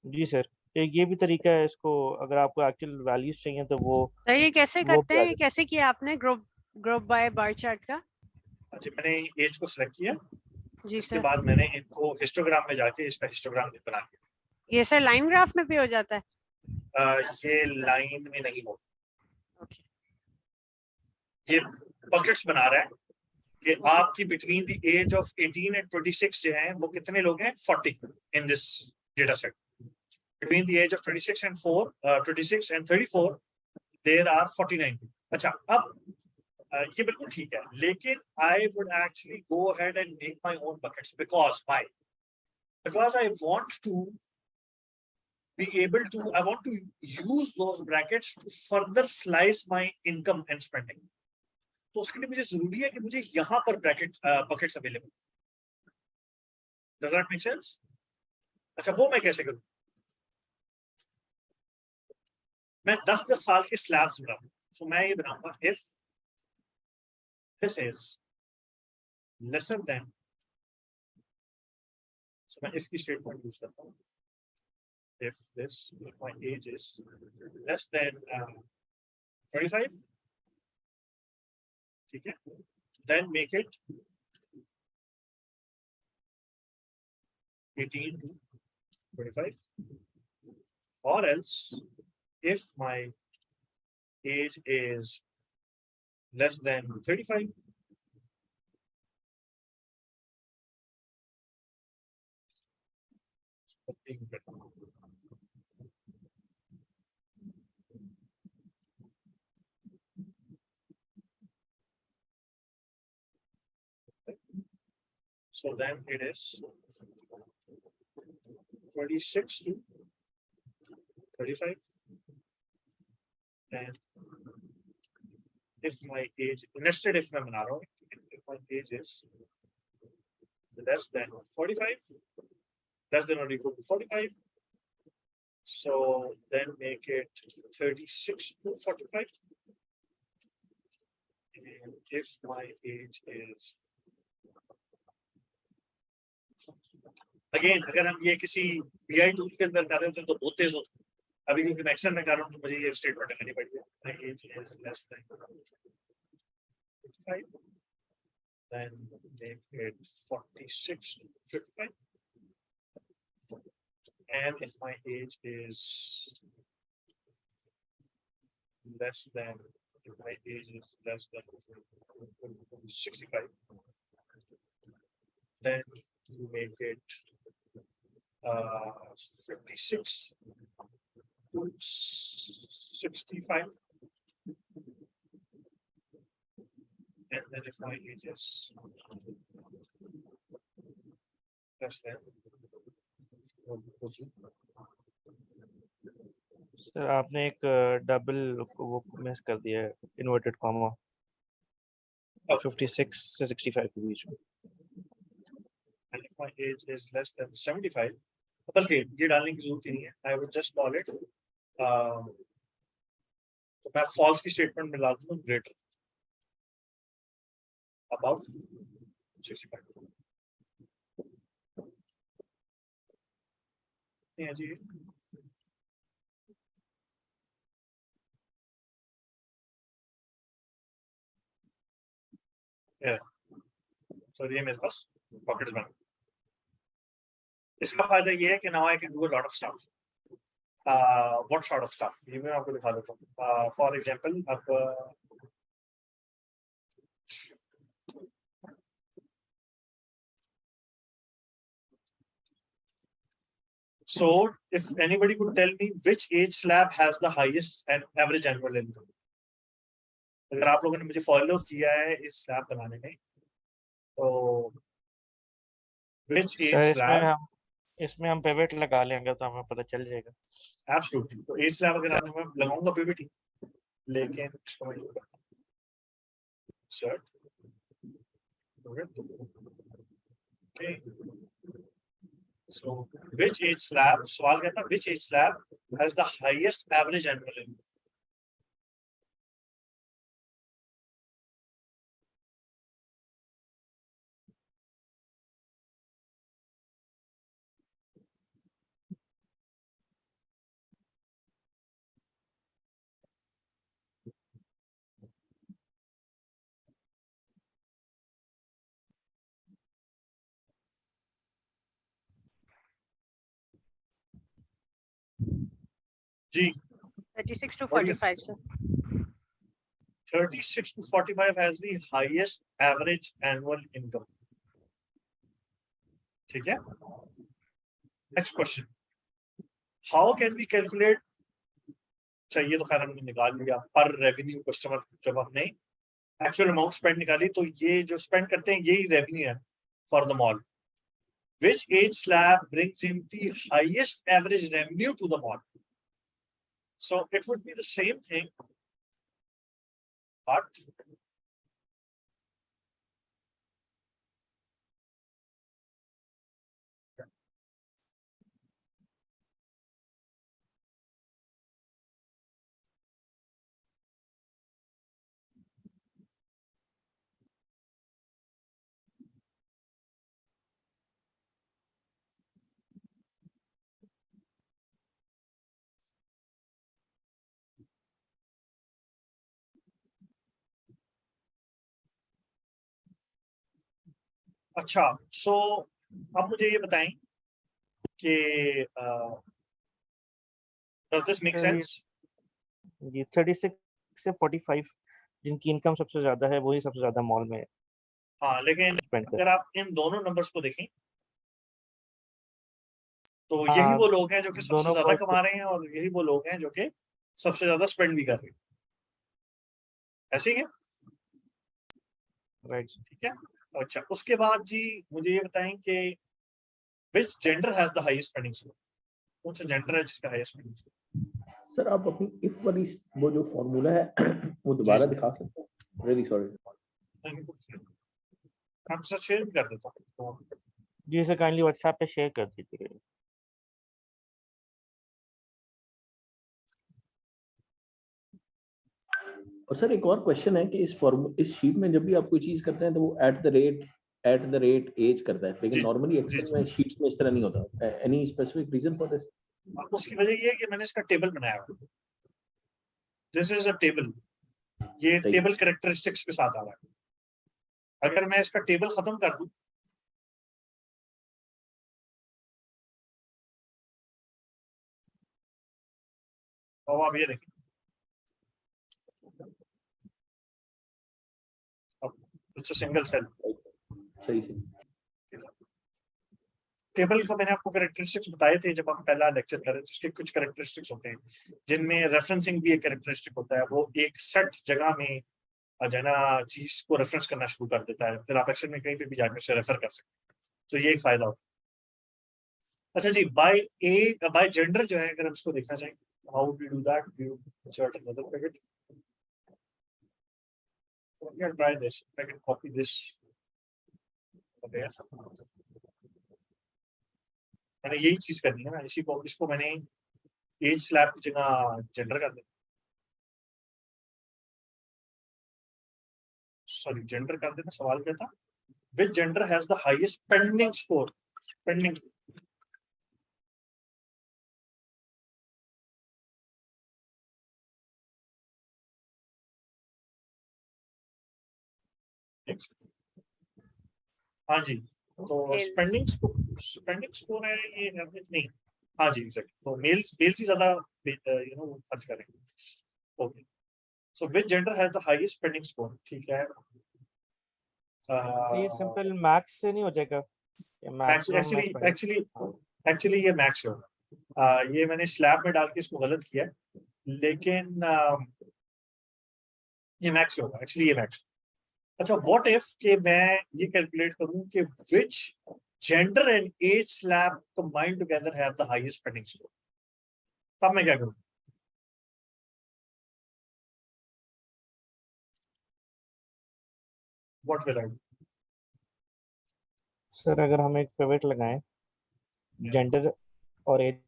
जी सर, ये भी तरीका है इसको, अगर आपको एक्चुअल वैल्यूज चाहिए तो वो तो ये कैसे करते हैं? ये कैसे किया आपने ग्रुप बाय बार चार्ट का? अच्छा, मैंने एज को सिलेक्ट किया, जी इसके सर। बाद मैंने इनको हिस्टोग्राम में जाके इसका हिस्टोग्राम बना दिया। ये सर लाइन ग्राफ में भी हो जाता है? ये लाइन में नहीं हो, ओके। ये बकेट्स बना रहा है कि आपकी between the age of 18 and 26 जो हैं वो कितने लोग हैं? 40 in this data set. Between the age of 26 and 34 there are 49। अच्छा, अब ये बिल्कुल ठीक है, लेकिन I would actually go ahead and make my own buckets because I want to be able to, I want to use those brackets to further slice my income and spending. तो उसके लिए मुझे जरूरी है कि मुझे यहाँ पर buckets available. Does that make sense? अच्छा, वो मैं कैसे करूँ? मैं 10-10 साल के स्लैब्स बनाऊंगा। So मैं ये बनाऊंगा, if this is lesser than, so मैं इसकी स्टेटमेंट यूज करता हूँ, if my age is less than 25, ठीक है, then make it 18 to 25, or else if my age is less than 35, so then it is 26 to 35, and if my age, nested if मैं बना रहा हूँ, if my age is less than 45, less than or equal to 45, so then make it 36 to 45. And if my age is, again, अगर हम ये किसी BI tool के अंदर कर रहे होते हैं तो बहुत तेज होता है। अभी क्योंकि मैं एक्सेल में कर रहा हूँ तो मुझे ये स्टेटमेंट लिखनी पड़ती है। My age is less than 55, then make it 46 to 55. And if my age is less than 65, then you make it 56 to 65. And then if my age is less than, sir आपने एक double वो miss कर दिया है, inverted comma 56 से 65 के बीच में। and if my age is less than 75, बल्कि ये डालने की जरूरत ही नहीं है, I would just call it, तो मैं false की स्टेटमेंट में डाल दूँ greater about 65। नहीं है जी, so ये मेरे पास पॉकेट्स बन। इसका फायदा ये है कि now I can do a lot of stuff. What sort of stuff, ये मैं आपको दिखा देता हूँ. फॉर एग्जांपल अब so if anybody could tell me which age slab has the highest and average annual income. अगर आप लोगों ने मुझे फॉलो किया है इस स्लैब बनाने में, तो which age slab, इसमें हम पिवट लगा लेंगे तो हमें पता चल जाएगा. एब्सोल्युटली. तो एज स्लैब अगर आप, मैं लगाऊंगा पीवीटी, लेकिन इसको मैं insert, okay. So which age slab, सवाल कहता है which age slab has the highest average annual income. Ji 36 to 45, sir. 36 to 45 has the highest average annual income. ठीक है. Next question. How can we calculate? चाहिए तो खैर हमने निकाल लिया पर रेवेन्यू कस्टमर. जब हमने एक्चुअल अमाउंट स्पेंड निकाली तो ये जो स्पेंड करते हैं यही रेवेन्यू है for the mall. Which age slab brings in the highest average revenue to the mall? So it would be the same thing, but अच्छा. सो अब मुझे ये बताएं कि does this make sense? ये 36 से 45 जिनकी इनकम सबसे ज्यादा है वही सबसे ज्यादा मॉल में. हाँ, लेकिन अगर आप इन दोनों नंबर्स को देखें तो यही वो लोग हैं जो कि सबसे ज्यादा कमा रहे हैं और यही वो लोग हैं जो कि सबसे ज्यादा स्पेंड भी कर रहे हैं. ऐसे ही है, राइट? ठीक है. अच्छा, उसके बाद जी मुझे ये बताएं कि which gender has the highest spending score? कौन सा जेंडर है जिसका हाईएस्ट स्पेंडिंग स्कोर? सर आप अपनी इफ वाली वो जो फॉर्मूला है वो दोबारा दिखा सकते हैं? Really sorry. आपके साथ शेयर भी कर देता हूँ. जी सर, काइंडली व्हाट्सएप पे शेयर कर दीजिए. और सर एक और क्वेश्चन है कि इस शीट में जब भी आप कोई चीज करते हैं तो वो एट द रेट एज करता है, लेकिन नॉर्मली एक्सेल में शीट्स में इस तरह नहीं होता. Any specific reason for this? उसकी वजह ये है कि मैंने इसका टेबल बनाया है. This is a table. ये टेबल कैरेक्टरिस्टिक्स के साथ आ रहा है. अगर मैं इसका टेबल खत्म कर दूं तो आप ये देखिए, इट्स अ सिंगल सेल. सही से टेबल का मैंने आपको कैरेक्टरिस्टिक्स बताए थे जब हम पहला लेक्चर कर रहे थे. उसके कुछ कैरेक्टरिस्टिक्स होते हैं जिनमें रेफरेंसिंग भी एक कैरेक्टरिस्टिक होता है. वो एक सेट जगह में जो है ना चीज को रेफरेंस करना शुरू कर देता है, फिर आप एक्सेल में कहीं पे भी जाकर से रेफर कर सकते हैं. तो ये एक फायदा होता है. अच्छा जी, बाय जेंडर जो है अगर हम इसको देखना चाहें, how do do that? You insert another packet. We can try this. I can copy this. Okay. मैंने यही चीज करनी है ना, इसको मैंने एज स्लैब की जगह जेंडर कर दिया. सॉरी, जेंडर कर देना. सवाल क्या था? Which gender has the highest spending score? Spending. हाँ जी, तो स्पेंडिंग स्कोर है ये एवरेज नहीं. हाँ जी एग्जैक्ट, तो मेल्स ही ज्यादा खर्च करेंगे। Okay, so which gender has the highest spending score, ठीक है। ये सिंपल मैक्स से नहीं हो जाएगा, मैक्सिमम एक्चुअली ये मैक्स होगा। ये मैंने स्लैब में डाल के इसको गलत किया, लेकिन ये मैक्स होगा, एक्चुअली ये मैक्स। अच्छा, व्हाट इफ कि मैं ये कैलकुलेट करूं कि which gender and age slab combined together have the highest spending score, तब मैं क्या करूं? What will I do? Sir अगर हम एक पिवट लगाएं, जेंडर और एज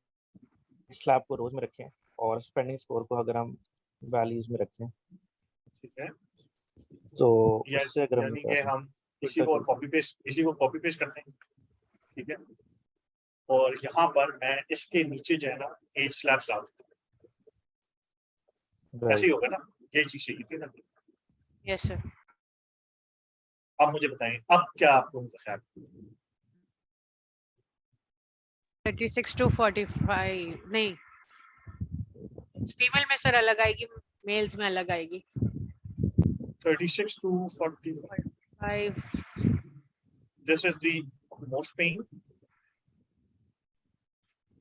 स्लैब को रोज में रखें और स्पेंडिंग स्कोर को अगर हम वैल्यूज में रखें, ठीक है, तो उससे अगर यानी कि हम इसी को कॉपी पेस्ट करते हैं, ठीक है, और यहाँ पर मैं इसके नीचे जो है ना एज स्लैब डाल देता हूँ, ऐसे ही होगा ना, ये चीज चाहिए थी ना। Yes sir. अब मुझे बताएं, अब क्या आपको उनका ख्याल? 36 to 45 नहीं, फीमेल में सर अलग आएगी, मेल्स में अलग आएगी। 36 to 45, this is the most paying,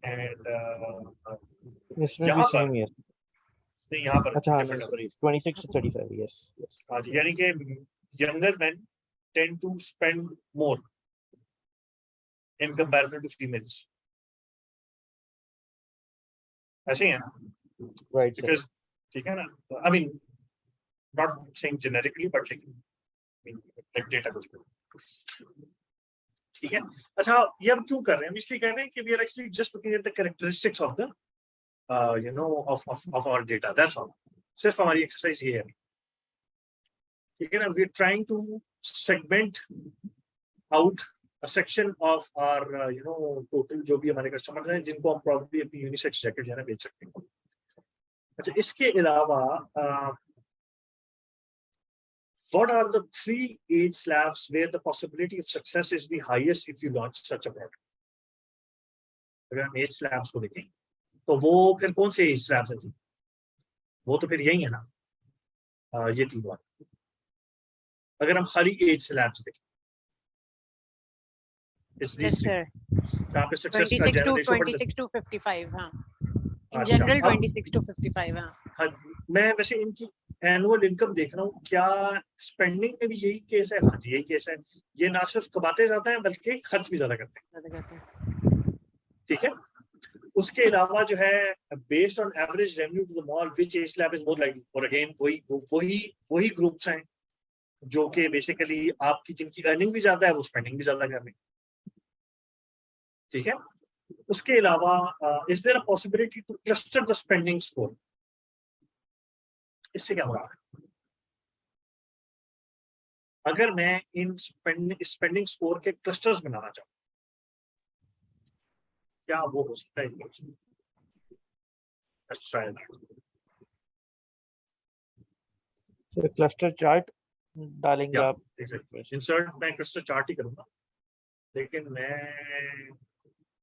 and इसमें भी सेम ही है। नहीं, यहाँ पर अच्छा different है। Sorry, 26 to 35, yes yes. हाँ जी, यानी कि younger men tend to spend more in comparison to females, ऐसे ही है ना? Right sir. Because ठीक है ना, I mean not saying generically but like data कुछ ठीक है। अच्छा, ये हम क्यों कर रहे हैं? हम इसलिए कर रहे हैं कि we are actually just looking at the characteristics of the of our data, that's all. सिर्फ हमारी एक्सरसाइज ये है, ठीक है ना। we are trying to segment out a section of our total जो भी हमारे कस्टमर हैं, जिनको हम probably अपनी यूनिसेक्स जैकेट जो है ना बेच सकते हैं। अच्छा, इसके अलावा what are the 3 age slabs where the possibility of success is the highest if you launch such a product? अगर हम एज स्लैब्स को देखें तो वो फिर कौन से एज स्लैब्स हैं? वो तो फिर यही है ना, ये 3 बार। अगर हम हरी एज स्लैब्स देखें, यस सर, जहाँ पे सक्सेस का 26 to 55, हाँ इन जनरल 26 to 55, हाँ। मैं वैसे इनकी एनुअल इनकम देख रहा हूँ, क्या स्पेंडिंग में भी यही केस है? हाँ जी, यही केस है। ये ना सिर्फ कमाते जाते हैं बल्कि खर्च भी ज्यादा करते हैं, ठीक है। उसके अलावा जो है based on average revenue to the mall which age slab is more likely, और अगेन वही ग्रुप्स हैं जो कि बेसिकली आपकी जिनकी अर्निंग भी ज्यादा है वो स्पेंडिंग भी ज्यादा कर रहे हैं, ठीक है। उसके अलावा is there a possibility to cluster the spending score? इससे क्या होगा? अगर मैं इन स्पेंडिंग स्कोर के क्लस्टर्स बनाना चाहूँ, क्या वो हो सकता है? सर क्लस्टर चार्ट डालेंगे आप? इंसर्ट मैं क्लस्टर चार्ट ही करूंगा, लेकिन मैं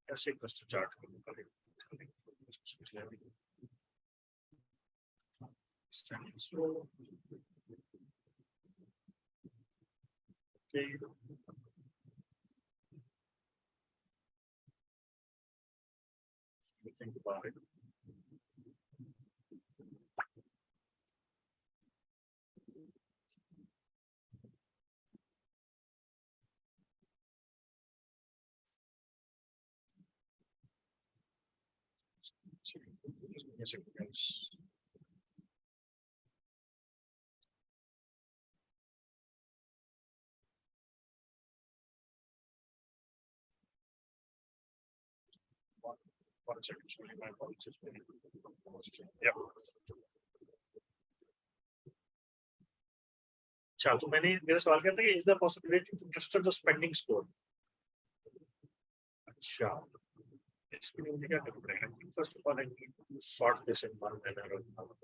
कैसे क्लस्टर चार्ट करूंगा? think about it. Yes, yes. One second, sorry, my apologies. Yeah. अच्छा, तो मैंने मेरा सवाल क्या था कि is the possibility to cluster the spending score? अच्छा, इसके लिए मुझे क्या करना पड़ेगा? First of all I need to sort this in one manner और another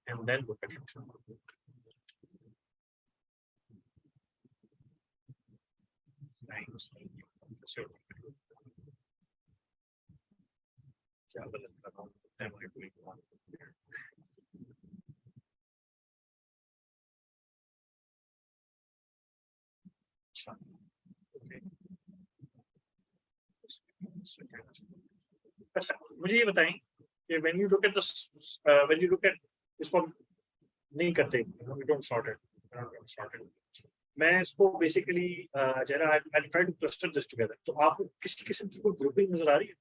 and then look at it. Nice. So, क्या गलत कर रहा हूँ? Am I doing wrong? अच्छा, okay. अच्छा, मुझे ये बताएं कि when you look at this, when you look at इसको हम नहीं करते, we don't sort it, मैं इसको बेसिकली जरा I'll try to cluster this together. तो आपको किसी किस्म की कोई ग्रुपिंग नजर आ रही है?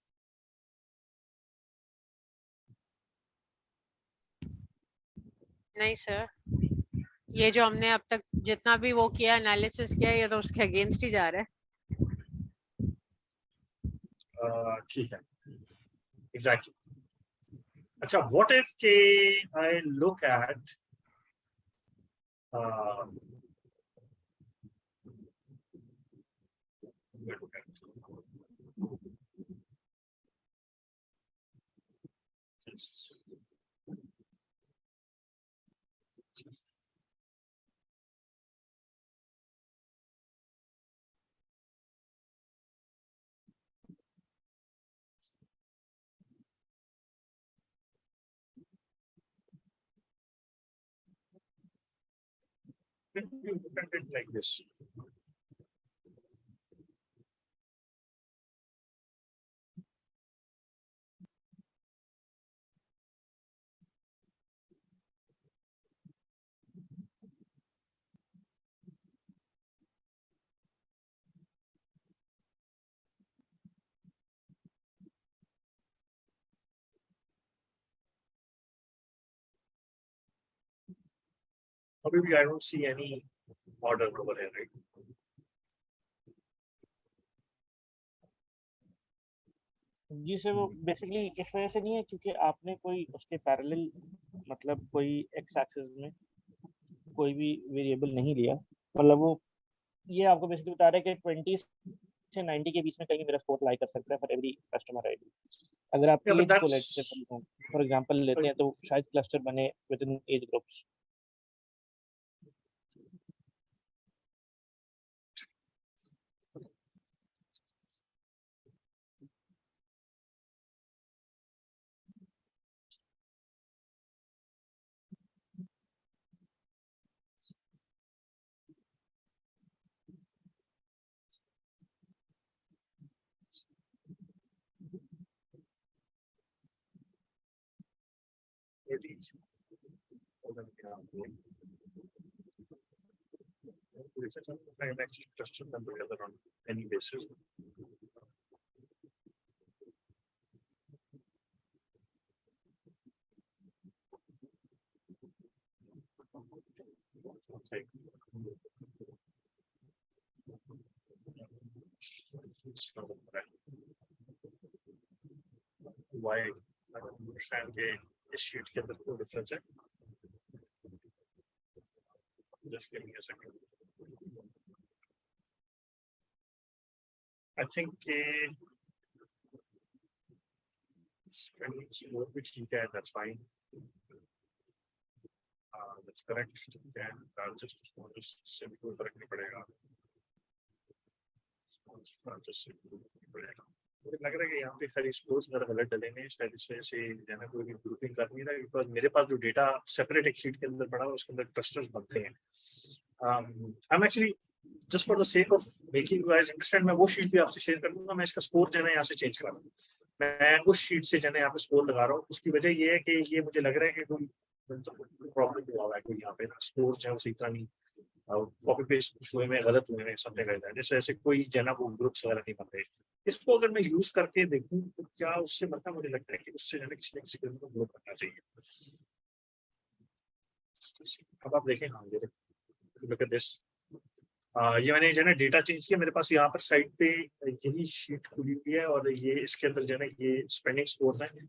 नहीं सर, ये जो हमने अब तक जितना भी वो किया एनालिसिस किया, ये तो उसके अगेंस्ट ही जा रहा है। ठीक है, एग्जैक्टली। अच्छा, व्हाट इफ के I look at like this. Probably I don't see any order over here, right? जी सर, वो बेसिकली इस वजह से नहीं है क्योंकि आपने कोई उसके पैरेलल मतलब कोई एक्स एक्सिस में कोई भी वेरिएबल नहीं लिया। मतलब वो ये आपको बेसिकली बता रहा है कि 20 से 90 के बीच में कहीं मेरा स्कोर लाई कर सकता है फॉर एवरी कस्टमर आईडी। अगर आप Yeah, but एज को that's- लेते हैं फॉर एग्जांपल लेते हैं तो शायद क्लस्टर बने with in age groups. I'm actually trusted them together on any basis. Okay. Why I don't understand के इस sheet के अंदर कोई difference है? Just give me a second. I think spending more which you can, that's fine. That's correct. And just simple correctly पड़ेगा. Just simple पड़ेगा. मुझे लग रहा है कि यहाँ पे सारी स्कोर्स जरा गलत डले हैं, शायद इस वजह से जो है कोई भी ग्रुपिंग कर नहीं रहा, बिकॉज मेरे पास जो डेटा सेपरेट एक शीट के अंदर पड़ा है उसके अंदर क्लस्टर्स बनते हैं। I am actually just for the sake of making you guys understand, मैं वो शीट भी आपसे शेयर कर दूंगा। मैं इसका स्कोर जो है यहाँ से चेंज करा दूँ, मैं उस शीट से जो है यहाँ पे स्कोर लगा रहा हूँ। उसकी वजह ये है कि ये मुझे लग रहा है कि कोई प्रॉब्लम हुआ है, कोई यहाँ पे स्कोर जो है सही तरह नहीं, कॉपी पेस्ट कुछ हुए में गलत हुए हैं, समथिंग लाइक दैट। जैसे ऐसे कोई जना वो ग्रुप्स वगैरह नहीं बन रहे। इसको अगर मैं यूज करके देखूं तो क्या उससे मतलब मुझे लगता है कि उससे जो है किसी न किसी को ग्रुप करना चाहिए। अब आप देखें, हाँ ये लुक एट दिस, ये मैंने जो है डेटा चेंज किया। मेरे पास यहाँ पर साइड पे यही शीट खुली हुई है और ये इसके अंदर जो है ये स्पेंडिंग स्कोर्स हैं,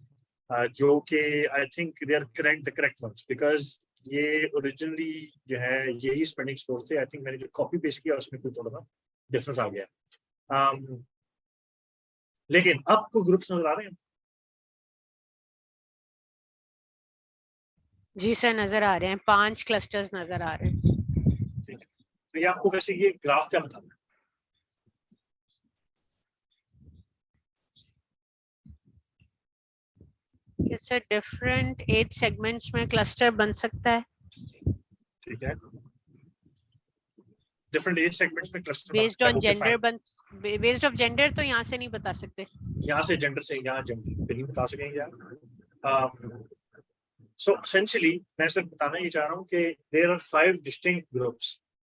जो कि I think they are correct, the correct ones, because ये ओरिजिनली जो है यही स्पेंडिंग स्कोर्स थे। आई थिंक मैंने जो कॉपी पेस्ट किया उसमें कोई थोड़ा सा डिफरेंस आ गया। लेकिन अब को ग्रुप्स नजर आ रहे हैं? जी सर, नजर आ रहे हैं, 5 क्लस्टर्स नजर आ रहे हैं। ठीक है, तो ये आपको वैसे ये ग्राफ क्या बताता है? इससे डिफरेंट एज सेगमेंट्स में क्लस्टर बन सकता है, ठीक है, डिफरेंट एज सेगमेंट्स में क्लस्टर बन बेस्ड सकता है, on okay gender fine. Based of gender तो यहाँ से नहीं बता सकते। यहाँ से जेंडर से, यहाँ जेंडर पे नहीं बता सकेंगे यार। सो एसेंशियली मैं सिर्फ बताना ये चाह रहा हूँ कि there are 5 distinct groups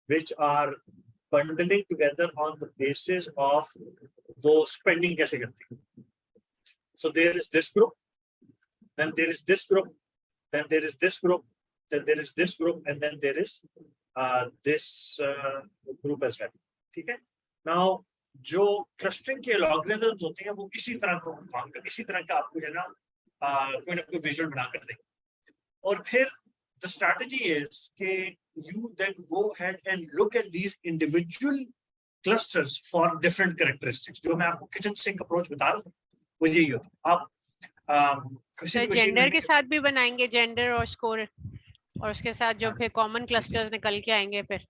which are bundling together on the basis of वो स्पेंडिंग कैसे करते हैं। So there is this group, then there is this group, then there is this group, then there is this group, and then there is this group as well. ठीक है, now जो clustering के logarithms होते हैं वो इसी तरह को काम कर, इसी तरह का आपको है ना कोई ना कोई विजुअल बना कर देंगे। और फिर the strategy is कि you then go ahead and look at these individual clusters for different characteristics। जो मैं आपको किचन सिंक अप्रोच बता रहा हूँ वो यही होता है। आप तो जेंडर के साथ भी बनाएंगे, जेंडर और स्कोर, और उसके साथ जो फिर कॉमन क्लस्टर्स निकल के आएंगे, फिर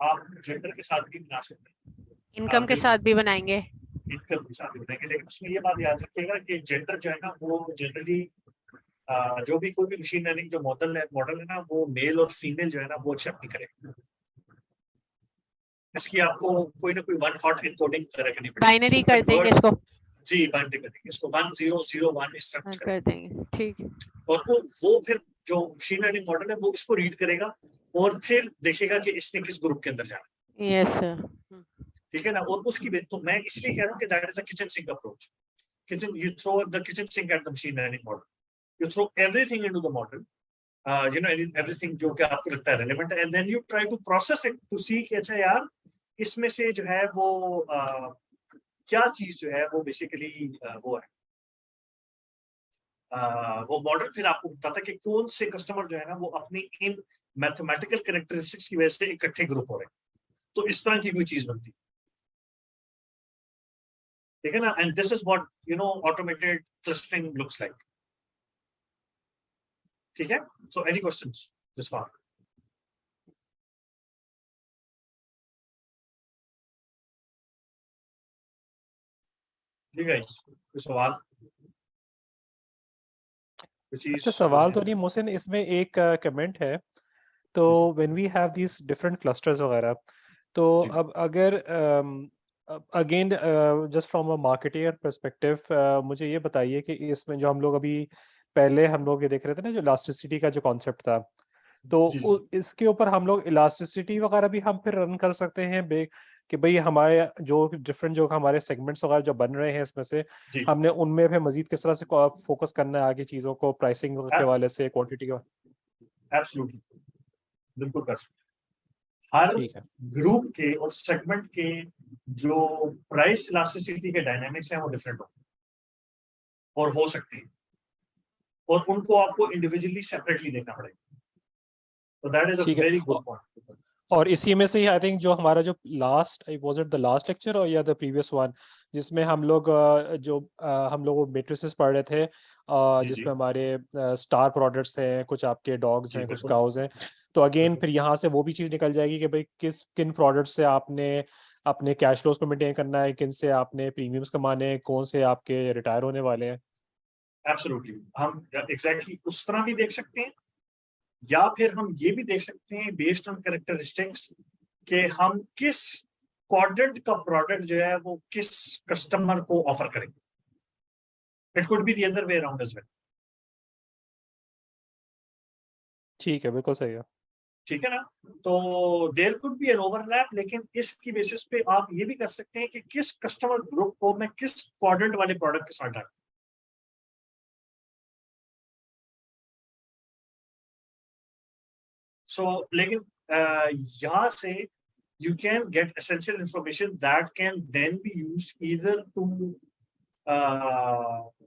आप जेंडर के साथ भी बना सकते हैं, इनकम के साथ भी बनाएंगे, इनकम के साथ भी बनाएंगे। लेकिन उसमें ये बात याद रखिएगा कि जेंडर जो है ना वो जनरली जो भी कोई भी मशीन लर्निंग जो मॉडल है ना वो मेल और फीमेल जो है ना वो एक्सेप्ट नहीं करेगा। इसकी आपको कोई ना कोई वन हॉट एन्कोडिंग करनी पड़ेगी, बाइनरी कर देंगे इसको। जी बाइनरी कर देंगे इसको 1001 इस तरह कर देंगे, ठीक है। और वो फिर जो मशीन लर्निंग मॉडल है वो इसको रीड करेगा और फिर देखेगा कि इसने किस ग्रुप के अंदर जाना है। यस सर, ठीक है ना। और उसकी तो मैं इसलिए कह रहा हूँ कि that is a kitchen sink approach. Kitchen, you throw the kitchen sink at the machine learning model, you throw everything into the model, you know, everything जो कि आपको लगता है relevant, and then you try to process it to see कि अच्छा यार इसमें से जो है वो क्या चीज जो है वो बेसिकली वो है वो मॉडल फिर आपको बताता है कि कौन से कस्टमर जो है ना वो अपनी इन मैथमेटिकल कैरेक्टरिस्टिक्स की वजह से इकट्ठे ग्रुप हो रहे हैं। तो इस तरह की कोई चीज बनती है, ठीक है ना। And this is what you know automated clustering looks like. ठीक है, सो एनी क्वेश्चंस दिस फार? ठीक है, कोई सवाल? अच्छा, सवाल तो नहीं मोहसिन, इसमें एक कमेंट है। तो when we have these different clusters वगैरह, तो अब अगर again just from a marketeer perspective मुझे ये बताइए कि इसमें जो हम लोग अभी पहले हम लोग ये देख रहे थे ना, जो इलास्टिसिटी का जो कॉन्सेप्ट था, तो इसके ऊपर हम लोग इलास्टिसिटी वगैरह भी हम फिर रन कर सकते हैं कि भाई हमारे जो डिफरेंट जो हमारे सेगमेंट्स वगैरह जो बन रहे हैं इसमें से हमने उनमें भी मजीद किस तरह से फोकस करना है आगे चीजों को, प्राइसिंग के हवाले से, क्वांटिटी के। एब्सोल्युटली, बिल्कुल कर सकते हैं। हर ग्रुप के और सेगमेंट के जो प्राइस इलास्टिसिटी के डायनामिक्स हैं वो डिफरेंट हो और हो सकती है, और उनको आपको इंडिविजुअली सेपरेटली देखना पड़ेगा। तो that is a very good point. और इसी में से ही आई थिंक जो हमारा जो last, was it the last lecture और या द प्रीवियस वन, जिसमें हम लोग हम लोग मैट्रिसेस पढ़ रहे थे, जिसमें हमारे स्टार प्रोडक्ट्स हैं, कुछ आपके डॉग्स हैं, कुछ काउज हैं। तो अगेन फिर यहाँ से वो भी चीज निकल जाएगी कि भाई किन प्रोडक्ट से आपने अपने कैश फ्लोज को मेंटेन करना है, किन से आपने प्रीमियम्स कमाने हैं, कौन से आपके रिटायर होने वाले हैं। एब्सोल्युटली, हम एग्जैक्टली उस तरह भी देख सकते हैं, या फिर हम ये भी देख सकते हैं बेस्ड ऑन कैरेक्टरिस्टिक्स कि हम किस क्वाड्रेंट का प्रोडक्ट जो है वो किस कस्टमर को ऑफर करेंगे। It could be the other way around as well. ठीक है, बिल्कुल सही है। ठीक है ना। तो there could be an overlap, लेकिन इसकी बेसिस पे आप ये भी कर सकते हैं कि किस कस्टमर ग्रुप को मैं किस क्वाड्रेंट वाले प्रोडक्ट के साथ डालूं। लेकिन यहाँ से you can get essential information that can then be used either to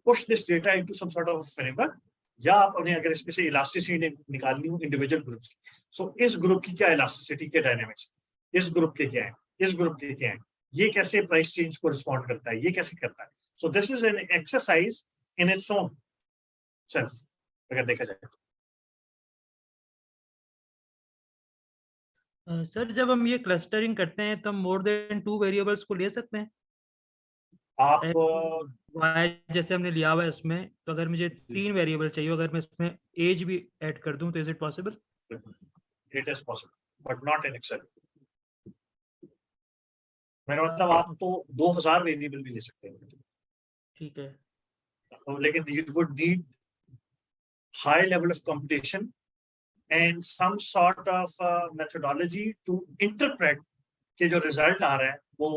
push this data into some sort of framework, या आपने अगर इसमें से इलास्टिसिटी निकालनी हो इंडिविजुअल ग्रुप्स की, सो इस ग्रुप की क्या इलास्टिसिटी के डायनामिक्स, इस ग्रुप के क्या है, इस ग्रुप के क्या है, ये कैसे प्राइस चेंज को रिस्पॉन्ड करता है, ये कैसे करता है। So this is an exercise in its own self अगर देखा जाए। सर जब हम ये क्लस्टरिंग करते हैं तो हम मोर देन 2 वेरिएबल्स को ले सकते हैं? आप y जैसे हमने लिया हुआ है इसमें, तो अगर मुझे 3 वेरिएबल चाहिए, अगर मैं इसमें एज भी ऐड कर दूं तो is it possible? It is possible but not in Excel. मेरा मतलब आप तो 2000 वेरिएबल भी ले सकते हैं, ठीक है, लेकिन you would need high level of computation and some sort of methodology to interpret कि जो रिजल्ट आ रहा है वो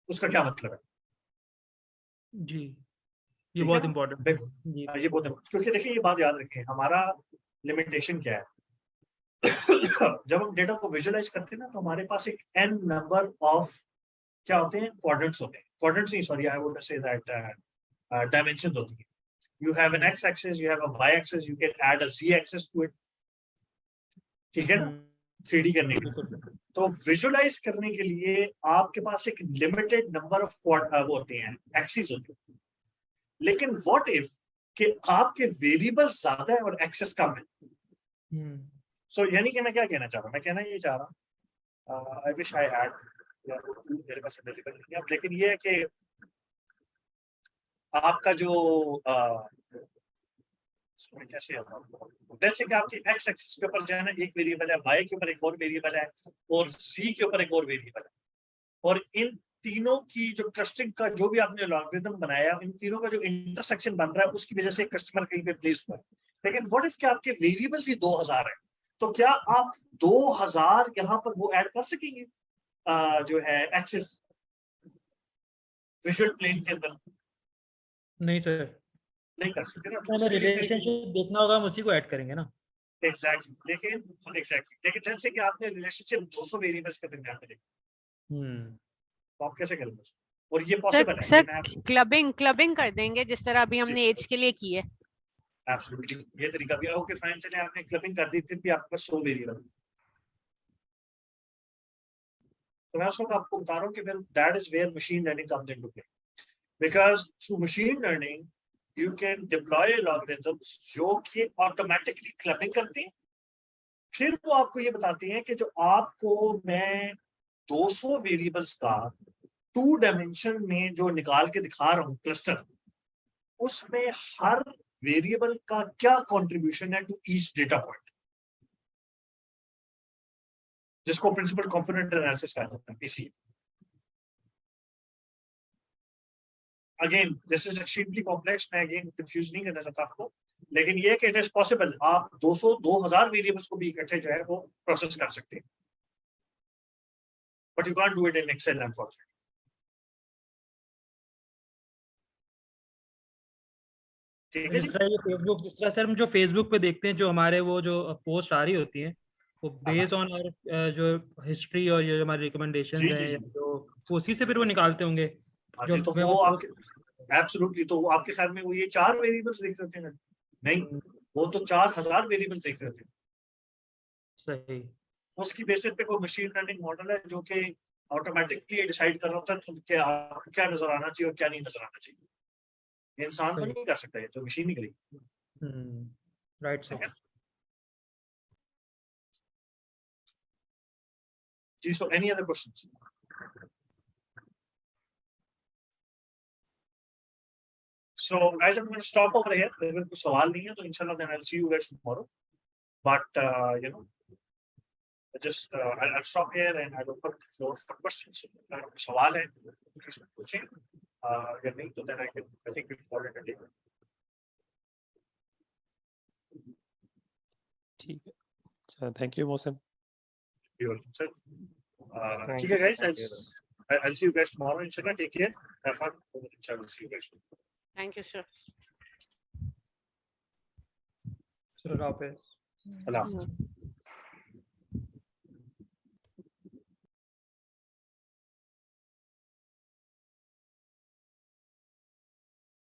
उसका क्या मतलब है। जी ठीक ये है बहुत ना? इम्पोर्टेंट देखो, जी। ये बहुत important, क्योंकि देखिए ये बात याद रखें, हमारा लिमिटेशन क्या है। जब हम डेटा को विजुअलाइज करते हैं ना, तो हमारे पास एक n नंबर ऑफ क्या होते हैं, क्वाड्रेंट्स होते हैं, क्वाड्रेंट्स नहीं, sorry, I would say that dimensions होती हैं। You have an x-axis, you have a y-axis, you can add a z-axis to it. ठीक है ना, 3D करने के लिए। तो विजुअलाइज करने के लिए आपके पास एक लिमिटेड नंबर ऑफ वो होते हैं, एक्सिस होते हैं। लेकिन व्हाट इफ कि आपके वेरिएबल ज्यादा है और एक्सेस कम है। सो यानी कि मैं क्या कहना चाह रहा हूँ, मैं कहना ये चाह रहा हूँ, आई विश आई हैड, मेरे पास अवेलेबल नहीं है, लेकिन ये है कि आपका जो कैसे जैसे कि आपकी एक्स एक्सिस के ऊपर जो है ना एक वेरिएबल है, वाई के ऊपर एक और वेरिएबल है, और जी के ऊपर एक और वेरिएबल है, और इन तीनों की जो क्लस्टरिंग का जो भी आपने लॉगरिथम बनाया, इन तीनों का जो इंटरसेक्शन बन रहा है उसकी वजह से कस्टमर कहीं पे प्लेस हुआ है। लेकिन व्हाट इफ कि आपके वेरिएबल्स ही 2000 है, तो क्या आप 2000 यहाँ पर वो ऐड कर सकेंगे जो है एक्सिस विजुअल प्लेन के अंदर? नहीं सर, नहीं कर सकते ना, हमें रिलेशनशिप देखना होगा, हम उसी को ऐड करेंगे ना। एग्जैक्टली, लेकिन जैसे कि आपने रिलेशनशिप 200 वेरिएबल्स के दरमियान में देखा, तो आप कैसे करेंगे? और ये पॉसिबल है। सर क्लबिंग कर देंगे जिस तरह अभी हमने एज के लिए की है। एब्सोल्युटली, ये तरीका भी है। ओके फाइन, चलिए आपने क्लबिंग कर दी, फिर भी आपके पास 100 वेरिएबल। तो मैं उसको आपको बता रहा हूँ कि that is where machine learning comes into play, because through machine learning you can deploy algorithms जो कि ऑटोमेटिकली क्लबिंग करते हैं। फिर वो आपको ये बताते हैं कि जो आपको मैं 200 वेरिएबल्स का 2 डायमेंशन में जो निकाल के दिखा रहा हूँ क्लस्टर, उसमें हर वेरिएबल का क्या कंट्रीब्यूशन है टू ईच डेटा पॉइंट, जिसको प्रिंसिपल कंपोनेंट एनालिसिस कहा जाता है, PC. Again this is extremely complex, मैं अगेन कंफ्यूज नहीं करना चाहता आपको, लेकिन ये कि इट इज पॉसिबल, आप 2000 वेरिएबल्स को भी इकट्ठे जो है वो प्रोसेस कर सकते हैं, but you can't do it in Excel unfortunately. जिस तरह ये फेसबुक, जिस तरह सर हम जो फेसबुक पे देखते हैं, जो हमारे वो जो पोस्ट आ रही होती हैं, वो बेस्ड ऑन और जो हिस्ट्री और ये जो हमारे रिकमेंडेशंस हैं, जो उसी से फिर वो निकालते होंगे जो तो वो आपके एब्सोल्युटली, तो आपके ख्याल में वो ये 4 वेरिएबल्स देख रहे थे ना? नहीं, वो तो 4000 वेरिएबल्स देख रहे थे। सही, उसकी बेसिस पे कोई मशीन लर्निंग मॉडल है जो कि ऑटोमेटिकली डिसाइड कर रहा होता है कि आपको क्या नजर आना चाहिए और क्या नहीं नजर आना चाहिए। ये इंसान तो नहीं कर सकता, ये तो मशीन ही करेगी। Right sir. जी, so any other questions? So guys, I'm going to stop over here. अगर कोई सवाल नहीं है तो इंशाल्लाह then I'll see you guys tomorrow. But you know, just I'll stop here and I'll open the floor for questions. अगर कोई सवाल है प्लीज पूछें, अगर नहीं तो then I think we'll call it a day. ठीक है sir, thank you Mohsin. You're welcome, sir. ठीक है guys, I'll see you guys tomorrow. Inshallah, take care. Have fun. Inshallah, see you guys. Thank you, sir. Sir, हाफिज़। Allah Hafiz.